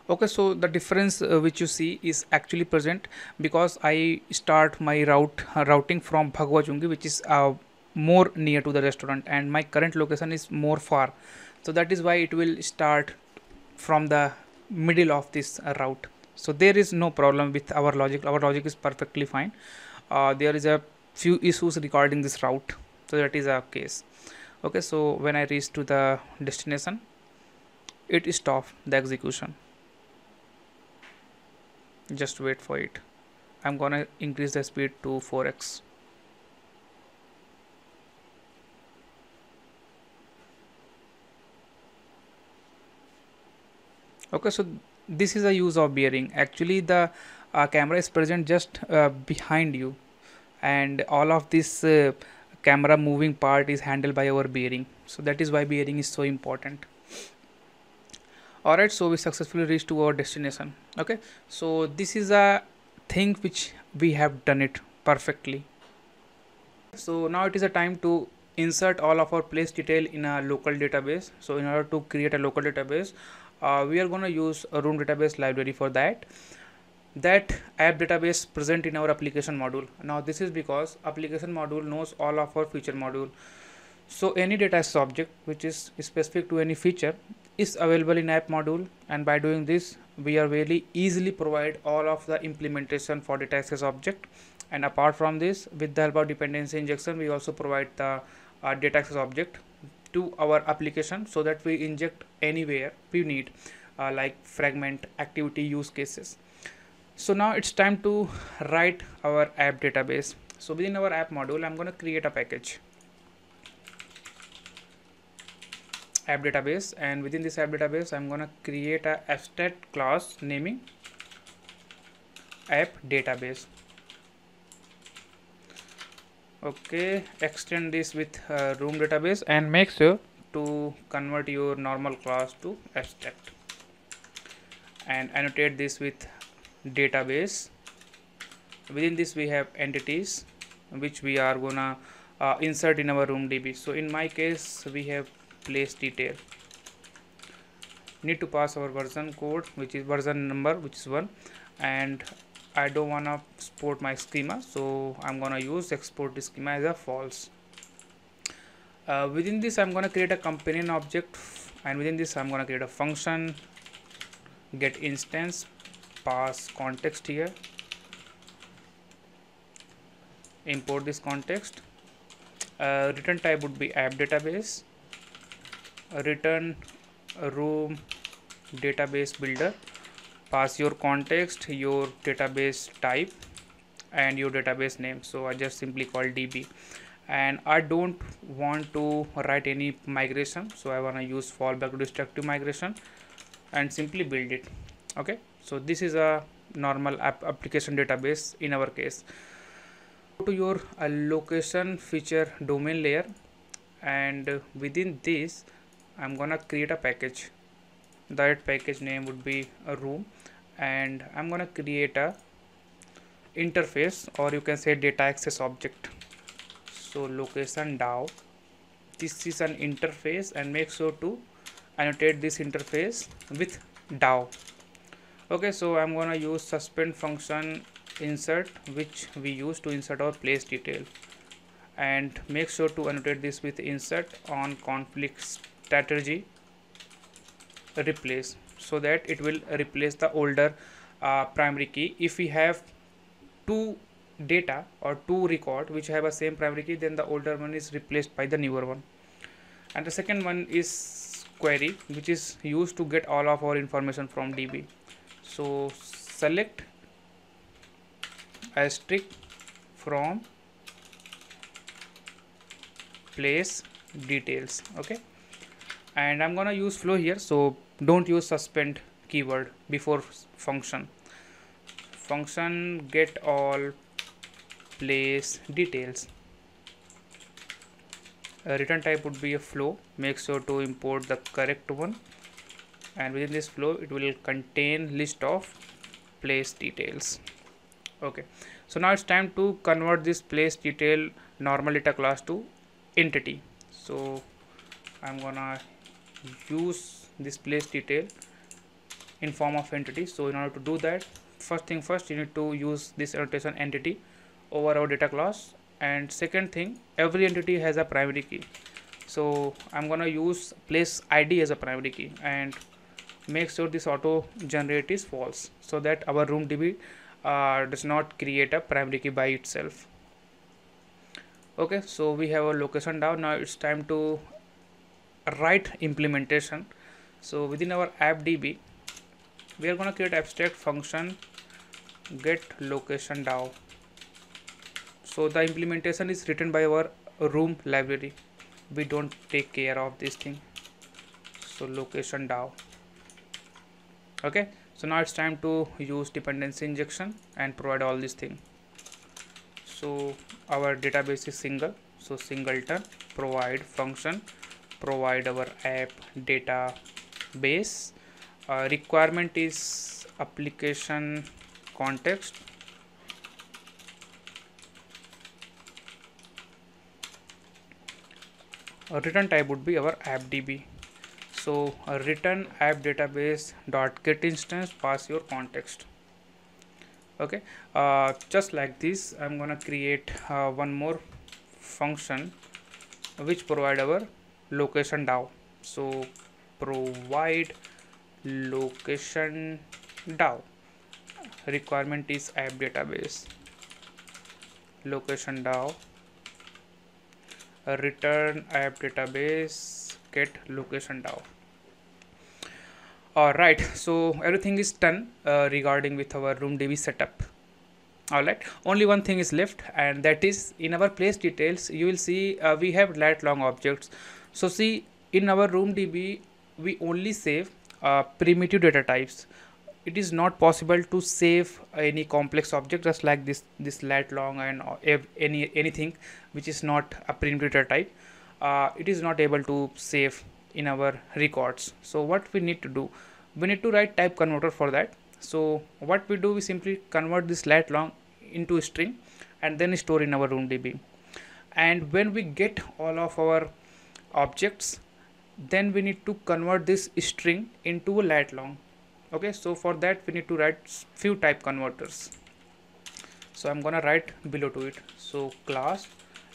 Okay, so the difference which you see is actually present because I start my routing from Bhagwa Chungi, which is more near to the restaurant, and my current location is more far. So that is why it will start from the middle of this route. So there is no problem with our logic. Our logic is perfectly fine. There is a few issues regarding this route, so that is a case. Okay, so when I reach to the destination, it stops the execution. Just wait for it. I'm gonna increase the speed to 4x. Okay, so this is a use of bearing. Actually the camera is present just behind you, and all of this camera moving part is handled by our bearing. So that is why bearing is so important. Alright, so we successfully reached to our destination. Okay, so this is a thing which we have done it perfectly. So now it is a time to insert all of our place detail in a local database. So in order to create a local database, we are going to use a room database library for that app database present in our application module. Now this is because application module knows all of our feature module. So any data object which is specific to any feature is available in app module, and by doing this we are very easily provide all of the implementation for data access object. And apart from this, with the help of dependency injection, we also provide the data access object to our application, so that we inject anywhere we need, like fragment, activity, use cases. So now it's time to write our app database. So within our app module, I'm going to create a package, app database, and within this app database I'm going to create a abstract class naming app database. Okay, extend this with room database and make sure to convert your normal class to abstract, and annotate this with database. Within this we have entities which we are gonna insert in our room DB. So in my case we have place detail. Need to pass our version code, which is version number, which is 1, and I don't wanna export my schema, so I'm gonna use export the schema as a false. Within this I'm gonna create a companion object, and within this I'm gonna create a function get instance, pass context here, import this context. Return type would be app database, return room database builder, pass your context, your database type, and your database name. So I just simply call DB, and I don't want to write any migration, so I want to use fallback to destructive migration and simply build it. Okay, so this is a normal application database in our case. Go to your location feature domain layer, and within this I'm gonna create a package. That package name would be a room, and I'm gonna create a interface, or you can say data access object. So location DAO, this is an interface, and make sure to annotate this interface with DAO. Okay, so I'm gonna use suspend function insert, which we use to insert our place detail, and make sure to annotate this with insert on conflict strategy replace, so that it will replace the older primary key. If we have two data or two record which have a same primary key, then the older one is replaced by the newer one. And the second one is query, which is used to get all of our information from DB. So select asterisk from place details. Okay, and I'm gonna use flow here, so don't use suspend keyword before function. Function get all place details. Return type would be a flow. Make sure to import the correct one, and within this flow it will contain list of place details. Okay, so now it's time to convert this place detail normal data class to entity. So I'm gonna use this place detail in form of entity. So in order to do that, first thing first, you need to use this annotation entity over our data class, and second thing, every entity has a primary key. So I'm gonna use place ID as a primary key, and make sure this auto generate is false, so that our room DB does not create a primary key by itself. Okay, so we have our location down. Now it's time to write implementation. So within our app DB, we are going to create abstract function get location DAO. So the implementation is written by our room library. We don't take care of this thing. So location DAO. Okay, so now it's time to use dependency injection and provide all these things. So our database is single, so singleton provide function, provide our app database. Requirement is application context, return type would be our app DB. So return app database dot get instance, pass your context. Okay, just like this I'm gonna create one more function which provide our location DAO. So provide location DAO. Requirement is app database, location DAO, return app database, get location DAO. Alright, so everything is done regarding with our RoomDB setup. Alright, only one thing is left, and that is in our place details. You will see we have lat long objects. So see, in our RoomDB we only save primitive data types. It is not possible to save any complex object just like this lat long and anything which is not a primitive data type. It is not able to save in our records. So what we need to do, we need to write type converter for that. So what we do, we simply convert this lat long into a string and then store in our RoomDB. And when we get all of our objects, then we need to convert this string into a lat long. Okay, so for that we need to write few type converters. So I'm gonna write below to it. So class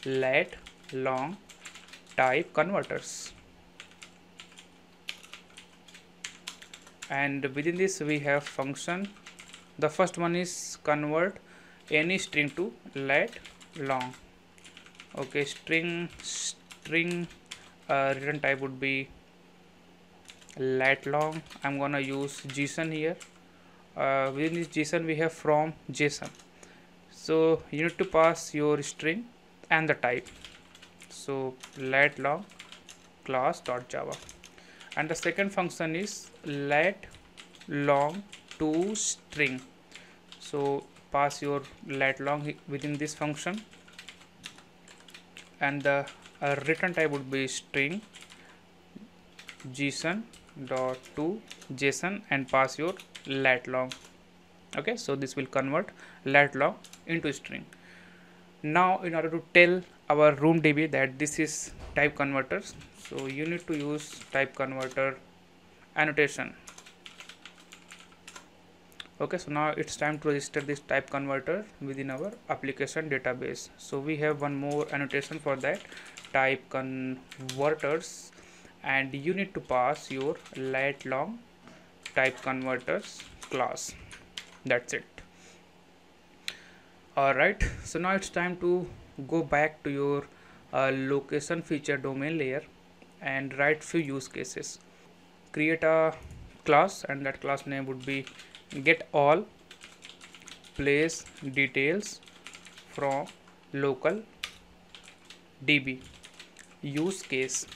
lat long type converters, and within this we have function. The first one is convert any string to lat long. Okay, string return type would be lat long. I'm gonna use JSON here. Within this JSON we have from JSON. So you need to pass your string and the type. So lat long class.java, and the second function is lat long to string. So pass your lat long within this function, and the return type would be string JSON dot to JSON and pass your lat long. Okay, so this will convert lat long into string. Now in order to tell our RoomDB that this is type converters, so you need to use type converter annotation. Okay, so now it's time to register this type converter within our application database. So we have one more annotation for that, type converters, and you need to pass your lat long type converters class. That's it. Alright, so now it's time to go back to your location feature domain layer and write few use cases. Create a class, and that class name would be get all place details from local db use case.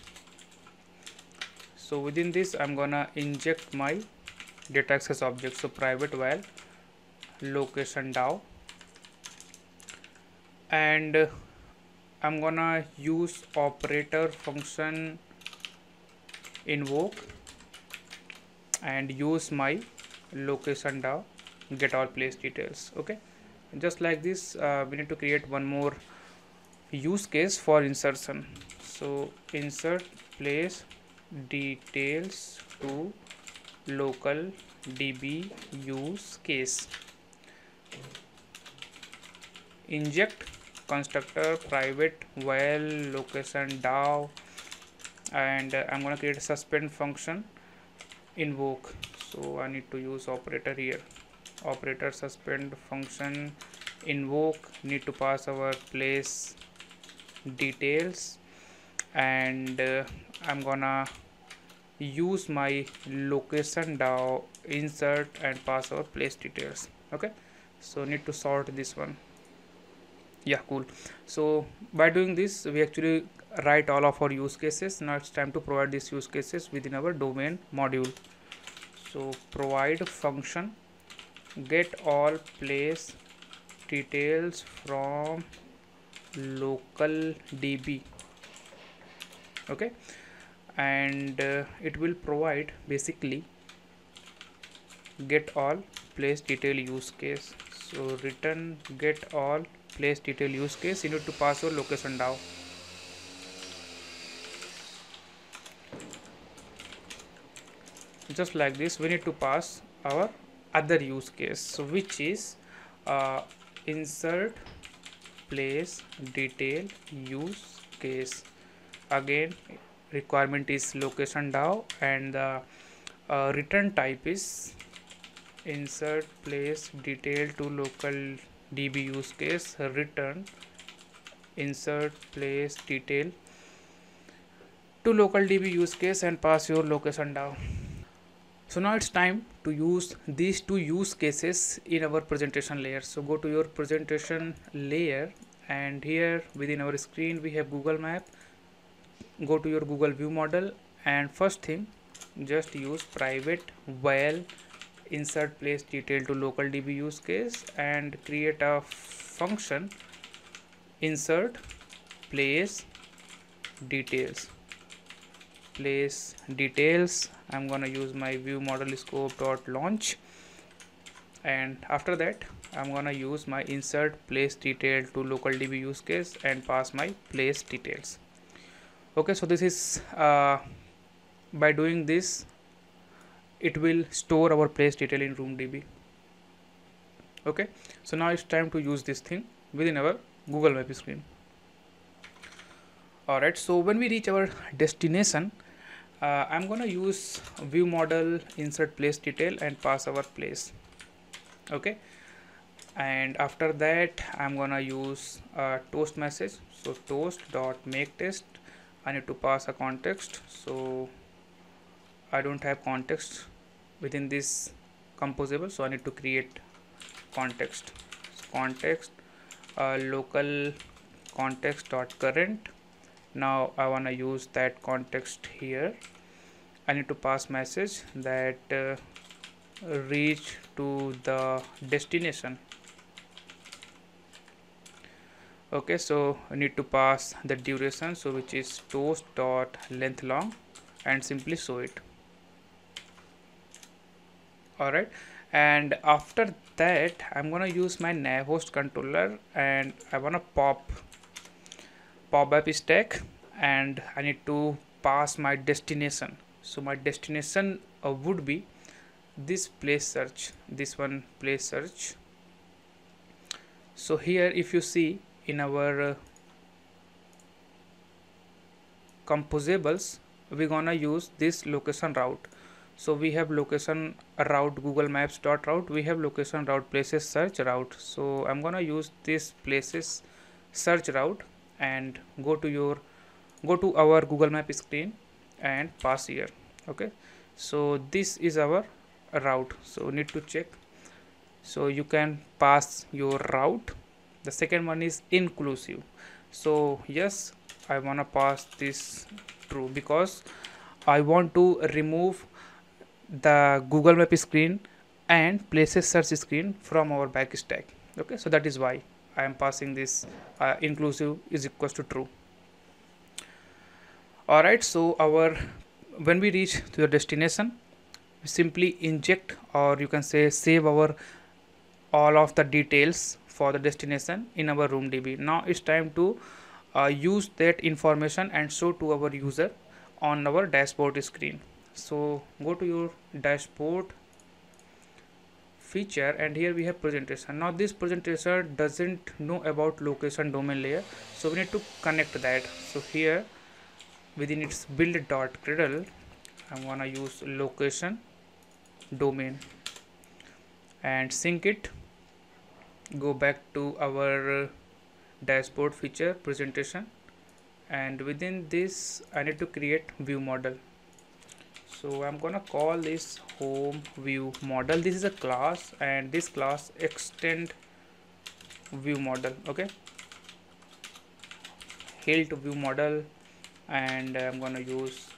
So within this I'm gonna inject my data access object. So private val location DAO, and I'm gonna use operator function invoke and use my location DAO get all place details. Okay, just like this we need to create one more use case for insertion. So insert place details to local db use case. Inject constructor private val location DAO, and I'm gonna create a suspend function invoke. So I need to use operator here, operator suspend function invoke, need to pass our place details, and I'm gonna use my location DAO insert and pass our place details. Okay, so need to sort this one. Yeah, cool. So by doing this we actually write all of our use cases. Now it's time to provide these use cases within our domain module. So provide function get all place details from local db. Okay, and it will provide basically get all place detail use case. So return get all place detail use case. You need to pass your location DAO. Just like this we need to pass our other use case, so which is insert place detail use case. Again requirement is location DAO, and the return type is insert place detail to local db use case, return insert place detail to local db use case and pass your location down. So now it's time to use these two use cases in our presentation layer. So go to your presentation layer, and here within our screen we have Google Map. Go to your Google View Model, and first thing, just use private while insert place detail to local db use case and create a function insert place details. I'm gonna use my view model scope dot launch, and after that I'm gonna use my insert place detail to local db use case and pass my place details. Okay, so this is by doing this it will store our place detail in roomdb. Okay, so now it's time to use this thing within our Google Map screen. Alright, so when we reach our destination, I'm gonna use view model insert place detail and pass our place. Okay, and after that I'm gonna use a toast message. So toast dot make test, I need to pass a context, so I don't have context within this composable, so I need to create context. So context local context dot current. Now I want to use that context here. I need to pass message that reach to the destination. Okay, so I need to pass the duration, so which is toast dot length long, and simply show it. Alright, and after that I'm gonna use my nav host controller, and I wanna pop up stack, and I need to pass my destination. So my destination would be this place search, this one place search. So here if you see in our composables, we're gonna use this location route. So we have location route Google Maps dot route, we have location route places search route. So I'm gonna use this places search route and go to our Google Map screen and pass here. Okay, so this is our route, so need to check. So you can pass your route. The second one is inclusive. So yes, I wanna pass this true because I want to remove the Google Map screen and places search screen from our back stack. Okay, so that is why I am passing this inclusive is equals to true. Alright, so when we reach to the destination, we simply inject, or you can say save our all of the details for the destination in our roomdb. Now it's time to use that information and show to our user on our dashboard screen. So go to your dashboard feature, and here we have presentation. Now this presentation doesn't know about location domain layer, so we need to connect that. So here within its build.gradle, I'm gonna use location domain and sync it. Go back to our dashboard feature presentation, and within this I need to create view model. So I'm gonna call this home view model. This is a class, and this class extend view model. Okay, hilt view model, and I'm gonna use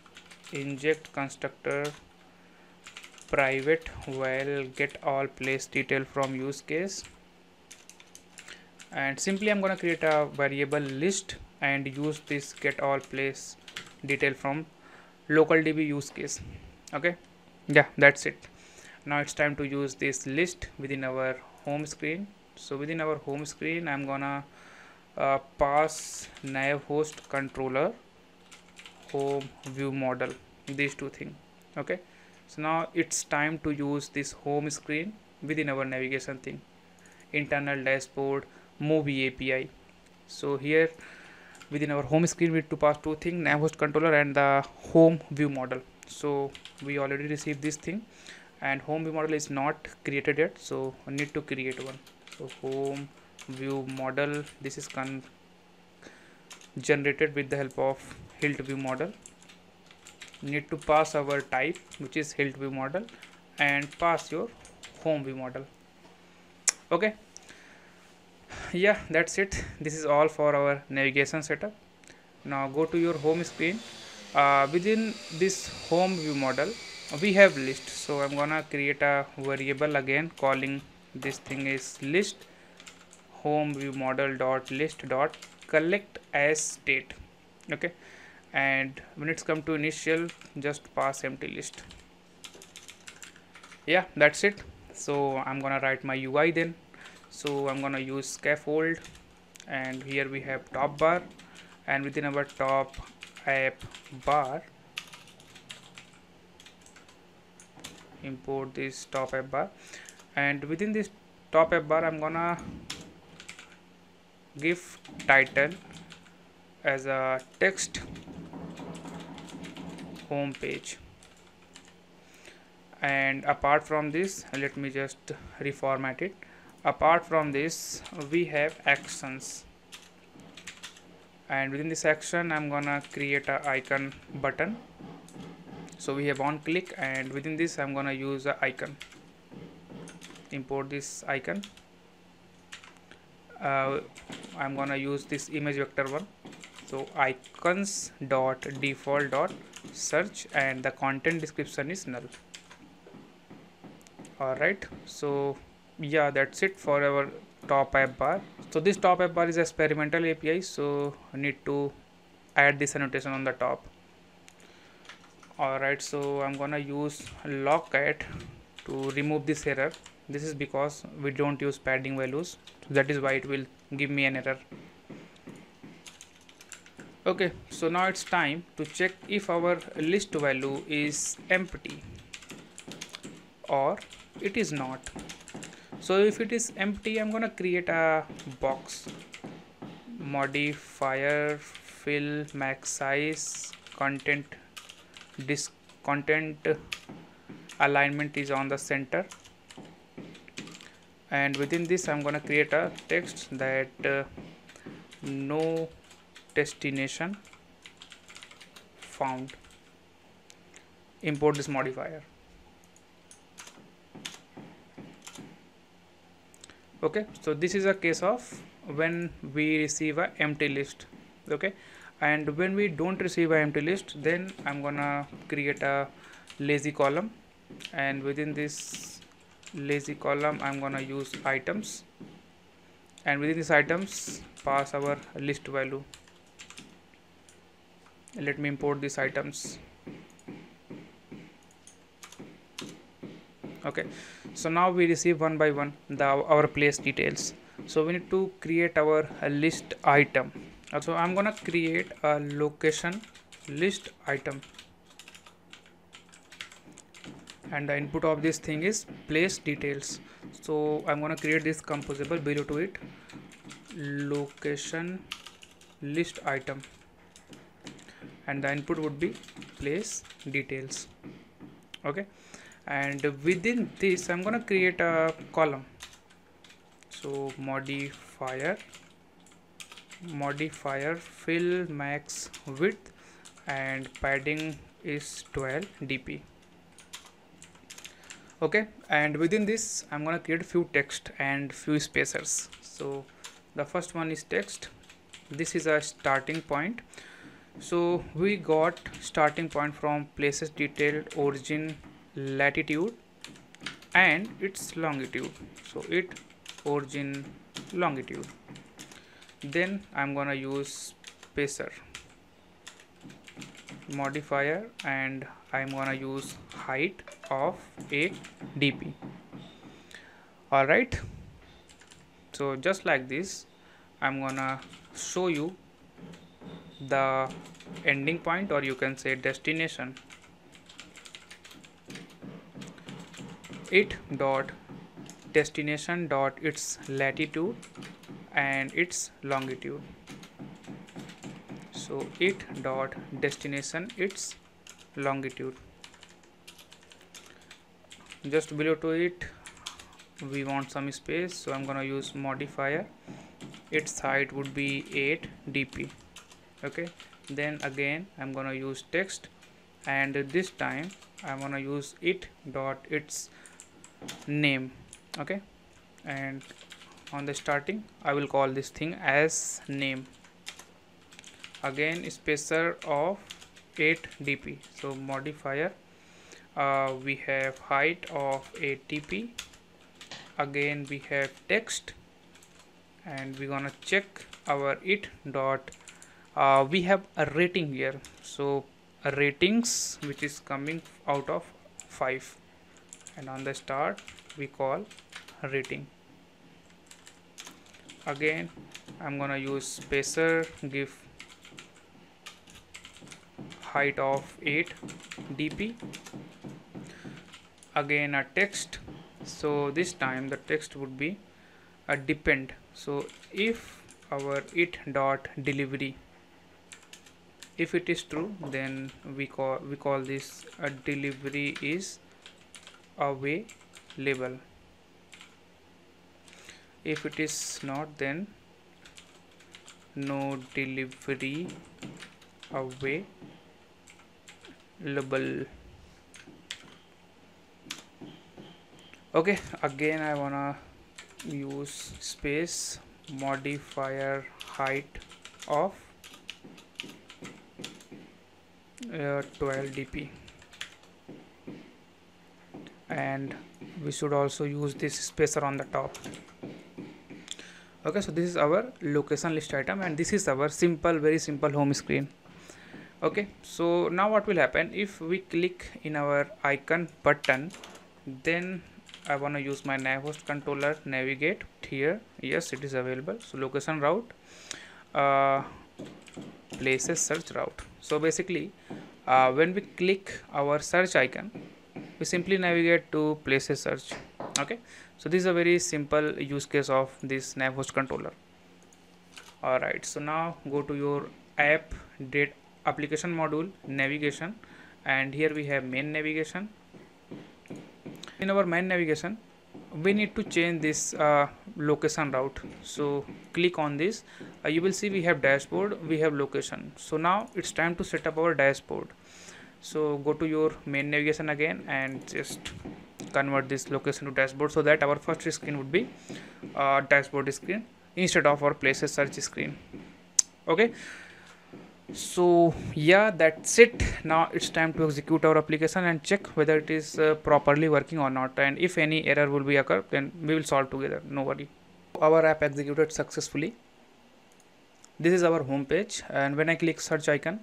inject constructor private while get all place detail from use case, and simply I'm gonna create a variable list and use this get all place detail from local db use case. Okay, yeah, that's it. Now it's time to use this list within our home screen. So within our home screen I'm gonna pass nav host controller home view model, these two things. Okay, so now it's time to use this home screen within our navigation thing, internal dashboard movie API. So here within our home screen we need to pass two things, nav host controller and the home view model. So we already received this thing. and home view model is not created yet, so I need to create one. So home view model, this is generated with the help of hilt view model. Need to pass our type, which is hilt view model, and pass your home view model. Okay, yeah, that's it. This is all for our navigation setup. Now go to your home screen. Within this home view model we have list, so I'm gonna create a variable again calling this thing is list home view model dot list dot collect as state. Okay, and when it's come to initial, just pass empty list. Yeah, that's it. So I'm gonna write my UI then. So I'm gonna use scaffold, and here we have top bar, and within our top app bar import this top app bar, and within this top app bar I'm gonna give title as a text home page. And apart from this, let me just reformat it. Apart from this we have actions, and within this action I'm gonna create a icon button. So we have on click, and within this I'm gonna use a icon. Import this icon. I'm gonna use this image vector one. So icons dot default dot search, and the content description is null. Alright, so yeah, that's it for our top app bar. So this top app bar is experimental API, so I need to add this annotation on the top. Alright, so I'm gonna use logcat to remove this error. This is because we don't use padding values, so that is why it will give me an error. Okay, so now it's time to check if our list value is empty or it is not. So if it is empty, I'm gonna create a box modifier fill max size content alignment is on the center, and within this I'm gonna create a text that no destination found. Import this modifier. Okay, so this is a case of when we receive a empty list. Okay, and when we don't receive a empty list, then I'm gonna create a lazy column, and within this lazy column I'm gonna use items, and within these items pass our list value. Let me import these items. Okay, so now we receive one by one our place details. So we need to create our list item. So I'm gonna create a location list item, and the input of this thing is place details. So I'm gonna create this composable below to it, location list item, and the input would be place details. Okay, and within this I'm gonna create a column. So modifier fill max width, and padding is 12 dp. Okay, and within this I'm gonna create few text and few spacers. So the first one is text. This is a starting point. So we got starting point from places detailed origin latitude and its longitude. So it origin longitude. Then I'm gonna use spacer modifier, and I'm gonna use height of 8 dp. Alright, so just like this I'm gonna show you the ending point, or you can say destination. It dot destination dot its latitude and its longitude. So it dot destination its longitude. just below to it we want some space, so I'm gonna use modifier. Its height would be 8 dp. Okay, then again I'm gonna use text, and this time I'm gonna use it dot its name. Okay, and on the starting I will call this thing as name. Again spacer of 8 dp, so modifier, we have height of 8 dp. Again we have text, and we're gonna check our it dot, we have a rating here, so a ratings which is coming out of 5, and on the start we call rating. Again I'm gonna use spacer, give height of 8 dp. Again a text, so this time the text would be a depend. So if our it dot delivery, if it is true, then we call this a delivery is available. If it is not, then no delivery available. Okay, again I wanna use space, modifier height of 12 dp, and we should also use this spacer on the top. Okay, so this is our location list item, and this is our simple, very simple home screen. Okay, so now what will happen if we click in our icon button, then I want to use my nav host controller, navigate here. Yes, it is available. So location route, places search route. So basically when we click our search icon, we simply navigate to places search. Okay, so this is a very simple use case of this nav host controller. Alright, so now go to your app date application module navigation, and here we have main navigation. In our main navigation we need to change this location route, so click on this. You will see we have dashboard, we have location. So now it's time to set up our dashboard. So go to your main navigation again and just convert this location to dashboard, so that our first screen would be dashboard screen instead of our places search screen. Okay, so yeah, that's it. Now it's time to execute our application and check whether it is properly working or not, and if any error will be occur, then we will solve together, no worry. Our app executed successfully. This is our home page, and when I click search icon,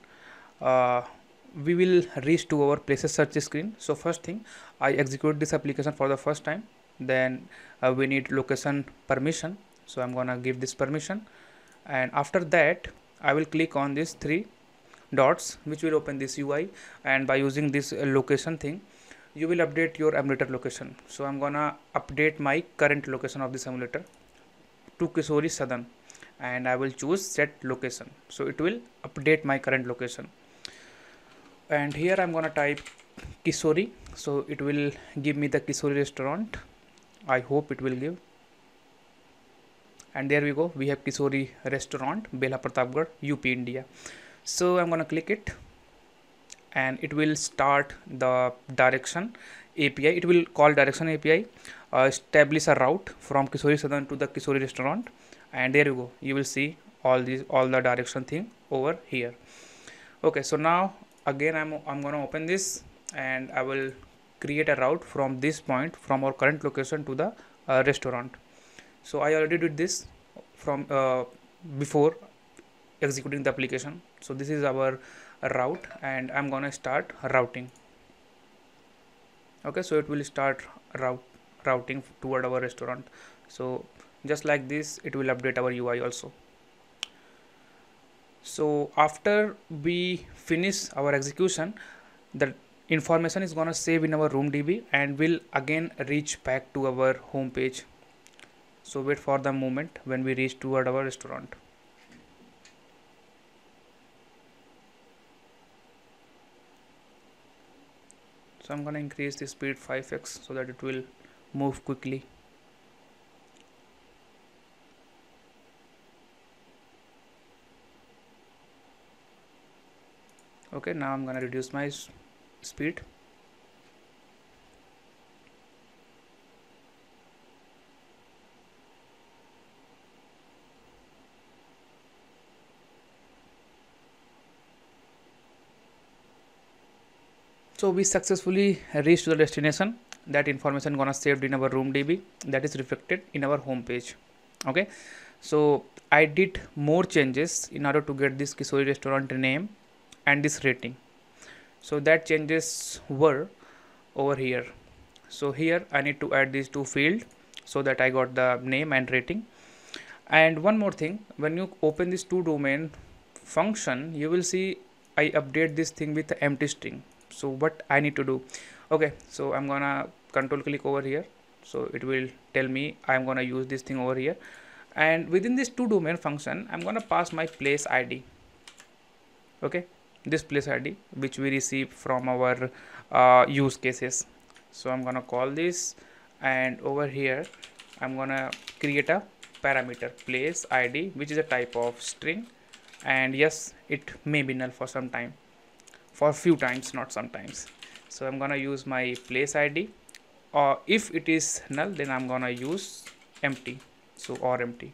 we will reach to our places search screen. So first thing, I execute this application for the first time. Then we need location permission, so I'm gonna give this permission, and after that I will click on these 3 dots which will open this UI, and by using this location thing you will update your emulator location. So I'm gonna update my current location of this emulator to Kisori Southern, and I will choose set location, so it will update my current location. And here I'm gonna type Kisori, so it will give me the Kisori restaurant. I hope it will give, and there we go, we have Kisori restaurant, Bela Pratapgarh, UP, India. So I'm gonna click it, and it will start the direction API. It will call direction API, establish a route from Kisori Southern to the Kisori restaurant, and there you go, you will see all the direction thing over here. Okay, so now again I'm gonna open this, and I will create a route from this point, from our current location to the restaurant. So I already did this from before executing the application. So this is our route, and I'm gonna start routing. Okay, so it will start routing toward our restaurant. So just like this, it will update our UI also. So after we finish our execution, the information is gonna save in our room DB, and will again reach back to our home page. So wait for the moment when we reach toward our restaurant. So I'm gonna increase the speed 5x so that it will move quickly. Okay, now I'm gonna reduce my speed. So we successfully reached the destination. That information gonna saved in our room DB, that is reflected in our home page. Okay, so I did more changes in order to get this Kishori restaurant name and this rating. So that changes were over here. So here I need to add these two fields so that I got the name and rating. And one more thing, when you open this to domain function, you will see I update this thing with empty string. So what I need to do? Okay, so I'm gonna control click over here, so it will tell me I'm gonna use this thing over here, and within this to domain function I'm gonna pass my place ID. Okay, this place ID which we receive from our use cases. So I'm gonna call this, and over here I'm gonna create a parameter place ID which is a type of string, and yes, it may be null for some time, for few times, not sometimes. So I'm gonna use my place ID, or if it is null then I'm gonna use empty, so or empty.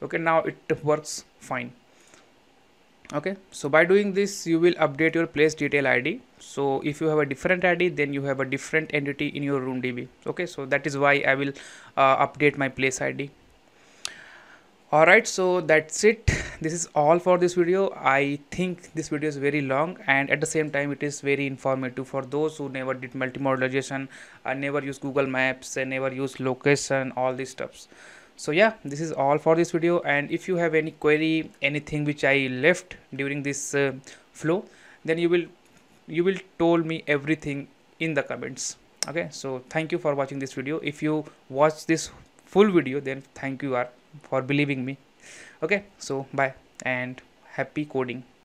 Okay, now it works fine. Okay, so by doing this you will update your place detail ID. So if you have a different ID, then you have a different entity in your room DB. Okay, so that is why I will update my place ID. Alright, so that's it. This is all for this video. I think this video is very long, and at the same time it is very informative for those who never did multimodularization, never use Google Maps, and never use location, all these stuffs. So yeah, this is all for this video, and if you have any query, anything which I left during this flow, then you will told me everything in the comments. Okay, so thank you for watching this video. If you watch this full video, then thank you for believing me. Okay, so bye and happy coding.